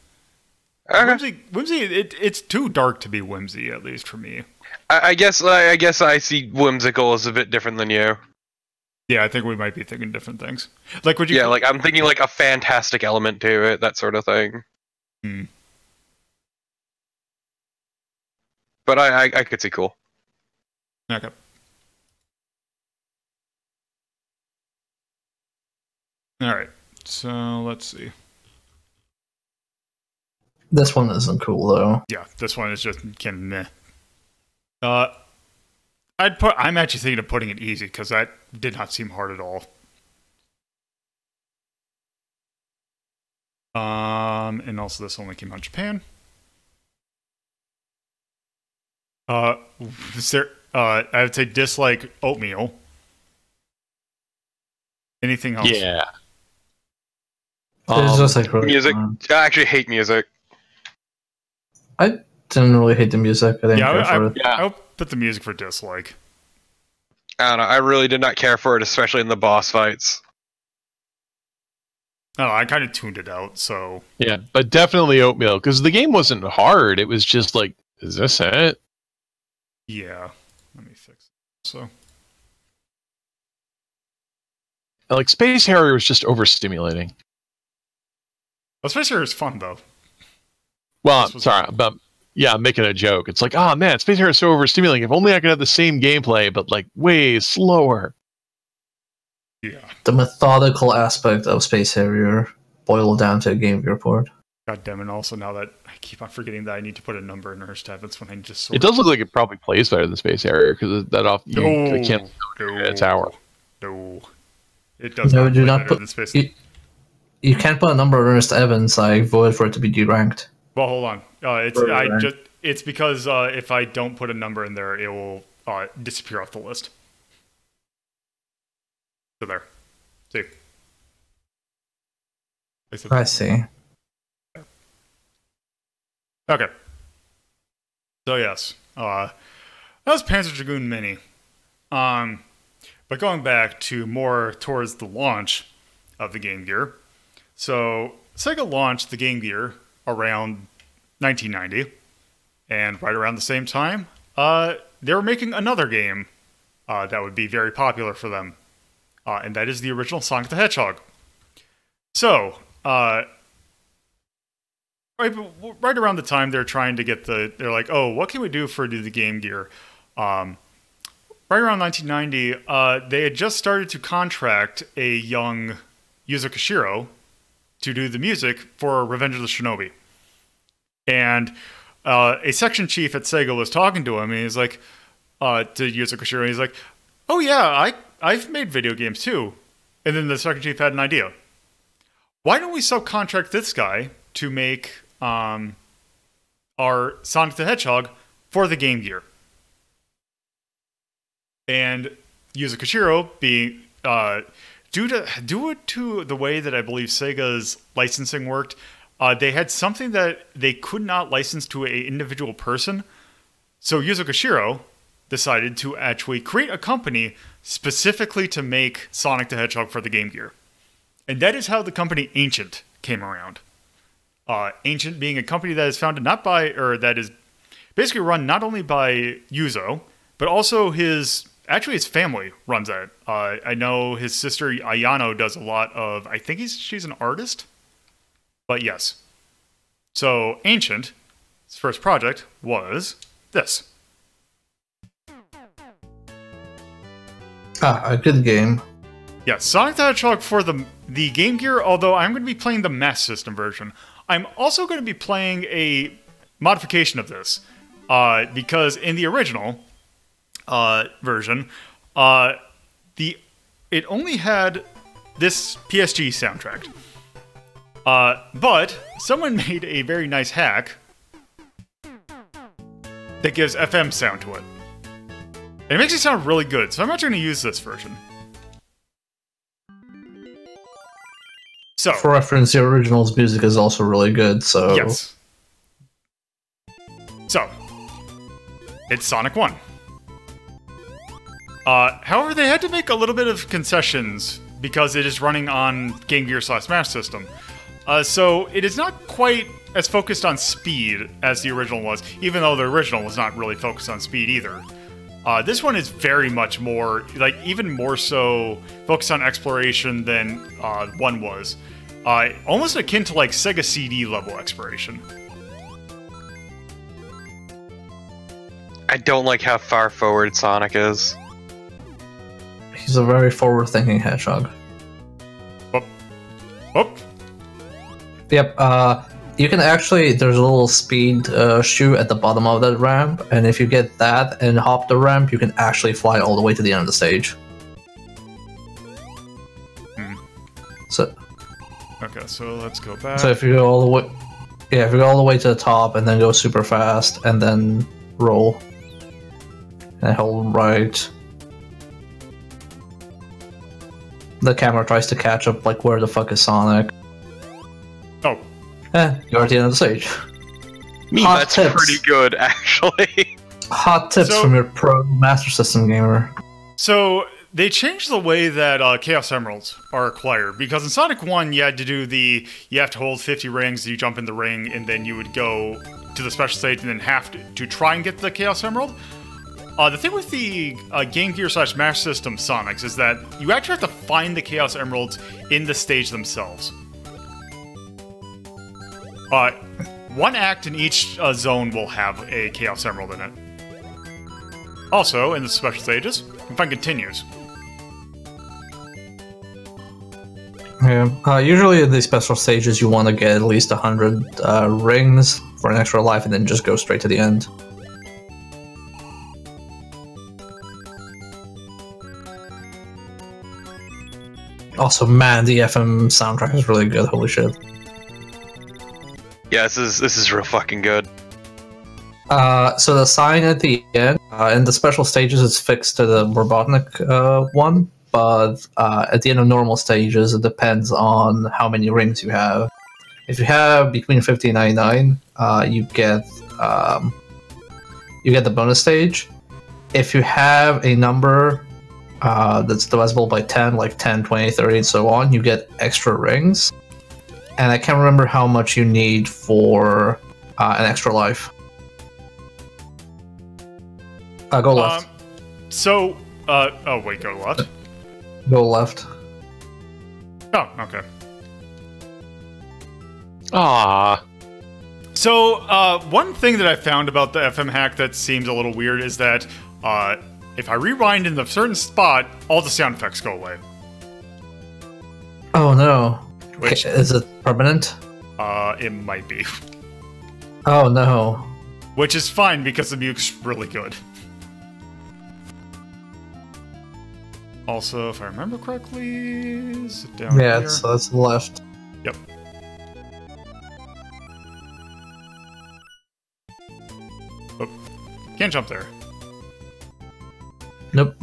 [SPEAKER 1] whimsy. It's too dark to be whimsy, at least for me.
[SPEAKER 4] I guess I see whimsical as a bit different than you.
[SPEAKER 1] Yeah, I think we might be thinking different things. Like, would you?
[SPEAKER 4] Yeah, like I'm thinking like a fantastic element to it, that sort of thing.
[SPEAKER 1] Hmm.
[SPEAKER 4] But I could see cool.
[SPEAKER 1] Okay. All right. So let's see.
[SPEAKER 2] This one isn't cool though.
[SPEAKER 1] Yeah, this one is just kind of meh. I'm actually thinking of putting it easy because that did not seem hard at all. And also this only came out in Japan. Is there? I would say dislike oatmeal. Anything else?
[SPEAKER 3] Yeah.
[SPEAKER 2] It's just like really
[SPEAKER 4] Music.
[SPEAKER 2] fun.
[SPEAKER 4] I actually hate music.
[SPEAKER 2] I didn't really hate the music. I didn't care for it.
[SPEAKER 1] I would put the music for dislike.
[SPEAKER 4] I don't know. I really did not care for it, especially in the boss fights.
[SPEAKER 1] Oh, I kind of tuned it out, so...
[SPEAKER 3] Yeah, but definitely oatmeal, because the game wasn't hard. It was just like, is this it?
[SPEAKER 1] Yeah. Let me fix it. So...
[SPEAKER 3] Like, Space Harrier was just overstimulating.
[SPEAKER 1] Well, Space Harrier is fun, though.
[SPEAKER 3] Well, sorry, but yeah, I'm making a joke. It's like, oh man, Space Harrier is so overstimulating. If only I could have the same gameplay, but like way slower.
[SPEAKER 1] Yeah.
[SPEAKER 2] The methodical aspect of Space Harrier boiled down to a Game Gear port.
[SPEAKER 1] God damn it, also now that I keep on forgetting that I need to put a number in her stats when I just...
[SPEAKER 3] It does look like it probably plays better than Space Harrier, because that off you can't a tower.
[SPEAKER 1] No. It does
[SPEAKER 2] No,
[SPEAKER 1] not
[SPEAKER 2] do
[SPEAKER 1] play
[SPEAKER 2] not
[SPEAKER 1] better
[SPEAKER 2] put...
[SPEAKER 1] than Space...
[SPEAKER 2] You can't put a number of Ernest Evans. I voted for it to be deranked.
[SPEAKER 1] Well, hold on. It's because if I don't put a number in there, it will disappear off the list. So there. See.
[SPEAKER 2] I see.
[SPEAKER 1] Okay. So yes, that was Panzer Dragoon Mini. But going back to more towards the launch of the Game Gear. So Sega launched the Game Gear around 1990, and right around the same time, they were making another game that would be very popular for them, and that is the original Sonic the Hedgehog. So, right around the time they're trying to get they're like, oh, what can we do for the Game Gear? Right around 1990, they had just started to contract a young Yuzo Koshiro to do the music for Revenge of the Shinobi. And a section chief at Sega was talking to him, and he's like, to Yuzo Koshiro, he's like, oh yeah, I've made video games too. And then the section chief had an idea. Why don't we subcontract this guy to make our Sonic the Hedgehog for the Game Gear? And Yuzo Koshiro, being due to the way that I believe Sega's licensing worked, they had something that they could not license to an individual person. So Yuzo Koshiro decided to actually create a company specifically to make Sonic the Hedgehog for the Game Gear. And that is how the company Ancient came around. Ancient being a company that is founded that is basically run not only by Yuzo, but also his family runs that. I know his sister Ayano does a lot of, I think she's an artist. But yes. So Ancient, his first project was this.
[SPEAKER 2] A good game.
[SPEAKER 1] Yeah, Sonic the Hedgehog for the Game Gear, although I'm going to be playing the Master System version. I'm also going to be playing a modification of this, because in the original version, it only had this PSG soundtrack. But someone made a very nice hack that gives FM sound to it. And it makes it sound really good, so I'm actually going to use this version. So,
[SPEAKER 2] for reference, the original's music is also really good, so...
[SPEAKER 1] Yes. So, it's Sonic 1. However, they had to make a little bit of concessions because it is running on Game Gear / Master System. So, it is not quite as focused on speed as the original was, even though the original was not really focused on speed either. This one is very much more, like, even more so focused on exploration than one was. Almost akin to, like, Sega CD level exploration.
[SPEAKER 4] I don't like how far forward Sonic is.
[SPEAKER 2] He's a very forward-thinking hedgehog.
[SPEAKER 1] Whoop. Whoop.
[SPEAKER 2] Yep, you can actually, there's a little speed shoe at the bottom of that ramp, and if you get that and hop the ramp, you can actually fly all the way to the end of the stage. So,
[SPEAKER 1] okay, so let's go back.
[SPEAKER 2] so if you go all the way, yeah, if you go all the way to the top and then go super fast and then roll and hold right, the camera tries to catch up, like, where the fuck is Sonic?
[SPEAKER 1] Oh.
[SPEAKER 2] You're at the end of the stage.
[SPEAKER 4] That's pretty good, actually.
[SPEAKER 2] Hot tips from your pro Master System gamer.
[SPEAKER 1] So, they changed the way that Chaos Emeralds are acquired, because in Sonic 1 you had to do you have to hold 50 rings, you jump in the ring, and then you would go to the special stage and then have to try and get the Chaos Emerald. The thing with the Game Gear / Master System Sonics is that you actually have to find the Chaos Emeralds in the stage themselves. One act in each zone will have a Chaos Emerald in it. Also, in the special stages, you can find continues.
[SPEAKER 2] Yeah. Usually in these special stages you want to get at least 100 rings for an extra life and then just go straight to the end. Also, man, the FM soundtrack is really good, holy shit.
[SPEAKER 4] Yeah, this is real fucking good.
[SPEAKER 2] So the sign at the end, in the special stages it's fixed to the Robotnik one, but at the end of normal stages it depends on how many rings you have. If you have between 50 and 99, you get the bonus stage. If you have a number that's divisible by 10, like 10, 20, 30, and so on, you get extra rings. And I can't remember how much you need for an extra life. Go left.
[SPEAKER 1] Oh wait, go left?
[SPEAKER 2] Go left.
[SPEAKER 1] Oh, okay.
[SPEAKER 3] Ah.
[SPEAKER 1] So, one thing that I found about the FM hack that seems a little weird is that, if I rewind in a certain spot, all the sound effects go away.
[SPEAKER 2] Oh no.
[SPEAKER 1] Which,
[SPEAKER 2] is it permanent?
[SPEAKER 1] it might be.
[SPEAKER 2] Oh no.
[SPEAKER 1] Which is fine because the music's really good. Also, if I remember correctly, is it down here?
[SPEAKER 2] So that's left.
[SPEAKER 1] Yep. Oh, can't jump there.
[SPEAKER 2] Nope.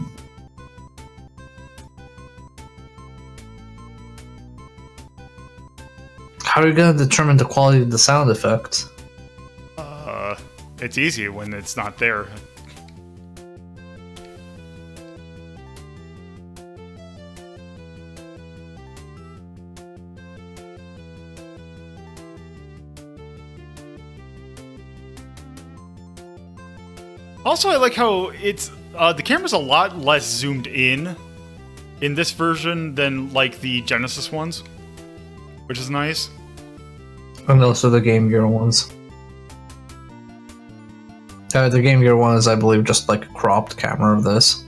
[SPEAKER 2] How are you going to determine the quality of the sound effect?
[SPEAKER 1] It's easy when it's not there. Also, I like how it's the camera's a lot less zoomed in this version than like the Genesis ones, which is nice.
[SPEAKER 2] And also the Game Gear ones. The Game Gear one is, I believe, just like a cropped camera of this.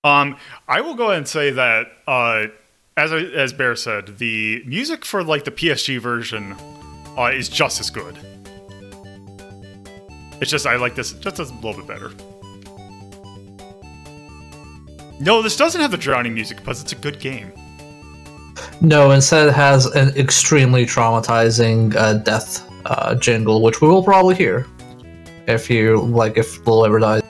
[SPEAKER 1] I will go ahead and say that, as Bear said, the music for like the PSG version is just as good. It's just I like this just a little bit better. No, this doesn't have the drowning music because it's a good game.
[SPEAKER 2] No, instead it has an extremely traumatizing death jingle, which we will probably hear if Lil ever dies.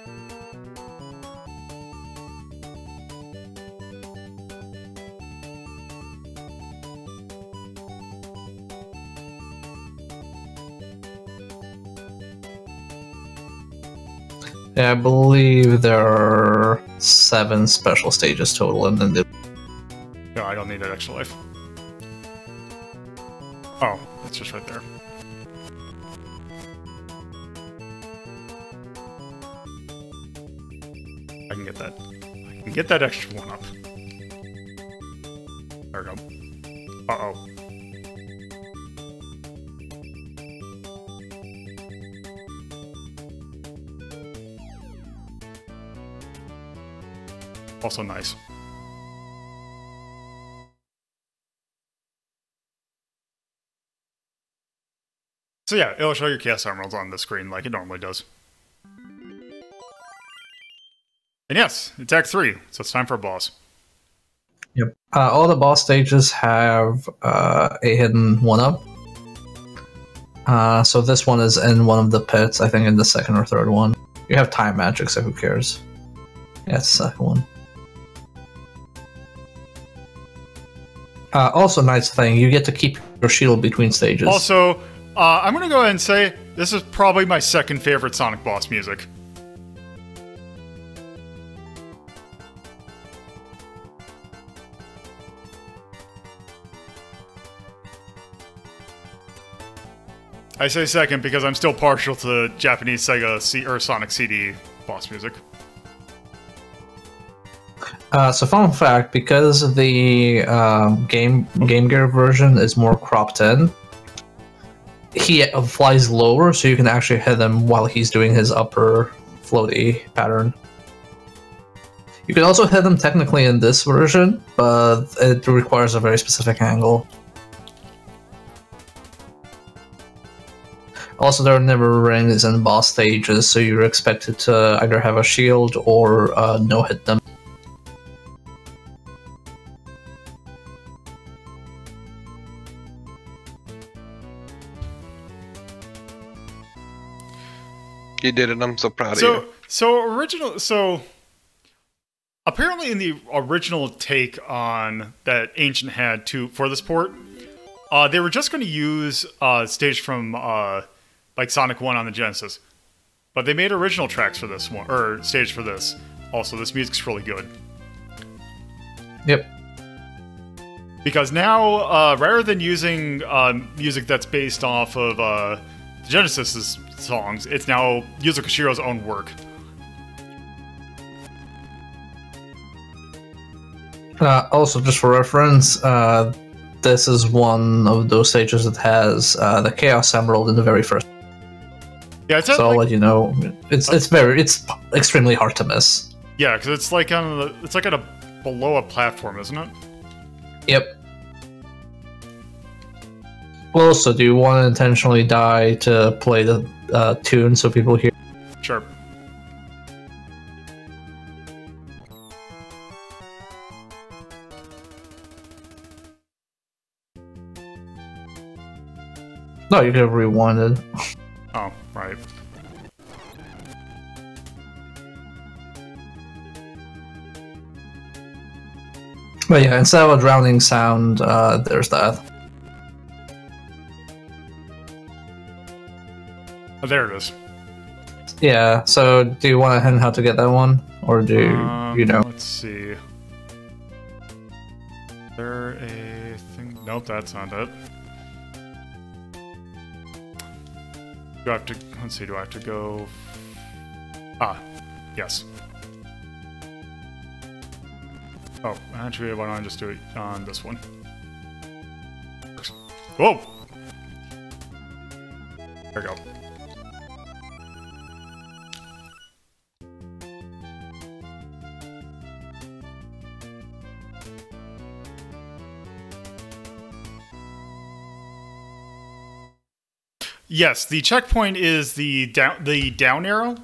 [SPEAKER 2] Yeah, I believe there are 7 special stages total, and then
[SPEAKER 1] No, I don't need that extra life. Oh, it's just right there. I can get that. I can get that extra one up. There we go. Uh-oh. Also nice. So yeah, it'll show your Chaos Emeralds on the screen like it normally does. And yes, it's Act 3, so it's time for a boss.
[SPEAKER 2] Yep. All the boss stages have a hidden 1-up. So this one is in one of the pits, I think in the second or third one. You have time magic, so who cares? Yeah, it's the second one. Also, nice thing, you get to keep your shield between stages.
[SPEAKER 1] Also, I'm gonna go ahead and say this is probably my second favorite Sonic boss music. I say second because I'm still partial to Japanese or Sonic CD boss music.
[SPEAKER 2] So fun fact, because the Game Gear version is more cropped in, he flies lower, so you can actually hit him while he's doing his upper floaty pattern. You can also hit him technically in this version, but it requires a very specific angle. Also, there are never rings in boss stages, so you're expected to either have a shield or no-hit them.
[SPEAKER 4] You did it. I'm so proud of you.
[SPEAKER 1] So apparently in the original take on that Ancient had for this port, they were just going to use stage from like Sonic 1 on the Genesis, but they made original tracks for this one, or stage for this. Also, this music's really good.
[SPEAKER 2] Yep.
[SPEAKER 1] Because now, rather than using music that's based off of the Genesis' songs, it's now Yuzo Koshiro's own work.
[SPEAKER 2] Also, just for reference, this is one of those stages that has the Chaos Emerald in the very first.
[SPEAKER 1] Yeah,
[SPEAKER 2] so I'll let you know. It's extremely hard to miss.
[SPEAKER 1] Yeah, because it's like below a platform, isn't it?
[SPEAKER 2] Yep. Also, do you want to intentionally die to play the tune so people hear?
[SPEAKER 1] Sure.
[SPEAKER 2] No, you could have rewinded.
[SPEAKER 1] Oh, right.
[SPEAKER 2] But yeah, instead of a drowning sound, there's that.
[SPEAKER 1] Oh, there it is.
[SPEAKER 2] Yeah, so do you want to hint how to get that one? Or do you know?
[SPEAKER 1] Let's see. Is there a thing? Nope, that's not it. Do I have to... Let's see, do I have to go... Ah, yes. Oh, actually, why don't I just do it on this one? Whoa! There we go. Yes, the checkpoint is the down arrow.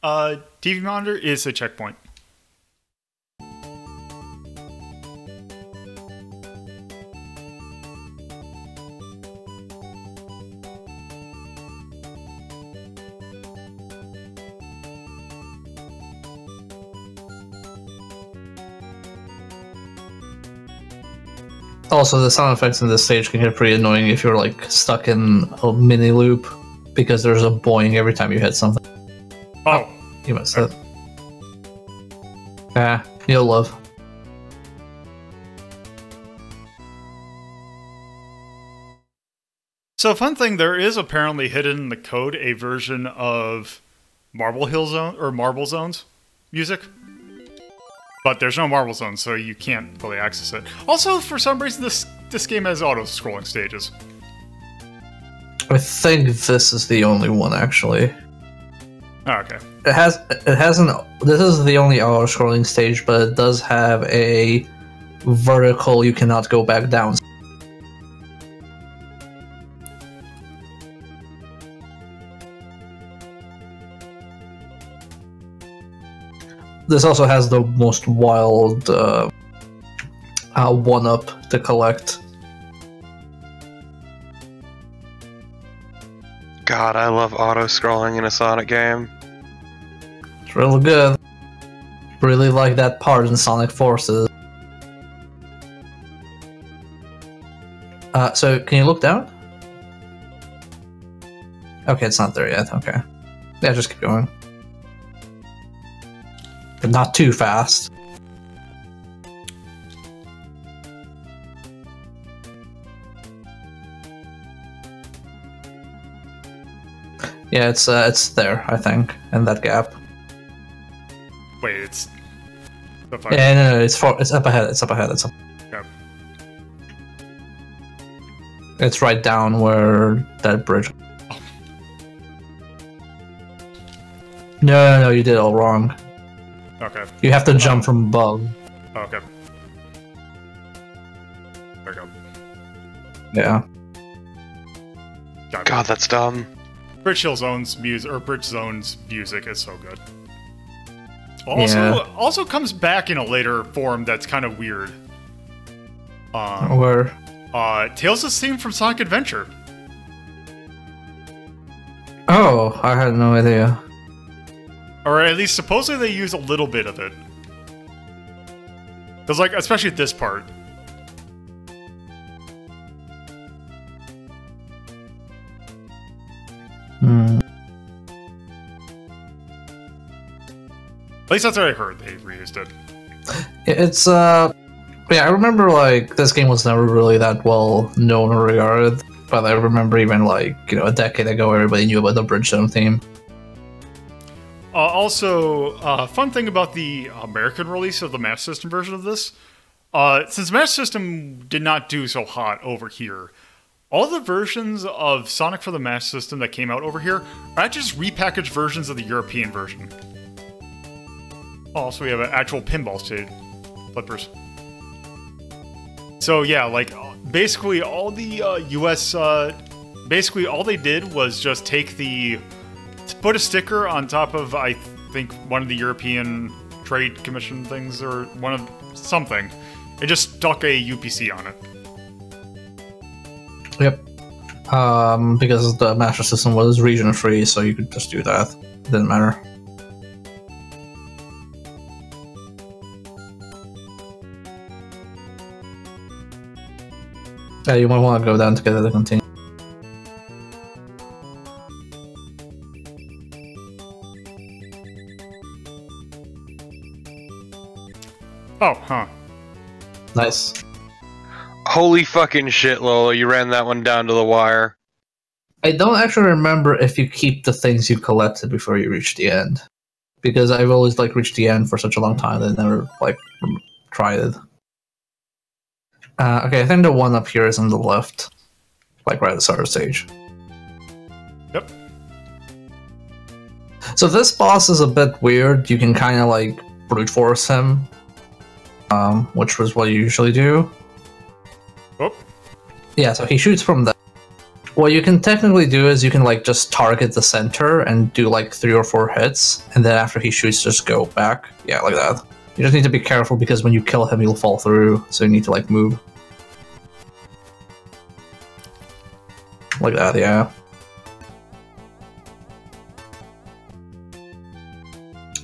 [SPEAKER 1] TV monitor is a checkpoint.
[SPEAKER 2] Also, the sound effects in this stage can get pretty annoying if you're like stuck in a mini loop because there's a boing every time you hit something.
[SPEAKER 1] Oh,
[SPEAKER 2] You missed it. Yeah, you'll love.
[SPEAKER 1] So, fun thing, there is apparently hidden in the code a version of Marble Hill Zone or Marble Zones music. But there's no Marble Zone, so you can't fully access it. Also, for some reason, this game has auto-scrolling stages.
[SPEAKER 2] I think this is the only one actually.
[SPEAKER 1] Oh, okay.
[SPEAKER 2] It hasn't. This is the only auto-scrolling stage, but it does have a vertical. You cannot go back down. This also has the most wild one-up to collect.
[SPEAKER 4] God, I love auto-scrolling in a Sonic game.
[SPEAKER 2] It's really good. Really like that part in Sonic Forces. So, can you look down? Okay, it's not there yet. Okay. Yeah, just keep going. But not too fast. Yeah, it's there, I think, in that gap.
[SPEAKER 1] Wait, it's...
[SPEAKER 2] Yeah, no, it's up ahead, it's up ahead, it's up.
[SPEAKER 1] Okay.
[SPEAKER 2] It's right down where that bridge... No, you did it all wrong.
[SPEAKER 1] Okay.
[SPEAKER 2] You have to jump from above.
[SPEAKER 1] Oh, okay. There we go.
[SPEAKER 2] Yeah.
[SPEAKER 4] God, that's dumb.
[SPEAKER 1] Bridge Zone's music is so good.
[SPEAKER 2] Yeah.
[SPEAKER 1] Also comes back in a later form that's kind of weird.
[SPEAKER 2] Where?
[SPEAKER 1] Tails' theme from Sonic Adventure.
[SPEAKER 2] Oh, I had no idea.
[SPEAKER 1] Or at least supposedly they use a little bit of it. Because, like, especially at this part. At least that's what I heard. They reused it.
[SPEAKER 2] It's, yeah, I remember, like, this game was never really that well known or regarded. But I remember even, like, you know, a decade ago, everybody knew about the Bridge Zone theme.
[SPEAKER 1] Also, fun thing about the American release of the Master System version of this, since Master System did not do so hot over here, all the versions of Sonic for the Master System that came out over here are actually just repackaged versions of the European version. Also, we have an actual pinball stage, flippers. So yeah, like, basically all the US, basically all they did was just take put a sticker on top of, I think, one of the European Trade Commission things, or one of something. It just stuck a UPC on it.
[SPEAKER 2] Yep. Because the Master System was region free, so you could just do that. It didn't matter. Yeah, you might want to go down together to continue.
[SPEAKER 1] Oh, huh.
[SPEAKER 2] Nice.
[SPEAKER 4] Holy fucking shit, Lola, you ran that one down to the wire.
[SPEAKER 2] I don't actually remember if you keep the things you collected before you reach the end. Because I've always, like, reached the end for such a long time that I never, like, tried it. Okay, I think the one up here is on the left. Like, right at the start of the stage.
[SPEAKER 1] Yep.
[SPEAKER 2] So this boss is a bit weird. You can kind of, like, brute force him. Which was what you usually do.
[SPEAKER 1] Oh.
[SPEAKER 2] Yeah, so he shoots from there. What you can technically do is you can like just target the center and do like 3 or 4 hits, and then after he shoots, just go back. Yeah, like that. You just need to be careful because when you kill him, he'll fall through, so you need to like move. Like that, yeah.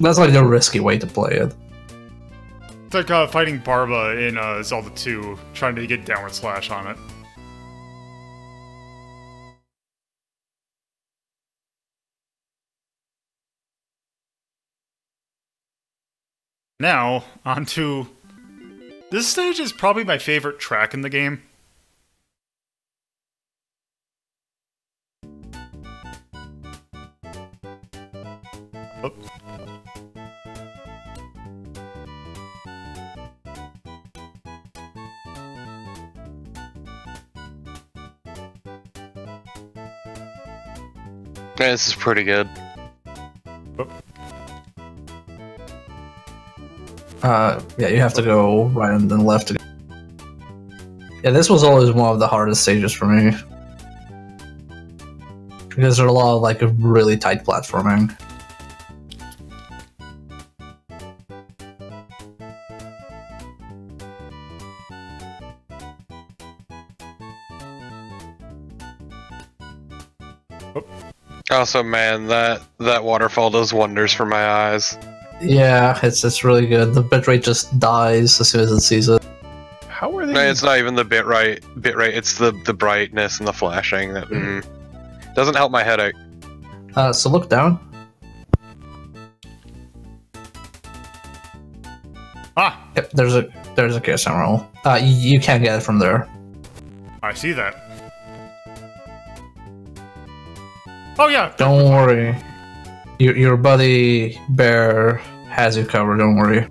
[SPEAKER 2] That's like the risky way to play it.
[SPEAKER 1] It's like fighting Barba in Zelda 2, trying to get downward slash on it. Now, on to... This stage is probably my favorite track in the game. Oh.
[SPEAKER 4] Yeah, this is pretty good.
[SPEAKER 2] Yeah, you have to go right and then left. Yeah, this was always one of the hardest stages for me. Because there's a lot of, like, really tight platforming.
[SPEAKER 4] Also, man, that waterfall does wonders for my eyes.
[SPEAKER 2] Yeah, it's really good. The bitrate just dies as soon as it sees it.
[SPEAKER 3] How are they?
[SPEAKER 4] No, it's not even the bitrate. It's the brightness and the flashing that doesn't help my headache.
[SPEAKER 2] So look down.
[SPEAKER 1] Ah!
[SPEAKER 2] Yep, there's a Chaos Emerald. You can't get it from there.
[SPEAKER 1] I see that. Oh yeah!
[SPEAKER 2] Don't worry. Your buddy Bear has you covered, don't worry.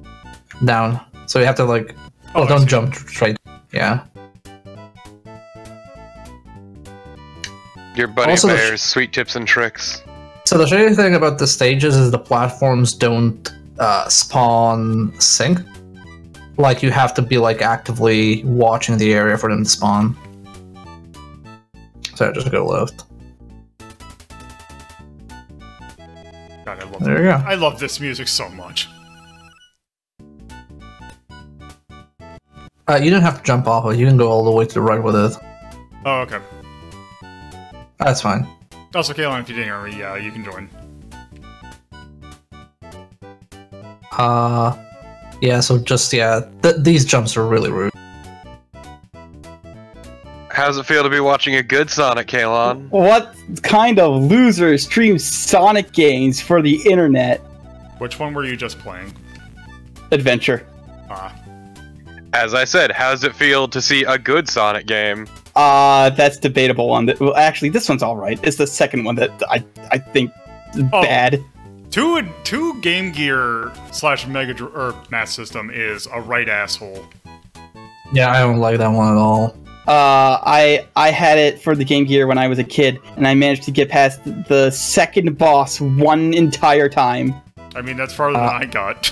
[SPEAKER 2] Down. So you have to like...
[SPEAKER 1] Oh,
[SPEAKER 2] don't jump straight. Yeah.
[SPEAKER 4] Your buddy
[SPEAKER 2] Also,
[SPEAKER 4] Bear's sweet tips and tricks.
[SPEAKER 2] So the shitty thing about the stages is the platforms don't spawn synced. Like you have to be like actively watching the area for them to spawn. So just go left.
[SPEAKER 1] God, I love
[SPEAKER 2] There you go.
[SPEAKER 1] I love this music so much.
[SPEAKER 2] You don't have to jump off it. You can go all the way to the right with it.
[SPEAKER 1] Oh, okay.
[SPEAKER 2] That's fine.
[SPEAKER 1] Also, Kaylin, if you didn't already, yeah, you can join.
[SPEAKER 2] Yeah, so just, yeah, these jumps are really rude.
[SPEAKER 4] How's it feel to be watching a good Sonic, Kalon?
[SPEAKER 5] What kind of loser streams Sonic games for the internet?
[SPEAKER 1] Which one were you just playing?
[SPEAKER 5] Adventure.
[SPEAKER 1] Ah.
[SPEAKER 4] As I said, how's it feel to see a good Sonic game?
[SPEAKER 5] That's debatable on the... Well, actually, this one's alright. It's the second one that I think is bad.
[SPEAKER 1] Two Game Gear / Mega or Master System is a right asshole.
[SPEAKER 2] Yeah, I don't like that one at all.
[SPEAKER 5] I had it for the Game Gear when I was a kid, and I managed to get past the second boss one entire time.
[SPEAKER 1] I mean, that's farther than I got.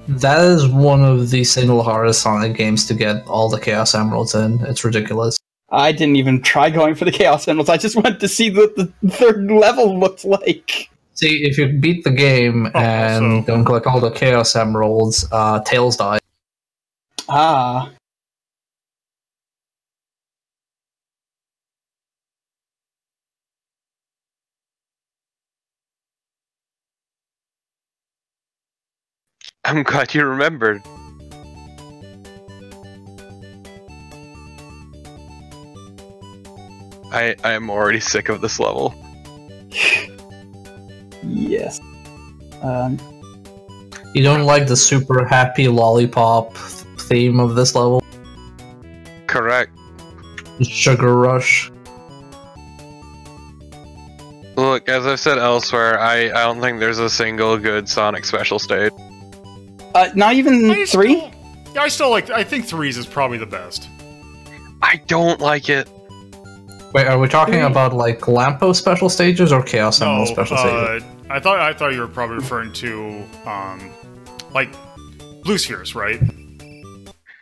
[SPEAKER 2] That is one of the single hardest Sonic games to get all the Chaos Emeralds in. It's ridiculous.
[SPEAKER 5] I didn't even try going for the Chaos Emeralds. I just wanted to see what the third level looked like.
[SPEAKER 2] See, if you beat the game and don't collect all the Chaos Emeralds, Tails dies.
[SPEAKER 5] Ah.
[SPEAKER 4] I'm glad you remembered. I am already sick of this level.
[SPEAKER 5] Yes.
[SPEAKER 2] You don't like the super happy lollipop theme of this level?
[SPEAKER 4] Correct.
[SPEAKER 2] Sugar Rush.
[SPEAKER 4] Look, as I've said elsewhere, I don't think there's a single good Sonic special stage.
[SPEAKER 5] Not even 3?
[SPEAKER 1] Yeah, I still like. I think 3's is probably the best.
[SPEAKER 4] I don't like it.
[SPEAKER 2] Wait, are we talking about like Lampo special stages or Chaos Emerald special stages?
[SPEAKER 1] I thought you were probably referring to like Blue Spheres, right?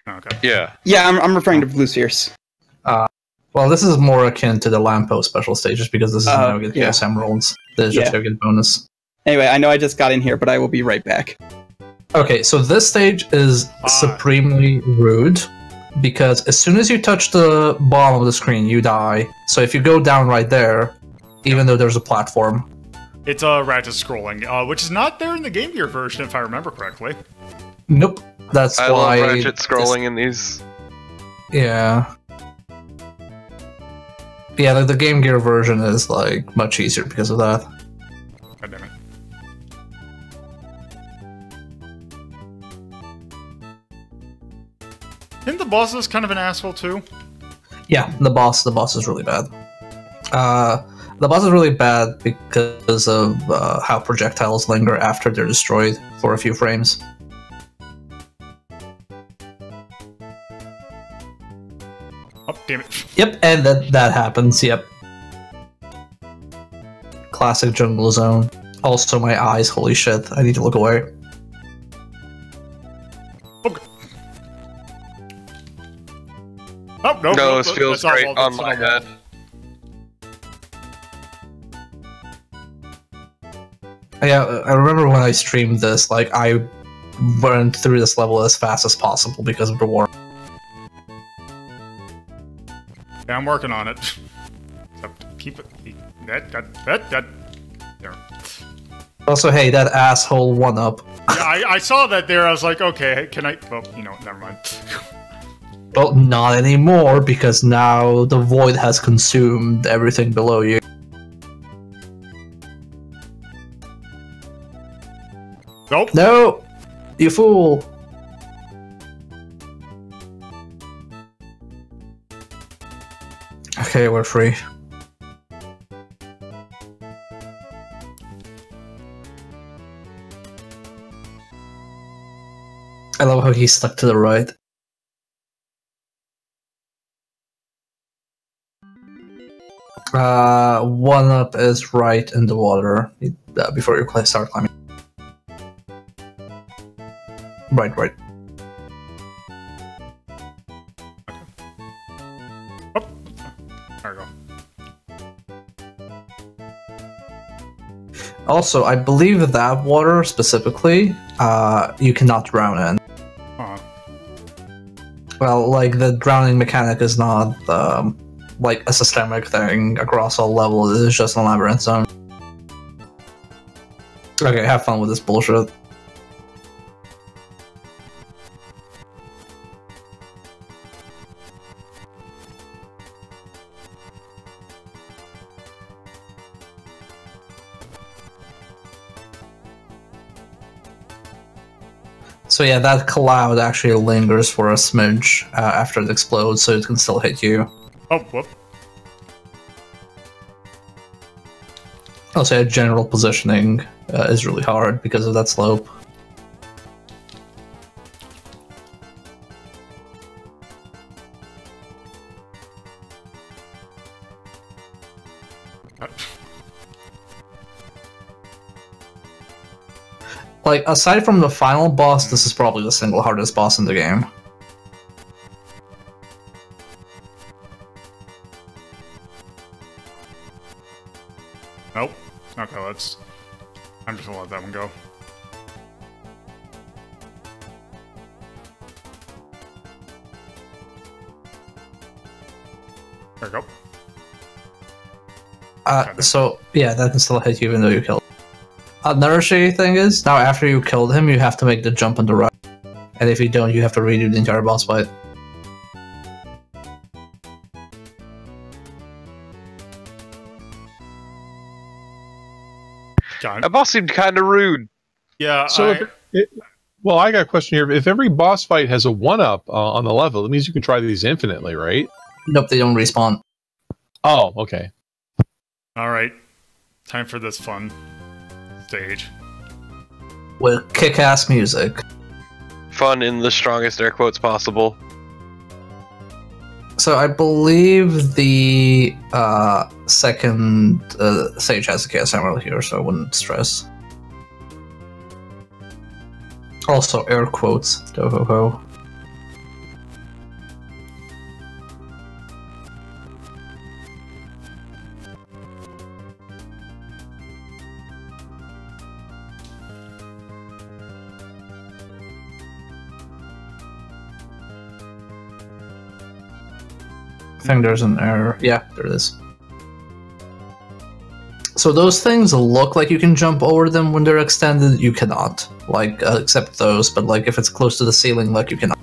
[SPEAKER 1] Okay.
[SPEAKER 4] Yeah.
[SPEAKER 5] Yeah, I'm referring to Blue Spheres.
[SPEAKER 2] Well, this is more akin to the lamppost special stage, just because this is now get Chaos Emeralds. This is just a good bonus.
[SPEAKER 5] Anyway, I know I just got in here, but I will be right back.
[SPEAKER 2] Okay, so this stage is supremely rude, because as soon as you touch the bottom of the screen, you die. So if you go down right there, even though there's a platform...
[SPEAKER 1] It's a ratchet scrolling, which is not there in the Game Gear version, if I remember correctly.
[SPEAKER 2] Nope. That's
[SPEAKER 4] I
[SPEAKER 2] why...
[SPEAKER 4] love ratchet scrolling in these.
[SPEAKER 2] Yeah. Yeah, the Game Gear version is, like, much easier because of that.
[SPEAKER 1] God damn it. Isn't the boss is kind of an asshole, too?
[SPEAKER 2] Yeah, the boss is really bad. The boss is really bad because of how projectiles linger after they're destroyed for a few frames.
[SPEAKER 1] Oh, damn it.
[SPEAKER 2] Yep, and that happens, yep. Classic jungle zone. Also my eyes, holy shit, I need to look away.
[SPEAKER 1] Okay. Oh, no,
[SPEAKER 4] this feels great on my head.
[SPEAKER 2] Yeah, I remember when I streamed this, like, I went through this level as fast as possible because of the war.
[SPEAKER 1] Yeah, I'm working on it. So keep it. That. There.
[SPEAKER 2] Also, hey, that asshole 1-up.
[SPEAKER 1] Yeah, I saw that there. I was like, okay, can I? Well, you know what? Never mind.
[SPEAKER 2] Well, not anymore, because now the void has consumed everything below you.
[SPEAKER 1] Nope.
[SPEAKER 2] No! You fool! Okay, we're free. I love how he's stuck to the right. One up is right in the water before you start climbing. Right.
[SPEAKER 1] Oh, there we go.
[SPEAKER 2] Also, I believe that water specifically, you cannot drown in.
[SPEAKER 1] Uh-huh.
[SPEAKER 2] Well, like, the drowning mechanic is not, like, a systemic thing across all levels, it's just a labyrinth zone. Okay, have fun with this bullshit. So yeah, that cloud actually lingers for a smidge after it explodes, so it can still hit you.
[SPEAKER 1] Oh, whoop.
[SPEAKER 2] Also, general positioning is really hard because of that slope. Like, aside from the final boss, this is probably the single hardest boss in the game.
[SPEAKER 1] Nope. Okay, I'm just gonna let that one go. There we go.
[SPEAKER 2] So, yeah, that can still hit you even though you killed him. Another shitty thing is, now after you killed him, you have to make the jump on the right. And if you don't, you have to redo the entire boss fight.
[SPEAKER 4] That boss seemed kind of rude.
[SPEAKER 1] Yeah,
[SPEAKER 3] So, well, I got a question here. If every boss fight has a 1-up on the level, it means you can try these infinitely, right?
[SPEAKER 2] Nope, they don't respawn.
[SPEAKER 3] Oh, okay.
[SPEAKER 1] Alright. Time for this fun stage.
[SPEAKER 2] With kick-ass music.
[SPEAKER 4] Fun in the strongest air quotes possible.
[SPEAKER 2] So I believe the second stage has a Chaos Emerald here, so I wouldn't stress. Also, air quotes. Ho ho ho. I think there's an error. Yeah, there it is. So those things look like you can jump over them when they're extended. You cannot, like, except those. But like, if it's close to the ceiling, like you cannot.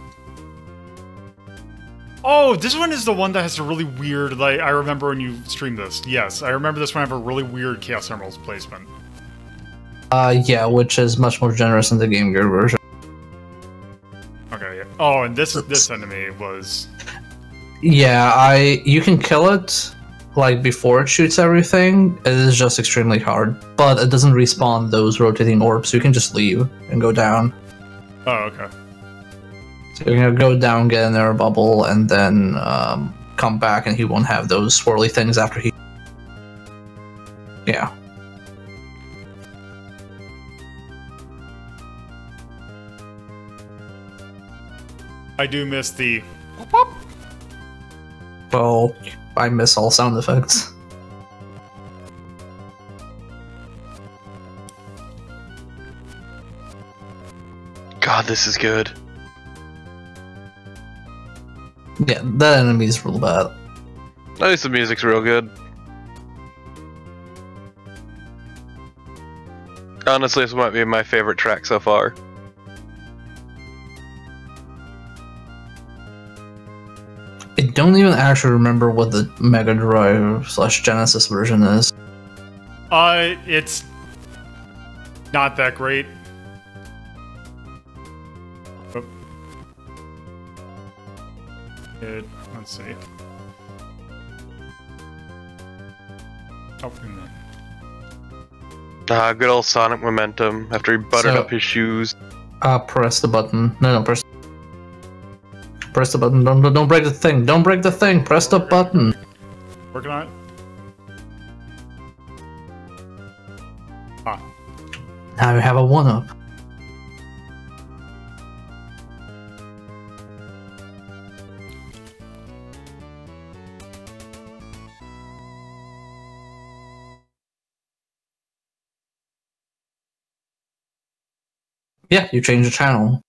[SPEAKER 1] Oh, this one is the one that has a really weird, like, I remember when you streamed this. Yes, I remember this one have a really weird Chaos Emeralds placement.
[SPEAKER 2] Yeah, which is much more generous in the Game Gear version.
[SPEAKER 1] Okay, yeah. Oh, and this enemy was...
[SPEAKER 2] Yeah, you can kill it, like, before it shoots everything. It is just extremely hard. But it doesn't respawn those rotating orbs, so you can just leave and go down.
[SPEAKER 1] Oh, okay.
[SPEAKER 2] So you're gonna go down, get an air bubble, and then come back, and he won't have those swirly things after he... Yeah.
[SPEAKER 1] I do miss the...
[SPEAKER 2] Well, I miss all sound effects.
[SPEAKER 4] God, this is good.
[SPEAKER 2] Yeah, that enemy's real bad.
[SPEAKER 4] At least the music's real good. Honestly, this might be my favorite track so far.
[SPEAKER 2] I don't even actually remember what the Mega Drive / Genesis version is.
[SPEAKER 1] It's not that great. Oh. Let's see. Oh,
[SPEAKER 4] Good old Sonic momentum after he buttered up his shoes.
[SPEAKER 2] Press the button. No, press the button. Don't break the thing. Don't break the thing. Press the button.
[SPEAKER 1] Working on it. Ah.
[SPEAKER 2] Now you have a 1-up. Yeah, you change the channel.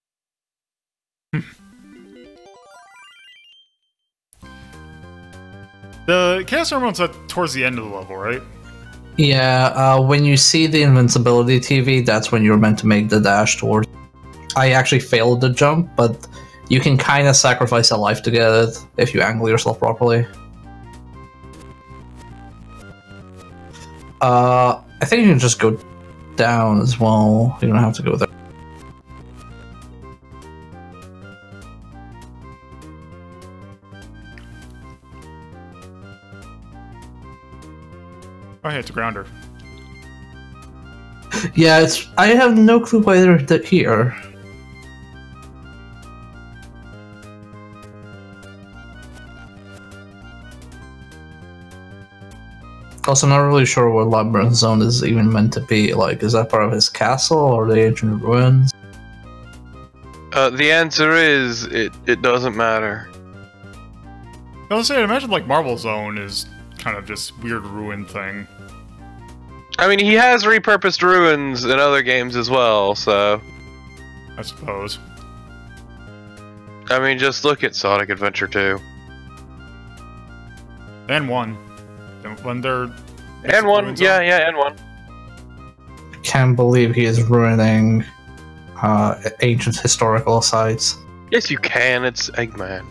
[SPEAKER 1] The Chaos Emerald's towards the end of the level, right?
[SPEAKER 2] Yeah, when you see the invincibility TV, that's when you're meant to make the dash towards. I actually failed the jump, but you can kind of sacrifice a life to get it if you angle yourself properly. I think you can just go down as well. You don't have to go there.
[SPEAKER 1] Oh, hey, it's a grounder.
[SPEAKER 2] Yeah, I have no clue why they're here. Also, not really sure what Labyrinth Zone is even meant to be. Like, is that part of his castle or the ancient ruins?
[SPEAKER 4] The answer is, it doesn't matter.
[SPEAKER 1] I was saying, I imagine like Marble Zone is kind of just weird ruin thing.
[SPEAKER 4] I mean, he has repurposed ruins in other games as well, so...
[SPEAKER 1] I suppose.
[SPEAKER 4] I mean, just look at Sonic Adventure 2.
[SPEAKER 1] And 1. When they're...
[SPEAKER 4] And 1, yeah, and 1.
[SPEAKER 2] Can't believe he is ruining ancient historical sites.
[SPEAKER 4] Yes, you can, it's Eggman.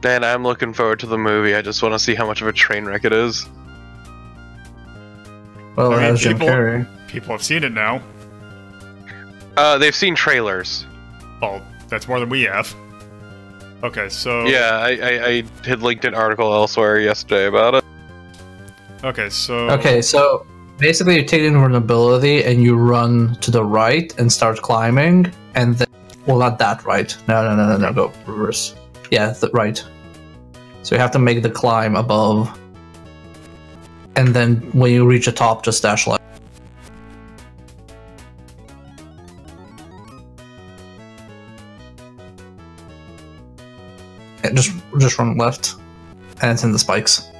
[SPEAKER 4] Man, I'm looking forward to the movie. I just want to see how much of a train wreck it is.
[SPEAKER 2] Well,
[SPEAKER 1] I mean,
[SPEAKER 2] Jim Carrey.
[SPEAKER 1] People have seen it now.
[SPEAKER 4] They've seen trailers.
[SPEAKER 1] Well, that's more than we have. Okay, so...
[SPEAKER 4] Yeah, I had linked an article elsewhere yesterday about it.
[SPEAKER 1] Okay, so...
[SPEAKER 2] Okay, so basically you take invulnerability and you run to the right and start climbing, and then... Well, not that right. No, go reverse. Yeah, right. So you have to make the climb above. And then when you reach the top, just dash left. Yeah, just run left. And it's in the spikes.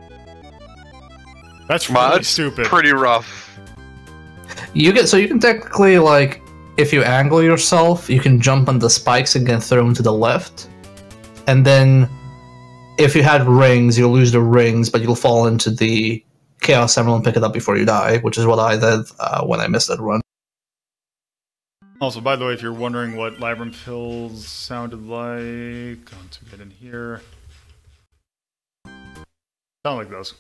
[SPEAKER 1] That's really stupid.
[SPEAKER 4] Pretty rough.
[SPEAKER 2] You can technically, like, if you angle yourself, you can jump on the spikes and get thrown to the left. And then, if you had rings, you'll lose the rings, but you'll fall into the Chaos Emerald and pick it up before you die, which is what I did when I missed that run.
[SPEAKER 1] Also, by the way, if you're wondering what Labyrinth Hills sounded like, going to get in here. Sound like those.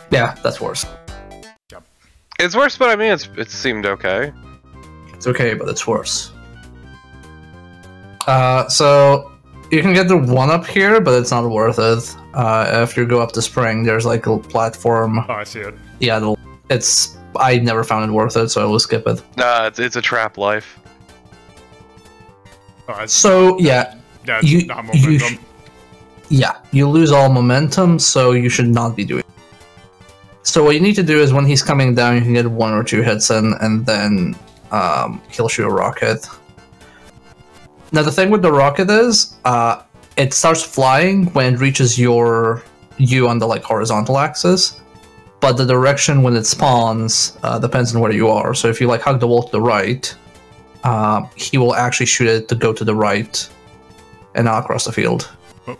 [SPEAKER 2] Yeah, that's worse.
[SPEAKER 1] Yep.
[SPEAKER 4] It's worse, but I mean, it seemed okay.
[SPEAKER 2] It's okay, but it's worse. So you can get the 1-up here, but it's not worth it. After you go up the spring, there's like a platform.
[SPEAKER 1] Oh, I see it.
[SPEAKER 2] Yeah, I never found it worth it, so I will skip it.
[SPEAKER 4] Nah, it's a trap life.
[SPEAKER 1] Oh,
[SPEAKER 2] So yeah,
[SPEAKER 1] yeah,
[SPEAKER 2] you-
[SPEAKER 1] not
[SPEAKER 2] you
[SPEAKER 1] momentum.
[SPEAKER 2] yeah, you lose all momentum, so you should not be doing it. So what you need to do is when he's coming down, you can get 1 or 2 hits in, and then he'll shoot a rocket. Now the thing with the rocket is, it starts flying when it reaches you on the like horizontal axis, but the direction when it spawns depends on where you are. So if you like hug the wall to the right, he will actually shoot it to go to the right and not across the field.
[SPEAKER 1] Oh.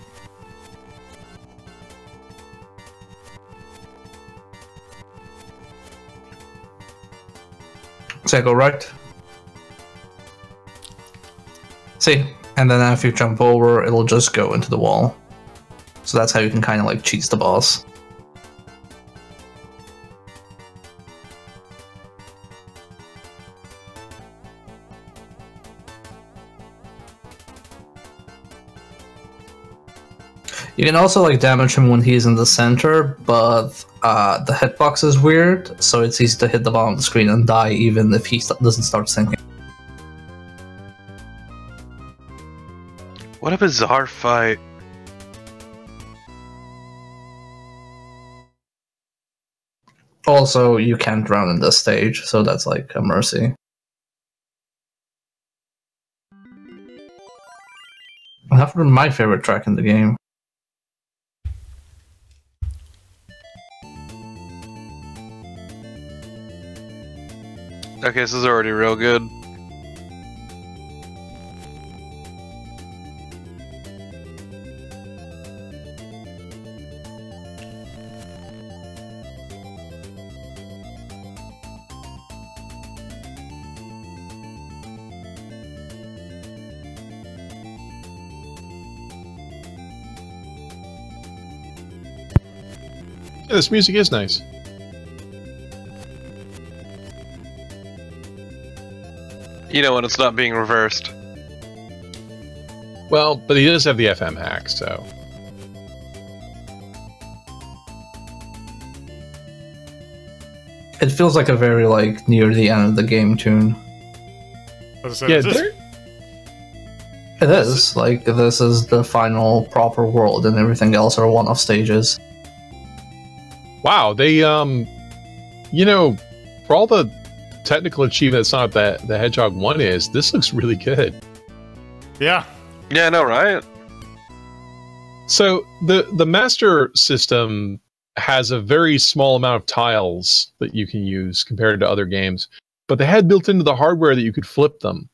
[SPEAKER 2] So I go right. See? And then if you jump over, it'll just go into the wall. So that's how you can kind of like cheat the boss. You can also like damage him when he's in the center, but the hitbox is weird, so it's easy to hit the bottom of the screen and die even if he doesn't start sinking.
[SPEAKER 4] What a bizarre fight.
[SPEAKER 2] Also, you can't drown in this stage, so that's like a mercy. That's my favorite track in the game.
[SPEAKER 4] Okay, this is already real good.
[SPEAKER 3] Yeah, this music is nice.
[SPEAKER 4] You know when it's not being reversed.
[SPEAKER 3] Well, but he does have the FM hack, so.
[SPEAKER 2] It feels like a very like near the end of the game tune.
[SPEAKER 3] Yeah, there,
[SPEAKER 2] It is like this is the final proper world, and everything else are one-off stages.
[SPEAKER 3] wow, they, you know, for all the technical achievement that's not that the Hedgehog 1 is, this looks really good.
[SPEAKER 1] Yeah.
[SPEAKER 4] Yeah, I know, right?
[SPEAKER 3] So the master system has a very small amount of tiles that you can use compared to other games, but they had built into the hardware that you could flip them,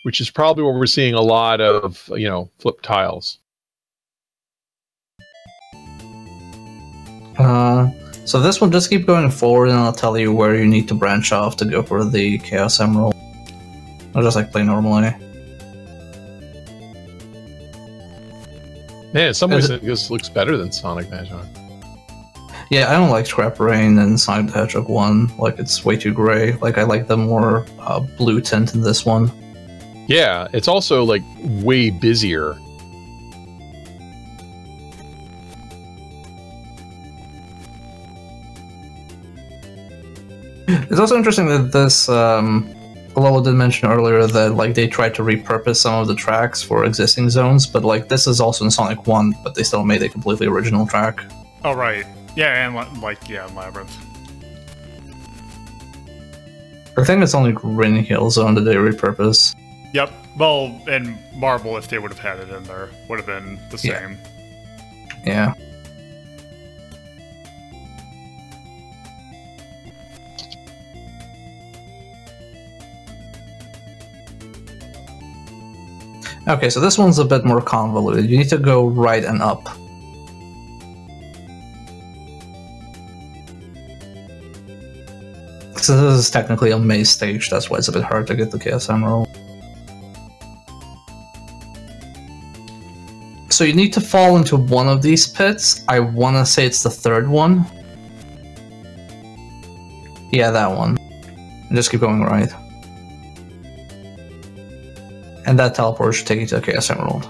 [SPEAKER 3] which is probably where we're seeing a lot of, you know, flip tiles.
[SPEAKER 2] So this will just keep going forward, and I'll tell you where you need to branch off to go for the Chaos Emerald. I'll just like play normally.
[SPEAKER 3] Man, in some ways this looks better than Sonic the Hedgehog.
[SPEAKER 2] Yeah, I don't like Scrap Rain and Sonic the Hedgehog 1. Like, it's way too gray. Like, I like the more blue tint in this one.
[SPEAKER 3] Yeah, it's also like way busier.
[SPEAKER 2] It's also interesting that this, Lolo did mention earlier that like they tried to repurpose some of the tracks for existing zones, but like this is also in Sonic 1, but they still made a completely original track.
[SPEAKER 1] Oh, right. Yeah, and Labyrinth.
[SPEAKER 2] I think it's only Green Hill Zone that they repurpose.
[SPEAKER 1] Yep. Well, and Marble, if they would have had it in there, would have been the
[SPEAKER 2] Yeah.
[SPEAKER 1] same.
[SPEAKER 2] Yeah. Okay, so this one's a bit more convoluted. You need to go right and up. So this is technically a maze stage, that's why it's a bit hard to get the Chaos Emerald. So you need to fall into one of these pits. I want to say it's the third one. Yeah, that one. Just keep going right. And that teleport should take you to the Chaos Emerald.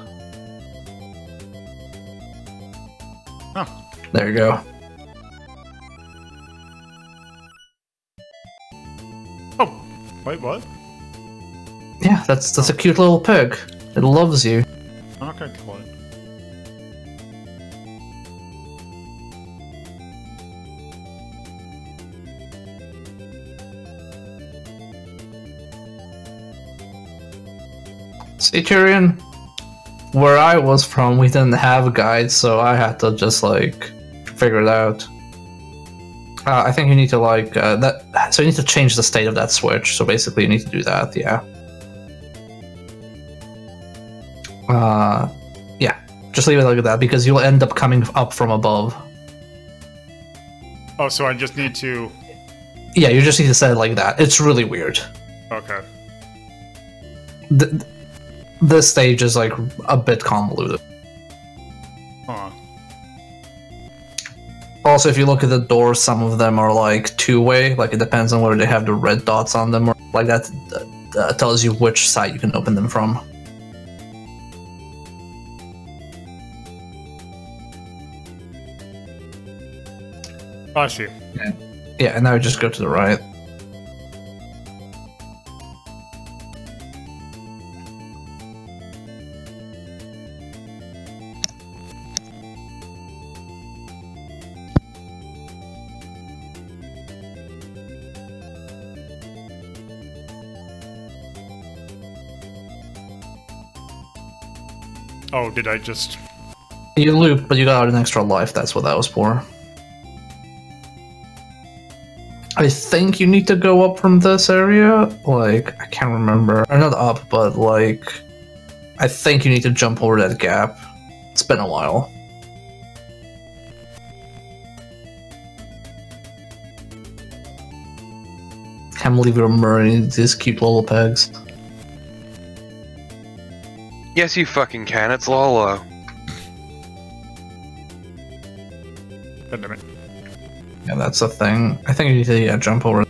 [SPEAKER 1] Huh.
[SPEAKER 2] There you go.
[SPEAKER 1] Oh, wait, what?
[SPEAKER 2] Yeah, that's a cute little pig. It loves you.
[SPEAKER 1] I'm not gonna kill it.
[SPEAKER 2] See, Tyrion, where I was from, we didn't have a guide, so I had to just, like, figure it out. I think you need to, like, so you need to change the state of that switch, so basically you need to do that, yeah. Yeah, just leave it like that, because you'll end up coming up from above.
[SPEAKER 1] Oh, so I just need to...
[SPEAKER 2] Yeah, you just need to set it like that. It's really weird.
[SPEAKER 1] Okay.
[SPEAKER 2] This stage is, like, a bit convoluted.
[SPEAKER 1] Huh.
[SPEAKER 2] Also, if you look at the doors, some of them are, like, two-way. Like, it depends on whether they have the red dots on them, or like that tells you which side you can open them from.
[SPEAKER 1] Oh, I see.
[SPEAKER 2] Yeah, and now just go to the right.
[SPEAKER 1] Oh, did I just...
[SPEAKER 2] You looped, but you got an extra life, that's what that was for. I think you need to go up from this area. Like, I can't remember. Or not up, but like... I think you need to jump over that gap. It's been a while. Can't believe you're murdering these cute little pegs.
[SPEAKER 4] Yes, you fucking can. It's Lolo.
[SPEAKER 1] God damn it.
[SPEAKER 2] Yeah, that's the thing. I think you need to, jump over.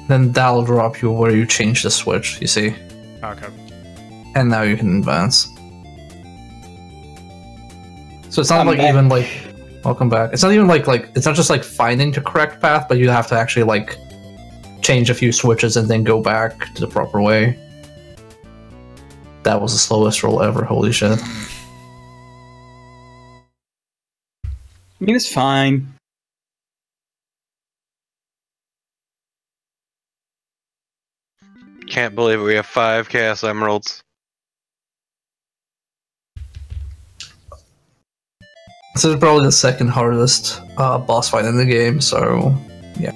[SPEAKER 2] Then that'll drop you where you change the switch, you see?
[SPEAKER 1] Okay.
[SPEAKER 2] And now you can advance. So it's not
[SPEAKER 5] I'm
[SPEAKER 2] like
[SPEAKER 5] back.
[SPEAKER 2] even like... Welcome back. It's not even like it's not just like finding the correct path, but you have to actually like change a few switches and then go back to the proper way. That was the slowest roll ever, holy shit.
[SPEAKER 5] I mean, it's fine.
[SPEAKER 4] Can't believe it. We have 5 Chaos Emeralds.
[SPEAKER 2] This is probably the second hardest boss fight in the game, so yeah.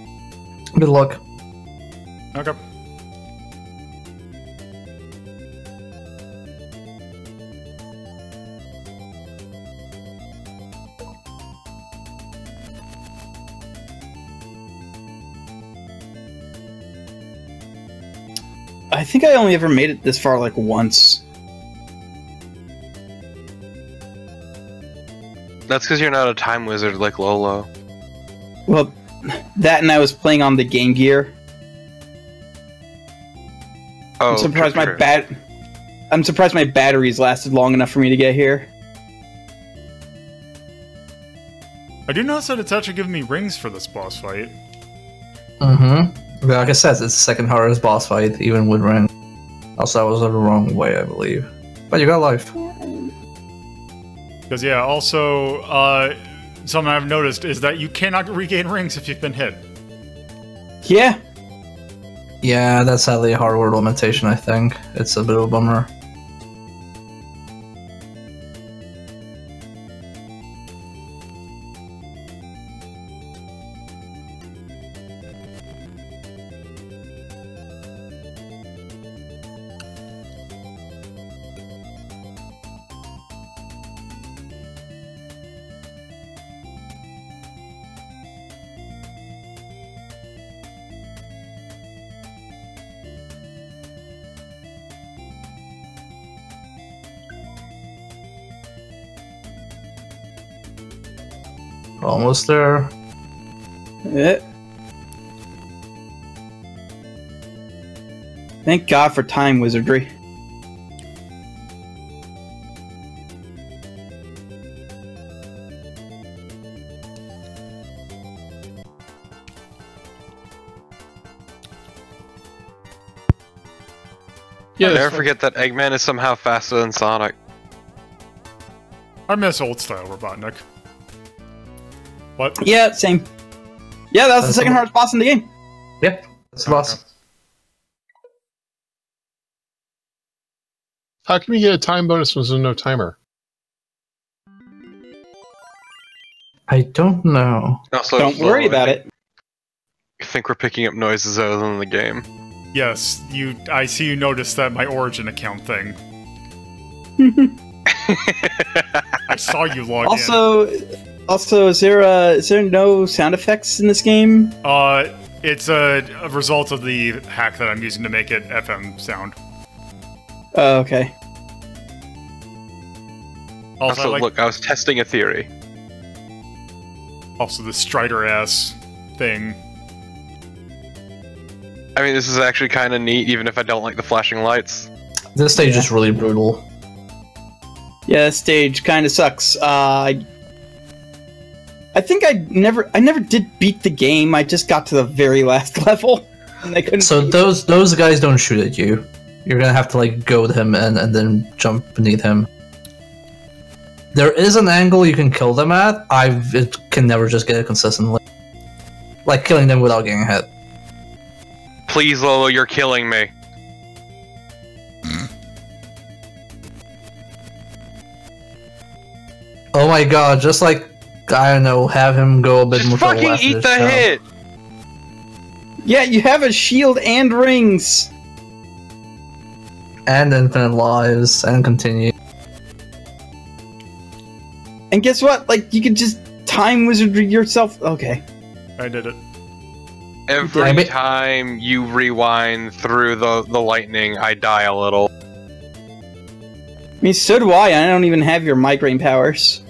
[SPEAKER 2] Good luck.
[SPEAKER 1] Okay.
[SPEAKER 5] I think I only ever made it this far like once.
[SPEAKER 4] That's because you're not a time wizard like Lolo.
[SPEAKER 5] Well, that and I was playing on the Game Gear.
[SPEAKER 4] Oh,
[SPEAKER 5] I'm surprised
[SPEAKER 4] true.
[SPEAKER 5] I'm surprised my batteries lasted long enough for me to get here.
[SPEAKER 1] I do notice that it's actually giving me rings for this boss fight.
[SPEAKER 2] Mm-hmm. Like I said, it's the second hardest boss fight, even with ring. Also, that was the wrong way, I believe. But you got life.
[SPEAKER 1] Because, yeah, also, something I've noticed is that you cannot regain rings if you've been hit.
[SPEAKER 5] Yeah.
[SPEAKER 2] Yeah, that's sadly a hardware limitation, I think. It's a bit of a bummer. Almost there.
[SPEAKER 5] Thank God for time wizardry.
[SPEAKER 3] Yeah,
[SPEAKER 4] Never forget that Eggman is somehow faster than Sonic.
[SPEAKER 1] I miss old style Robotnik. What?
[SPEAKER 5] Yeah, same. Yeah, that was the second hardest boss in the game.
[SPEAKER 2] Yeah, that's the boss.
[SPEAKER 3] How can you get a time bonus when there's no timer?
[SPEAKER 2] I don't know.
[SPEAKER 4] Also,
[SPEAKER 5] Don't worry about it.
[SPEAKER 4] I think we're picking up noises other than the game.
[SPEAKER 1] Yes, I see you noticed that my Origin account thing. I saw you log in.
[SPEAKER 5] Also, is there no sound effects in this game?
[SPEAKER 1] It's a result of the hack that I'm using to make it FM sound.
[SPEAKER 5] Oh, okay.
[SPEAKER 4] Also, look, I was testing a theory.
[SPEAKER 1] Also, the Strider ass thing.
[SPEAKER 4] I mean, this is actually kind of neat, even if I don't like the flashing lights.
[SPEAKER 2] This stage is really brutal.
[SPEAKER 5] Yeah, this stage kind of sucks. I think I never did beat the game. I just got to the very last level, and I couldn't.
[SPEAKER 2] So those guys don't shoot at you. You're gonna have to like goad him and then jump beneath him. There is an angle you can kill them at. It can never just get it consistently. Like killing them without getting hit.
[SPEAKER 4] Please, Lolo, you're killing me.
[SPEAKER 2] Oh my god, just like, I don't know, have him go a bit
[SPEAKER 4] Just
[SPEAKER 2] more to the
[SPEAKER 4] fucking
[SPEAKER 2] left.
[SPEAKER 4] eat the hit!
[SPEAKER 5] Yeah, you have a shield and rings!
[SPEAKER 2] And infinite lives, and continue.
[SPEAKER 5] And guess what? Like, you could just time wizardry yourself. Okay.
[SPEAKER 1] I did it.
[SPEAKER 4] Every time you rewind through the lightning, I die a little.
[SPEAKER 5] I mean, so do I. I don't even have your migraine powers.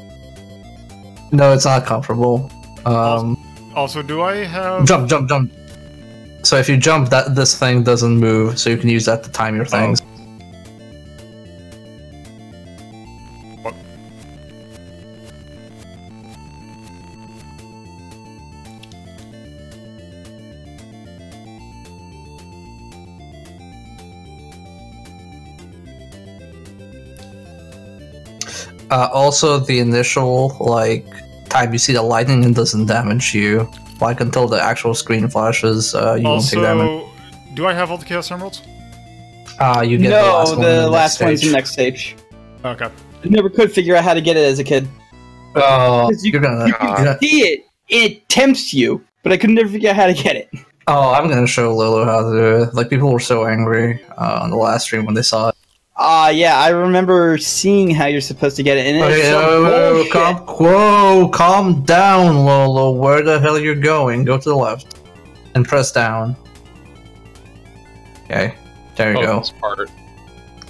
[SPEAKER 2] No, it's not comfortable.
[SPEAKER 1] Also, do I have...
[SPEAKER 2] Jump. So if you jump, this thing doesn't move, so you can use that to time your things.
[SPEAKER 1] What?
[SPEAKER 2] Also, the initial time you see the lightning, it doesn't damage you. Like until the actual screen flashes, you won't take damage.
[SPEAKER 1] Also, do I have all the Chaos Emeralds?
[SPEAKER 2] You get
[SPEAKER 5] the last
[SPEAKER 2] one in
[SPEAKER 5] one's the next stage.
[SPEAKER 1] Okay.
[SPEAKER 5] I never could figure out how to get it as a kid.
[SPEAKER 2] Oh,
[SPEAKER 5] You
[SPEAKER 2] you're gonna.
[SPEAKER 5] see it, it tempts you, but I could never figure out how to get it.
[SPEAKER 2] Oh, I'm gonna show Lolo how to do it. Like people were so angry on the last stream when they saw it.
[SPEAKER 5] Yeah, I remember seeing how you're supposed to get it, and it's
[SPEAKER 2] calm down, Lolo. Where the hell you're going? Go to the left, and press down. Okay, there you go.
[SPEAKER 3] This part.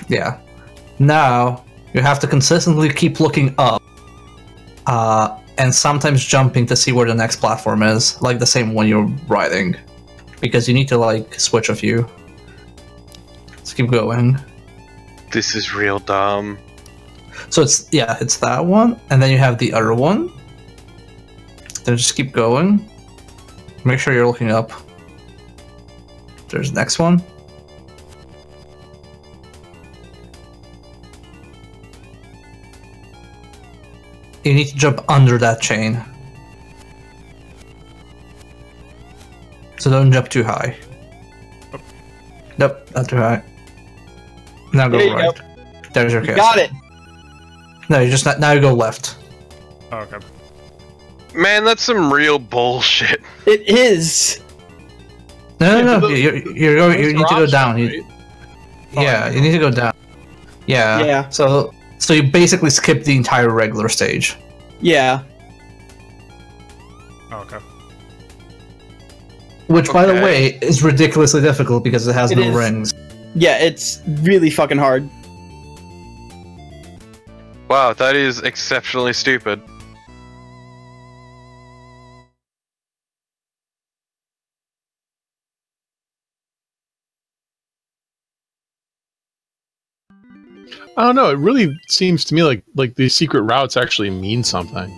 [SPEAKER 2] Yeah. Now you have to consistently keep looking up, and sometimes jumping to see where the next platform is, like the same one you're riding, because you need to switch a few. Let's keep going.
[SPEAKER 4] This is real dumb.
[SPEAKER 2] So it's that one, and then you have the other one. Then just keep going. Make sure you're looking up. There's the next one. You need to jump under that chain. So don't jump too high. Nope, not too high. Now go
[SPEAKER 5] There you
[SPEAKER 2] right.
[SPEAKER 5] go.
[SPEAKER 2] There's your
[SPEAKER 5] You
[SPEAKER 2] castle.
[SPEAKER 5] got it.
[SPEAKER 2] No, you just now you go left.
[SPEAKER 1] Oh, okay.
[SPEAKER 4] Man, that's some real bullshit.
[SPEAKER 5] It is.
[SPEAKER 2] No,
[SPEAKER 3] Yeah,
[SPEAKER 2] no,
[SPEAKER 3] but
[SPEAKER 2] no. You need to go down.
[SPEAKER 3] Right?
[SPEAKER 2] Yeah, you need to go down. Yeah.
[SPEAKER 5] Yeah.
[SPEAKER 2] So you basically skip the entire regular stage.
[SPEAKER 5] Yeah.
[SPEAKER 1] Oh, okay.
[SPEAKER 2] Which, by the
[SPEAKER 4] Okay.
[SPEAKER 2] way, is ridiculously difficult because it has
[SPEAKER 5] It
[SPEAKER 2] no
[SPEAKER 5] is.
[SPEAKER 2] rings.
[SPEAKER 5] Yeah, it's really fucking hard.
[SPEAKER 4] Wow, that is exceptionally stupid.
[SPEAKER 3] I don't know. It really seems to me like these secret routes actually mean something.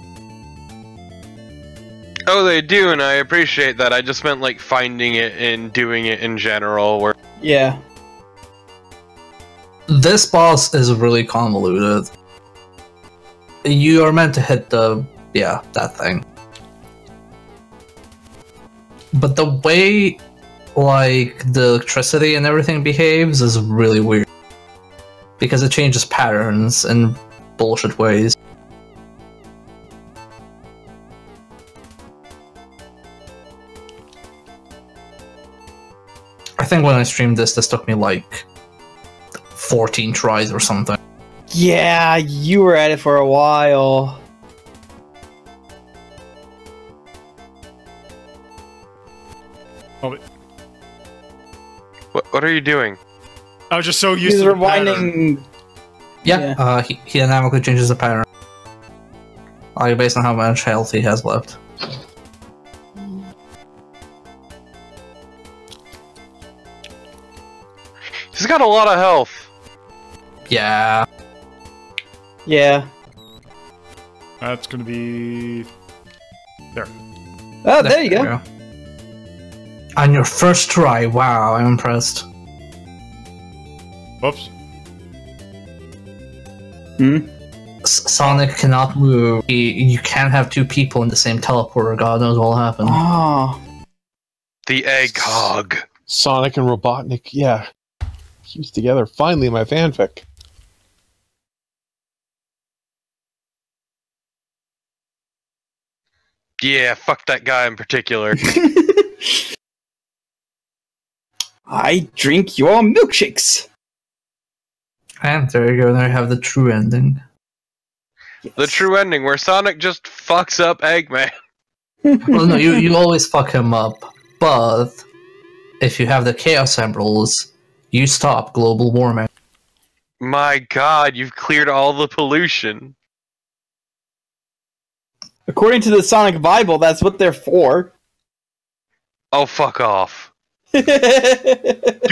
[SPEAKER 4] Oh, they do, and I appreciate that. I just meant like finding it and doing it in general. Where
[SPEAKER 5] Yeah.
[SPEAKER 2] This boss is really convoluted. You are meant to hit that thing. But the way, like, the electricity and everything behaves is really weird. Because it changes patterns in bullshit ways. I think when I streamed this took me like 14 tries or something.
[SPEAKER 5] Yeah, you were at it for a while.
[SPEAKER 1] Oh,
[SPEAKER 4] what are you doing?
[SPEAKER 1] I was just so used
[SPEAKER 5] He's
[SPEAKER 1] to the pattern.
[SPEAKER 5] rewinding.
[SPEAKER 2] Yeah, he dynamically changes the pattern. Like based on how much health he has left.
[SPEAKER 4] He's got a lot of health.
[SPEAKER 2] Yeah.
[SPEAKER 5] Yeah.
[SPEAKER 1] That's gonna be there.
[SPEAKER 5] Oh, there you go.
[SPEAKER 2] On your first try, wow, I'm impressed.
[SPEAKER 1] Whoops.
[SPEAKER 5] Hmm?
[SPEAKER 2] Sonic cannot move. You can't have two people in the same teleporter. God knows what'll happen.
[SPEAKER 5] Oh.
[SPEAKER 4] The egg hog.
[SPEAKER 3] Sonic and Robotnik, yeah. Fused together. Finally, my fanfic.
[SPEAKER 4] Yeah, fuck that guy in particular.
[SPEAKER 5] I drink your milkshakes.
[SPEAKER 2] And there you go, there you have the true ending.
[SPEAKER 4] The true ending where Sonic just fucks up Eggman.
[SPEAKER 2] Well, no, you always fuck him up, but if you have the Chaos Emeralds, you stop global warming.
[SPEAKER 4] My god, you've cleared all the pollution.
[SPEAKER 5] According to the Sonic Bible, that's what they're for.
[SPEAKER 4] Oh, fuck off. Do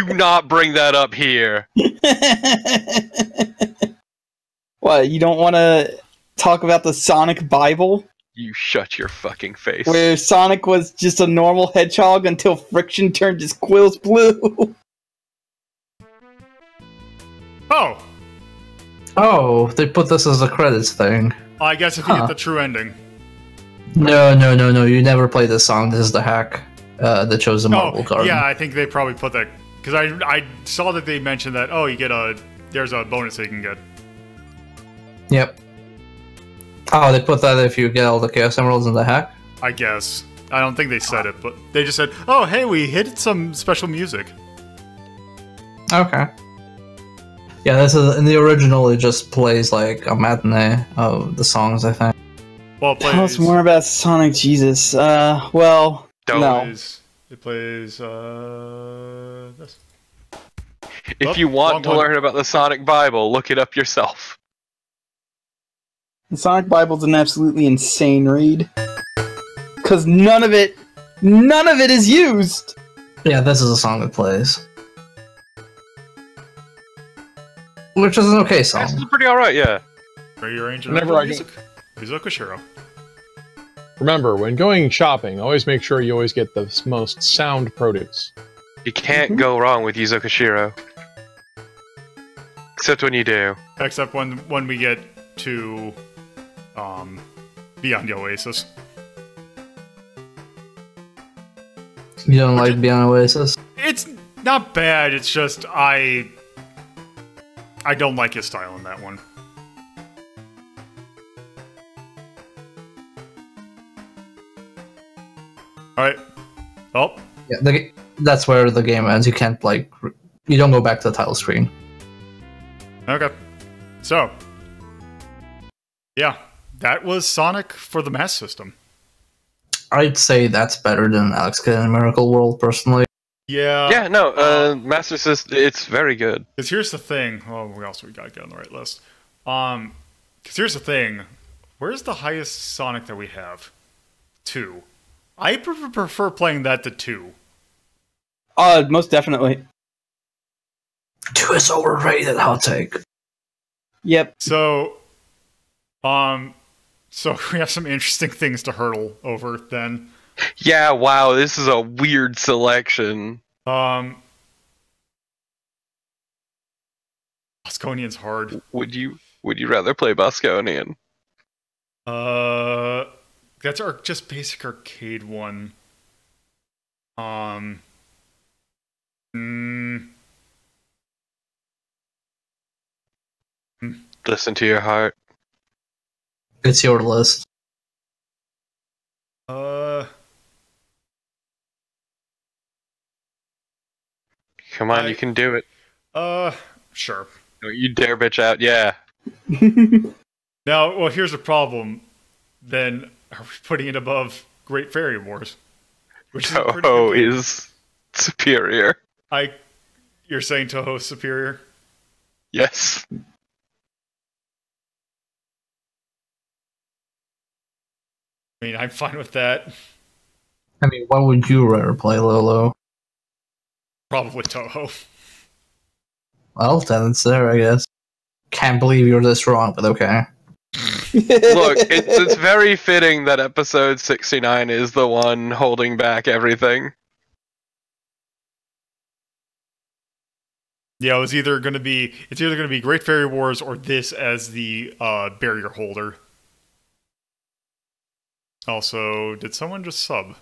[SPEAKER 4] not bring that up here.
[SPEAKER 5] What, you don't want to talk about the Sonic Bible?
[SPEAKER 4] You shut your fucking face.
[SPEAKER 5] Where Sonic was just a normal hedgehog until friction turned his quills blue?
[SPEAKER 1] Oh,
[SPEAKER 2] Oh, they put this as a credits thing.
[SPEAKER 1] I guess if you
[SPEAKER 2] Huh.
[SPEAKER 1] get the true ending.
[SPEAKER 2] No, you never play this song. This is the hack that chose the marble card.
[SPEAKER 1] yeah, I think they probably put that because I saw that they mentioned that. Oh, you get there's a bonus that you can get.
[SPEAKER 2] Yep. Oh, they put that if you get all the Chaos Emeralds in the hack?
[SPEAKER 1] I guess I don't think they said it, but they just said, "Oh, hey, we hit some special music."
[SPEAKER 2] Okay. Yeah, this is in the original. It just plays like a matinee of the songs, I think.
[SPEAKER 1] Well, it
[SPEAKER 5] Tell us
[SPEAKER 1] plays.
[SPEAKER 5] more about Sonic Jesus. Well,
[SPEAKER 4] Don't.
[SPEAKER 5] no.
[SPEAKER 1] It plays this.
[SPEAKER 4] If
[SPEAKER 1] Oh,
[SPEAKER 4] you
[SPEAKER 1] wrong
[SPEAKER 4] want to
[SPEAKER 1] one.
[SPEAKER 4] learn about the Sonic Bible, look it up yourself.
[SPEAKER 5] The Sonic Bible's an absolutely insane read. Because none of it is used!
[SPEAKER 2] Yeah, this is a song that plays. Which is an okay
[SPEAKER 4] This
[SPEAKER 2] song.
[SPEAKER 4] is pretty alright, yeah.
[SPEAKER 1] Rearrange
[SPEAKER 3] Whenever I
[SPEAKER 1] music. Mizuko Shiro.
[SPEAKER 3] Remember, when going shopping, always make sure you always get the most sound produce.
[SPEAKER 4] You can't go wrong with Yuzo Koshiro. Except when you do.
[SPEAKER 1] Except when we get to Beyond the Oasis.
[SPEAKER 2] You don't like Beyond Oasis?
[SPEAKER 1] It's not bad. It's just I don't like his style in that one. All right. Well.
[SPEAKER 2] Yeah, that's where the game ends. You can't you don't go back to the title screen.
[SPEAKER 1] Okay. So. Yeah, that was Sonic for the Master System.
[SPEAKER 2] I'd say that's better than Alex Kidd in Miracle World, personally.
[SPEAKER 1] Yeah.
[SPEAKER 4] Yeah, no, Master System, it's very good.
[SPEAKER 1] Because here's the thing. Oh, we got to get on the right list. Because here's the thing. Where's the highest Sonic that we have? 2. I prefer playing that to 2.
[SPEAKER 5] Most definitely.
[SPEAKER 2] 2 is overrated, hot take.
[SPEAKER 5] Yep.
[SPEAKER 1] So we have some interesting things to hurdle over then.
[SPEAKER 4] Yeah, wow, this is a weird selection.
[SPEAKER 1] Bosconian's hard.
[SPEAKER 4] Would you rather play Bosconian?
[SPEAKER 1] That's our just basic arcade one.
[SPEAKER 4] Listen to your heart.
[SPEAKER 2] It's your list.
[SPEAKER 4] Come on, you can do it.
[SPEAKER 1] Sure.
[SPEAKER 4] Don't you dare bitch out, yeah.
[SPEAKER 1] Now, well, here's the problem. Then, are we putting it above Great Fairy Wars? Which is
[SPEAKER 4] Toho is superior.
[SPEAKER 1] You're saying Toho's superior?
[SPEAKER 4] Yes.
[SPEAKER 1] I mean, I'm fine with that.
[SPEAKER 2] I mean, what would you rather play, Lolo?
[SPEAKER 1] Probably Toho.
[SPEAKER 2] Well, then it's there, I guess. Can't believe you're this wrong, but okay.
[SPEAKER 4] Look, it's very fitting that episode 69 is the one holding back everything.
[SPEAKER 1] Yeah, it's either going to be Great Fairy Wars or this as the barrier holder. Also, did someone just sub?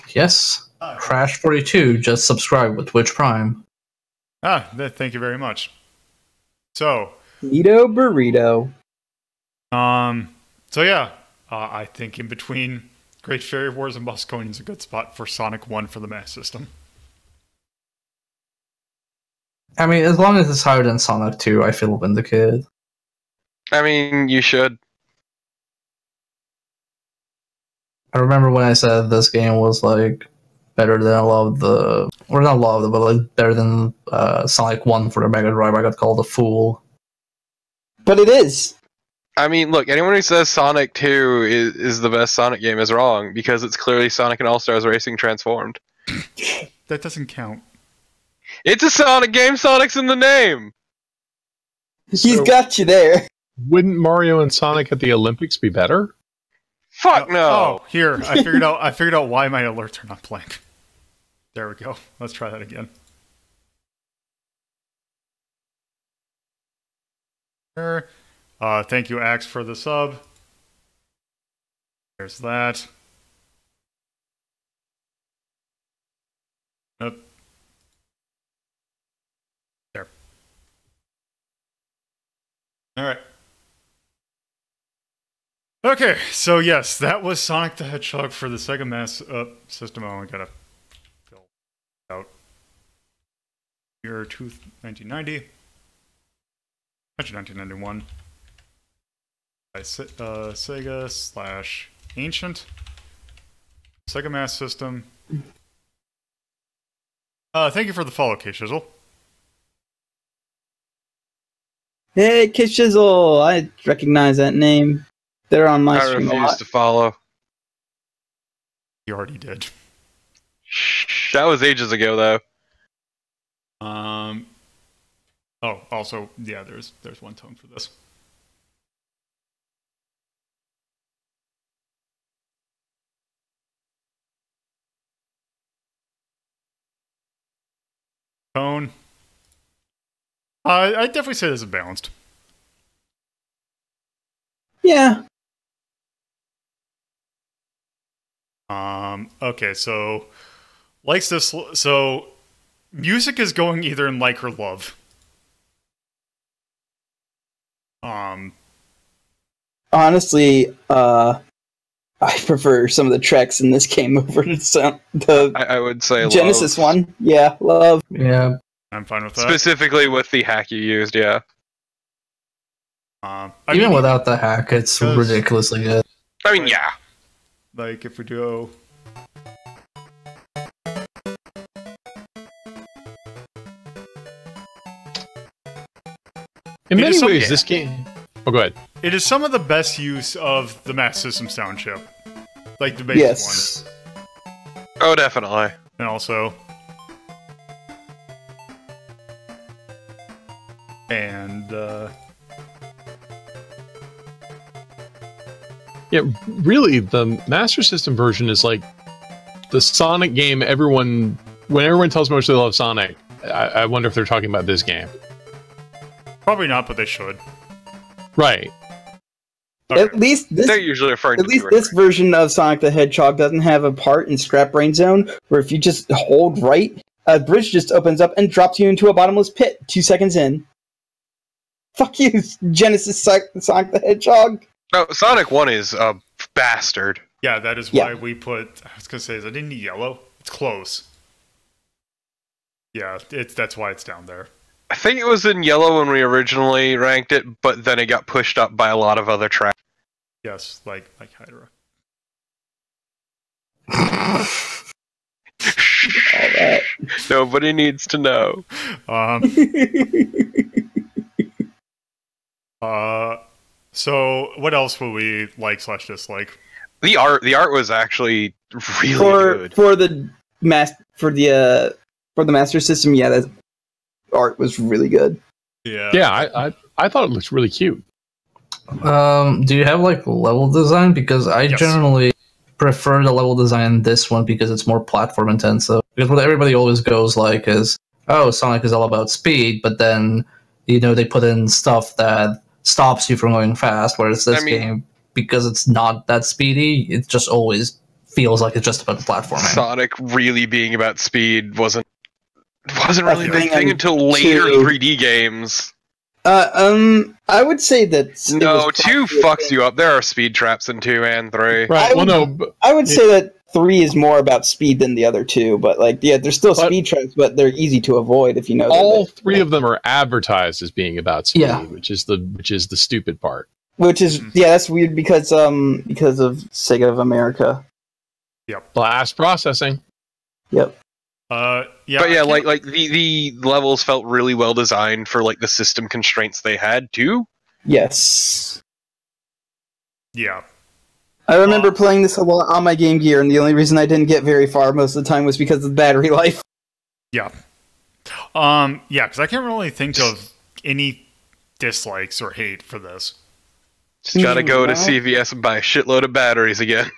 [SPEAKER 2] Yes. Crash42 just subscribed with Twitch Prime.
[SPEAKER 1] Thank you very much. So,
[SPEAKER 5] Neato burrito.
[SPEAKER 1] So yeah, I think in between Great Fairy Wars and Bosconian is a good spot for Sonic 1 for the Master System.
[SPEAKER 2] I mean, as long as it's higher than Sonic 2, I feel vindicated.
[SPEAKER 4] I mean, you should.
[SPEAKER 2] I remember when I said this game was better than a lot of the, or not a lot of the, but better than Sonic 1 for the Mega Drive. I got called a fool.
[SPEAKER 5] But it is.
[SPEAKER 4] I mean, look, anyone who says Sonic 2 is the best Sonic game is wrong, because it's clearly Sonic and All-Stars Racing transformed.
[SPEAKER 1] That doesn't count.
[SPEAKER 4] It's a Sonic game, Sonic's in the name!
[SPEAKER 5] He's got you there.
[SPEAKER 3] Wouldn't Mario and Sonic at the Olympics be better?
[SPEAKER 4] Fuck no!
[SPEAKER 1] Oh, here, I figured out why my alerts are not playing. There we go. Let's try that again. Thank you, Axe, for the sub. There's that. Up. There. Alright. Okay, so yes, that was Sonic the Hedgehog for the Sega Master System. Oh, I gotta fill out. Year 1990. Actually, 1991. By Sega / Ancient. Sega Master System. Thank you for the follow, K-Shizzle.
[SPEAKER 5] Hey, Kiss Chisel. I recognize that name. They're on my
[SPEAKER 4] I
[SPEAKER 5] stream a
[SPEAKER 4] refuse
[SPEAKER 5] lot.
[SPEAKER 4] to follow.
[SPEAKER 1] You already did.
[SPEAKER 4] Shh, that was ages ago, though.
[SPEAKER 1] Oh, also, yeah, there's one tone for this. Tone. I'd definitely say this is balanced.
[SPEAKER 5] Yeah.
[SPEAKER 1] Okay, so likes this. So music is going either in like or love.
[SPEAKER 5] Honestly, I prefer some of the tracks in this game over the
[SPEAKER 4] I would say
[SPEAKER 5] Genesis
[SPEAKER 4] love.
[SPEAKER 5] one. Yeah, love.
[SPEAKER 2] Yeah.
[SPEAKER 1] I'm fine with that.
[SPEAKER 4] Specifically with the hack you used, yeah.
[SPEAKER 2] Even without the hack, it's ridiculously good.
[SPEAKER 4] I mean, yeah.
[SPEAKER 1] Like, if we do...
[SPEAKER 3] In many ways,
[SPEAKER 1] yeah.
[SPEAKER 3] this game... Oh, go ahead.
[SPEAKER 1] It is some of the best use of the Master System sound chip. Like, the basic
[SPEAKER 5] Yes.
[SPEAKER 1] one.
[SPEAKER 4] Oh, definitely.
[SPEAKER 1] And also... And,
[SPEAKER 3] Yeah, really, the Master System version is like the Sonic game everyone... When everyone tells me how much they love Sonic, I wonder if they're talking about this game.
[SPEAKER 1] Probably not, but they should.
[SPEAKER 3] Right.
[SPEAKER 1] Okay.
[SPEAKER 5] At least this.
[SPEAKER 4] They're usually referring
[SPEAKER 5] At
[SPEAKER 4] to
[SPEAKER 5] least
[SPEAKER 4] the
[SPEAKER 5] this version of Sonic the Hedgehog doesn't have a part in Scrap Brain Zone where if you just hold right, a bridge just opens up and drops you into a bottomless pit 2 seconds in. Fuck you, Genesis Sonic the Hedgehog.
[SPEAKER 4] No, Sonic 1 is a bastard.
[SPEAKER 1] Yeah, that is why we put... I was going to say, is it in yellow? It's close. Yeah, that's why it's down there.
[SPEAKER 4] I think it was in yellow when we originally ranked it, but then it got pushed up by a lot of other tracks.
[SPEAKER 1] Yes, like Hydra.
[SPEAKER 5] Alright.
[SPEAKER 4] Nobody needs to know.
[SPEAKER 1] So what else will we like/dislike?
[SPEAKER 4] The art was actually really good.
[SPEAKER 5] For the Master System, yeah, that art was really good.
[SPEAKER 1] Yeah.
[SPEAKER 3] Yeah, I thought it looked really cute.
[SPEAKER 2] Do you have like level design? Because I generally prefer the level design in this one because it's more platform intensive. Because what everybody always goes like is, oh, Sonic is all about speed, but then they put in stuff that stops you from going fast. Whereas this game, because it's not that speedy, it just always feels like it's just about platforming.
[SPEAKER 4] Sonic really being about speed wasn't really a big thing until later 3D games.
[SPEAKER 5] I would say that
[SPEAKER 4] no, 2 fucks you up. There are speed traps in 2 and 3.
[SPEAKER 3] Right.
[SPEAKER 5] I would say that 3 is more about speed than the other 2, but there's still speed traps, but they're easy to avoid if you know.
[SPEAKER 3] All 3 of them are advertised as being about speed, which is the stupid part.
[SPEAKER 5] Which is that's weird because of Sega of America.
[SPEAKER 1] Yep.
[SPEAKER 3] Blast processing.
[SPEAKER 5] Yep.
[SPEAKER 1] Yeah.
[SPEAKER 4] But yeah, like the levels felt really well designed for like the system constraints they had too.
[SPEAKER 5] Yes.
[SPEAKER 1] Yeah.
[SPEAKER 5] I remember playing this a lot on my Game Gear, and the only reason I didn't get very far most of the time was because of the battery life.
[SPEAKER 1] Yeah. Yeah, because I can't really think of any dislikes or hate for this.
[SPEAKER 4] Just gotta go to CVS and buy a shitload of batteries again.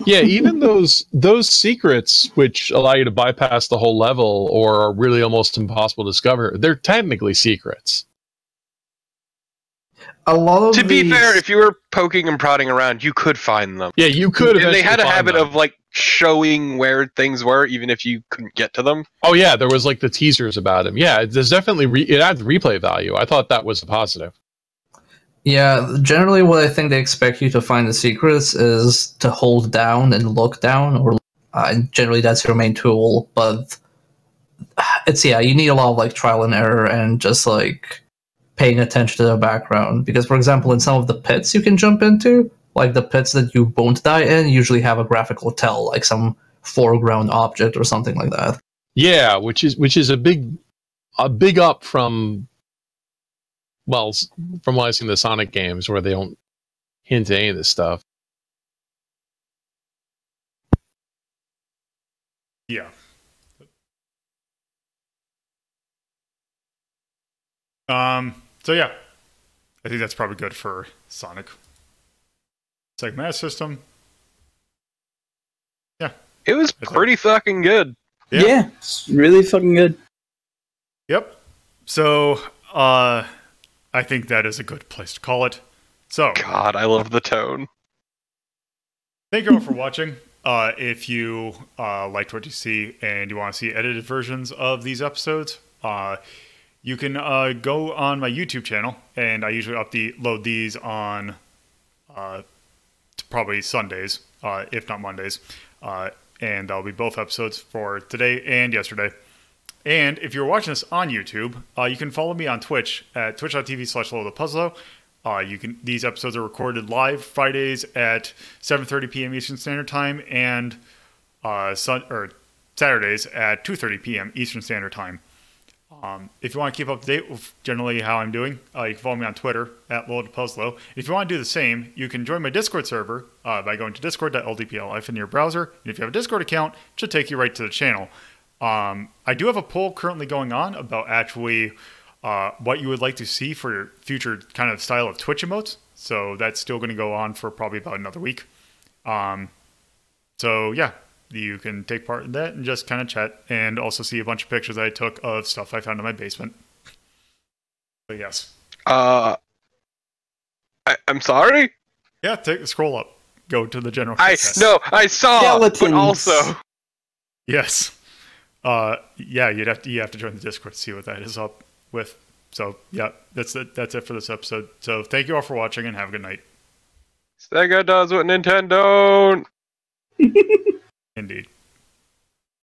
[SPEAKER 3] Yeah, even those secrets which allow you to bypass the whole level or are really almost impossible to discover, they're technically secrets.
[SPEAKER 2] A lot of
[SPEAKER 4] to be fair, if you were poking and prodding around, you could find them.
[SPEAKER 3] Yeah, you could.
[SPEAKER 4] And they had a habit of like showing where things were, even if you couldn't get to them.
[SPEAKER 3] Oh yeah, there was like the teasers about them. Yeah, there's definitely it adds replay value. I thought that was a positive.
[SPEAKER 2] Yeah, generally what I think they expect you to find the secrets is to hold down and look down, or generally that's your main tool, but you need a lot of like trial and error and just like paying attention to the background. Because for example, in some of the pits you can jump into, like the pits that you won't die in usually have a graphical tell, like some foreground object or something like that.
[SPEAKER 3] Yeah, which is a big up from from what I've seen in the Sonic games where they don't hint at any of this stuff.
[SPEAKER 1] Yeah. So yeah, I think that's probably good for Sonic. It's like Master System. Yeah.
[SPEAKER 4] It was pretty fucking good.
[SPEAKER 5] Yeah, it's really fucking good.
[SPEAKER 1] Yep. So, I think that is a good place to call it. So,
[SPEAKER 4] God, I love the tone.
[SPEAKER 1] thank you all for watching. if you liked what you see and you want to see edited versions of these episodes, you can go on my YouTube channel, and I usually upload these on probably Sundays, if not Mondays. And that'll be both episodes for today and yesterday. And if you're watching this on YouTube, you can follow me on Twitch at twitch.tv/LoloThePuzzlo. These episodes are recorded live Fridays at 7:30 p.m. Eastern Standard Time, and Saturdays at 2:30 p.m. Eastern Standard Time. If you want to keep up to date with generally how I'm doing, you can follow me on Twitter at LoloThePuzzlo. If you want to do the same, you can join my Discord server by going to discord.ldpl in your browser. And if you have a Discord account, it should take you right to the channel. I do have a poll currently going on about actually what you would like to see for your future kind of style of Twitch emotes. So that's still going to go on for probably about another week. So yeah, you can take part in that and just kind of chat, and also see a bunch of pictures that I took of stuff I found in my basement. So yes.
[SPEAKER 4] I'm sorry?
[SPEAKER 1] Yeah, scroll up. Go to the general.
[SPEAKER 4] I saw,
[SPEAKER 5] Skeletons.
[SPEAKER 4] but also...
[SPEAKER 1] Yes. Yeah, you have to join the Discord to see what that is up with. So yeah, that's it for this episode. So thank you all for watching, and have a good night.
[SPEAKER 4] Sega does what Nintendo don't.
[SPEAKER 1] Indeed.